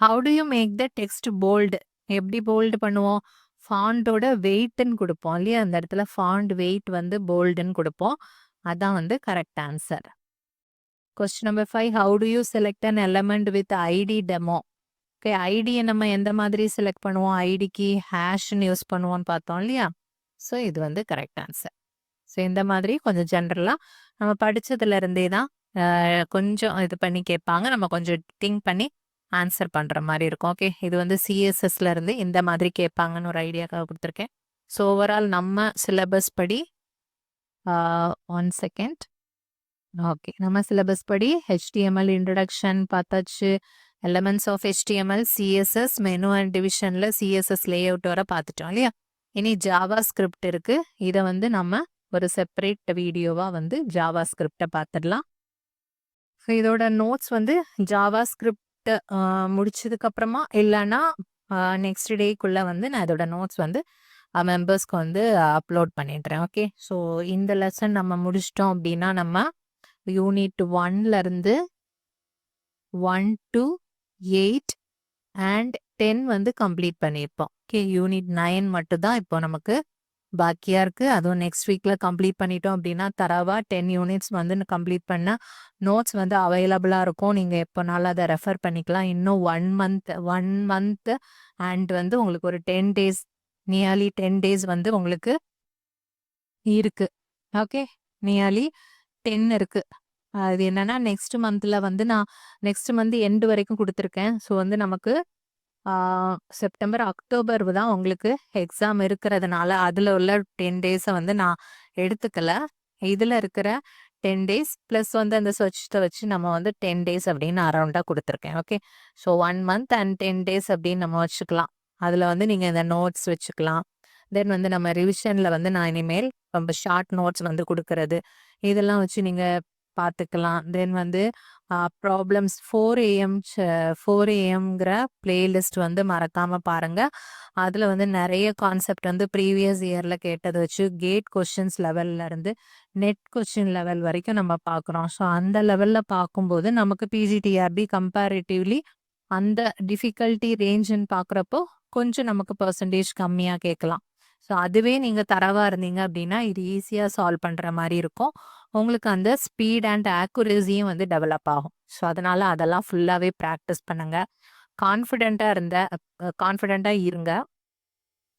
How do you make the text bold? எப்படி போல்டு பண்ணுவோம்? ஃபாண்டோட வெயிட்னு கொடுப்போம் இல்லையா? அந்த இடத்துல ஃபாண்ட் வெயிட் வந்து போல்டுன்னு கொடுப்போம். அதான் வந்து correct answer. Question number 5, how do you select an element with ID demo? Okay, ஐடியை நம்ம எந்த மாதிரி செலக்ட் பண்ணுவோம்? ஐடிக்கு ஹேஷ்னு யூஸ் பண்ணுவோம்னு பார்த்தோம் இல்லையா? ஸோ இது வந்து கரெக்ட் ஆன்சர். ஸோ இந்த மாதிரி கொஞ்சம் ஜென்ரலாக நம்ம படித்ததுல இருந்தே தான் கொஞ்சம் இது பண்ணி கேட்பாங்க. நம்ம கொஞ்சம் திங்க் பண்ணி ஆன்சர் பண்ணுற மாதிரி இருக்கும். ஓகே, இது வந்து சிஎஸ்எஸ்ல இருந்து இந்த மாதிரி கேட்பாங்கன்னு ஒரு ஐடியாக்காக கொடுத்துருக்கேன். ஸோ ஓவரால் நம்ம சிலபஸ் படி 1 செகண்ட். ஓகே, நம்ம சிலபஸ் படி ஹெச்டிஎம்எல் இன்ட்ரடக்ஷன் பார்த்தாச்சு. Elements of HTML, CSS, menu and டிவிஷனில் சிஎஸ்எஸ் லேஅவுட் வர பார்த்துட்டோம் இல்லையா? இனி ஜாவா ஸ்கிரிப்ட் இருக்கு. இதை வந்து நம்ம ஒரு செப்பரேட் வீடியோவாக வந்து ஜாவா ஸ்கிரிப்டை பார்த்துடலாம். ஸோ இதோட நோட்ஸ் வந்து ஜாவா ஸ்கிரிப்ட் முடிச்சதுக்கு அப்புறமா இல்லைன்னா நெக்ஸ்ட் டேக்குள்ளே வந்து நான் இதோட நோட்ஸ் வந்து மெம்பர்ஸ்க்கு வந்து அப்லோட் பண்ணிடுறேன். ஓகே, ஸோ இந்த லெசன் நம்ம முடிச்சிட்டோம் அப்படின்னா நம்ம யூனிட் 1லேருந்து 1 to 8 அண்ட் 10 வந்து கம்ப்ளீட் பண்ணியிருப்போம். ஓகே, யூனிட் 9 மட்டும் தான் இப்போ நமக்கு பாக்கியாக இருக்குது. அதுவும் நெக்ஸ்ட் வீக்கில் கம்ப்ளீட் பண்ணிட்டோம் அப்படின்னா தரவாக 10 யூனிட்ஸ் வந்து கம்ப்ளீட் பண்ண நோட்ஸ் வந்து அவைலபிளாக இருக்கும். நீங்கள் எப்போனாலும் அதை ரெஃபர் பண்ணிக்கலாம். இன்னும் 1 மந்த் அண்ட் வந்து உங்களுக்கு ஒரு 10 டேஸ், நியர்லி 10 டேஸ் வந்து உங்களுக்கு இருக்கு. ஓகே, நியர்லி 10 இருக்கு. அது என்னன்னா நெக்ஸ்ட் மந்த்ல வந்து நான் நெக்ஸ்ட் மந்த் எண்டு வரைக்கும் கொடுத்துருக்கேன். ஸோ வந்து நமக்கு செப்டம்பர் அக்டோபர் தான் உங்களுக்கு எக்ஸாம் இருக்கிறதுனால அதில் உள்ள 10 டேஸை வந்து நான் எடுத்துக்கல. இதில் இருக்கிற 10 டேஸ் ப்ளஸ் வந்து அந்த ஸ்வட்சத்தை வச்சு நம்ம வந்து 10 டேஸ் அப்படின்னு அரௌண்டாக கொடுத்துருக்கேன். Okay, so 1 month and 10 days அப்படின்னு நம்ம வச்சுக்கலாம். அதில் வந்து நீங்கள் இந்த நோட்ஸ் வச்சுக்கலாம். தென் வந்து நம்ம ரிவிஷனில் வந்து நான் இனிமேல் ரொம்ப ஷார்ட் நோட்ஸ் வந்து கொடுக்கறது இதெல்லாம் வச்சு நீங்கள் பார்த்துக்கலாம். தென் வந்து ப்ராப்ளம்ஸ் 4 AM பிளேலிஸ்ட் வந்து மறக்காமல் பாருங்கள். அதில் வந்து நிறைய கான்செப்ட் வந்து ப்ரீவியஸ் இயரில் கேட்டதை வச்சு கேட் கொஷின்ஸ் லெவல்லேருந்து நெட் கொஷின் லெவல் வரைக்கும் நம்ம பார்க்குறோம். ஸோ அந்த லெவலில் பார்க்கும்போது நமக்கு பிஜிடிஆர்பி கம்பேரிட்டிவ்லி அந்த டிஃபிகல்ட்டி ரேஞ்சுன்னு பார்க்குறப்போ கொஞ்சம் நமக்கு பர்சன்டேஜ் கம்மியாக கேட்கலாம். ஸோ அதுவே நீங்கள் தரவாக இருந்தீங்க அப்படின்னா இது ஈஸியாக சால்வ் பண்ணுற மாதிரி இருக்கும். உங்களுக்கு அந்த ஸ்பீட் அண்ட் ஆக்குரேசியும் வந்து டெவலப் ஆகும். ஸோ அதனால் அதெல்லாம் ஃபுல்லாகவே ப்ராக்டிஸ் பண்ணுங்கள். கான்ஃபிடெண்ட்டாக இருங்க.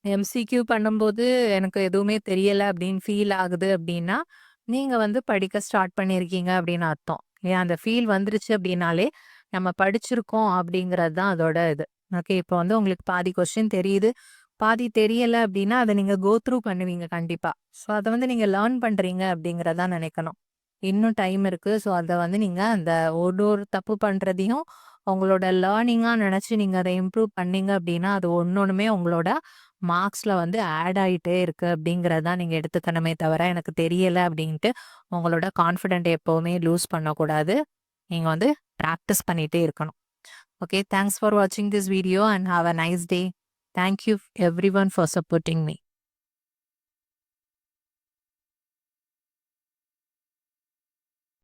எம்சிக்யூ பண்ணும்போது எனக்கு எதுவுமே தெரியலை அப்படின்னு ஃபீல் ஆகுது அப்படின்னா நீங்கள் வந்து படிக்க ஸ்டார்ட் பண்ணியிருக்கீங்க அப்படின்னு அர்த்தம். ஏன் அந்த ஃபீல் வந்துருச்சு அப்படின்னாலே நம்ம படிச்சிருக்கோம் அப்படிங்கிறது தான் அதோட இது. ஓகே, இப்போ வந்து உங்களுக்கு பாதி கொஸ்டின் தெரியுது, பாதி தெரியலை அப்படின்னா அதை நீங்கள் கோ த்ரூ பண்ணுவீங்க கண்டிப்பாக. ஸோ அதை வந்து நீங்கள் லேர்ன் பண்ணுறீங்க அப்படிங்கிறதா நினைக்கணும். இன்னும் டைம் இருக்குது. ஸோ அதை வந்து நீங்கள் அந்த ஒரு தப்பு பண்ணுறதையும் உங்களோட லேர்னிங்காக நினச்சி நீங்கள் அதை இம்ப்ரூவ் பண்ணீங்க அப்படின்னா அது ஒன்றுமே உங்களோட மார்க்ஸில் வந்து ஆட் ஆகிட்டே இருக்குது அப்படிங்கிறது தான் நீங்கள் எடுத்துக்கணுமே தவிர எனக்கு தெரியலை அப்படின்ட்டு உங்களோட கான்ஃபிடென்ட் எப்போவுமே லூஸ் பண்ணக்கூடாது. நீங்கள் வந்து ப்ராக்டிஸ் பண்ணிகிட்டே இருக்கணும். Okay, thanks for watching this video and have a nice day. Thank you everyone for supporting me.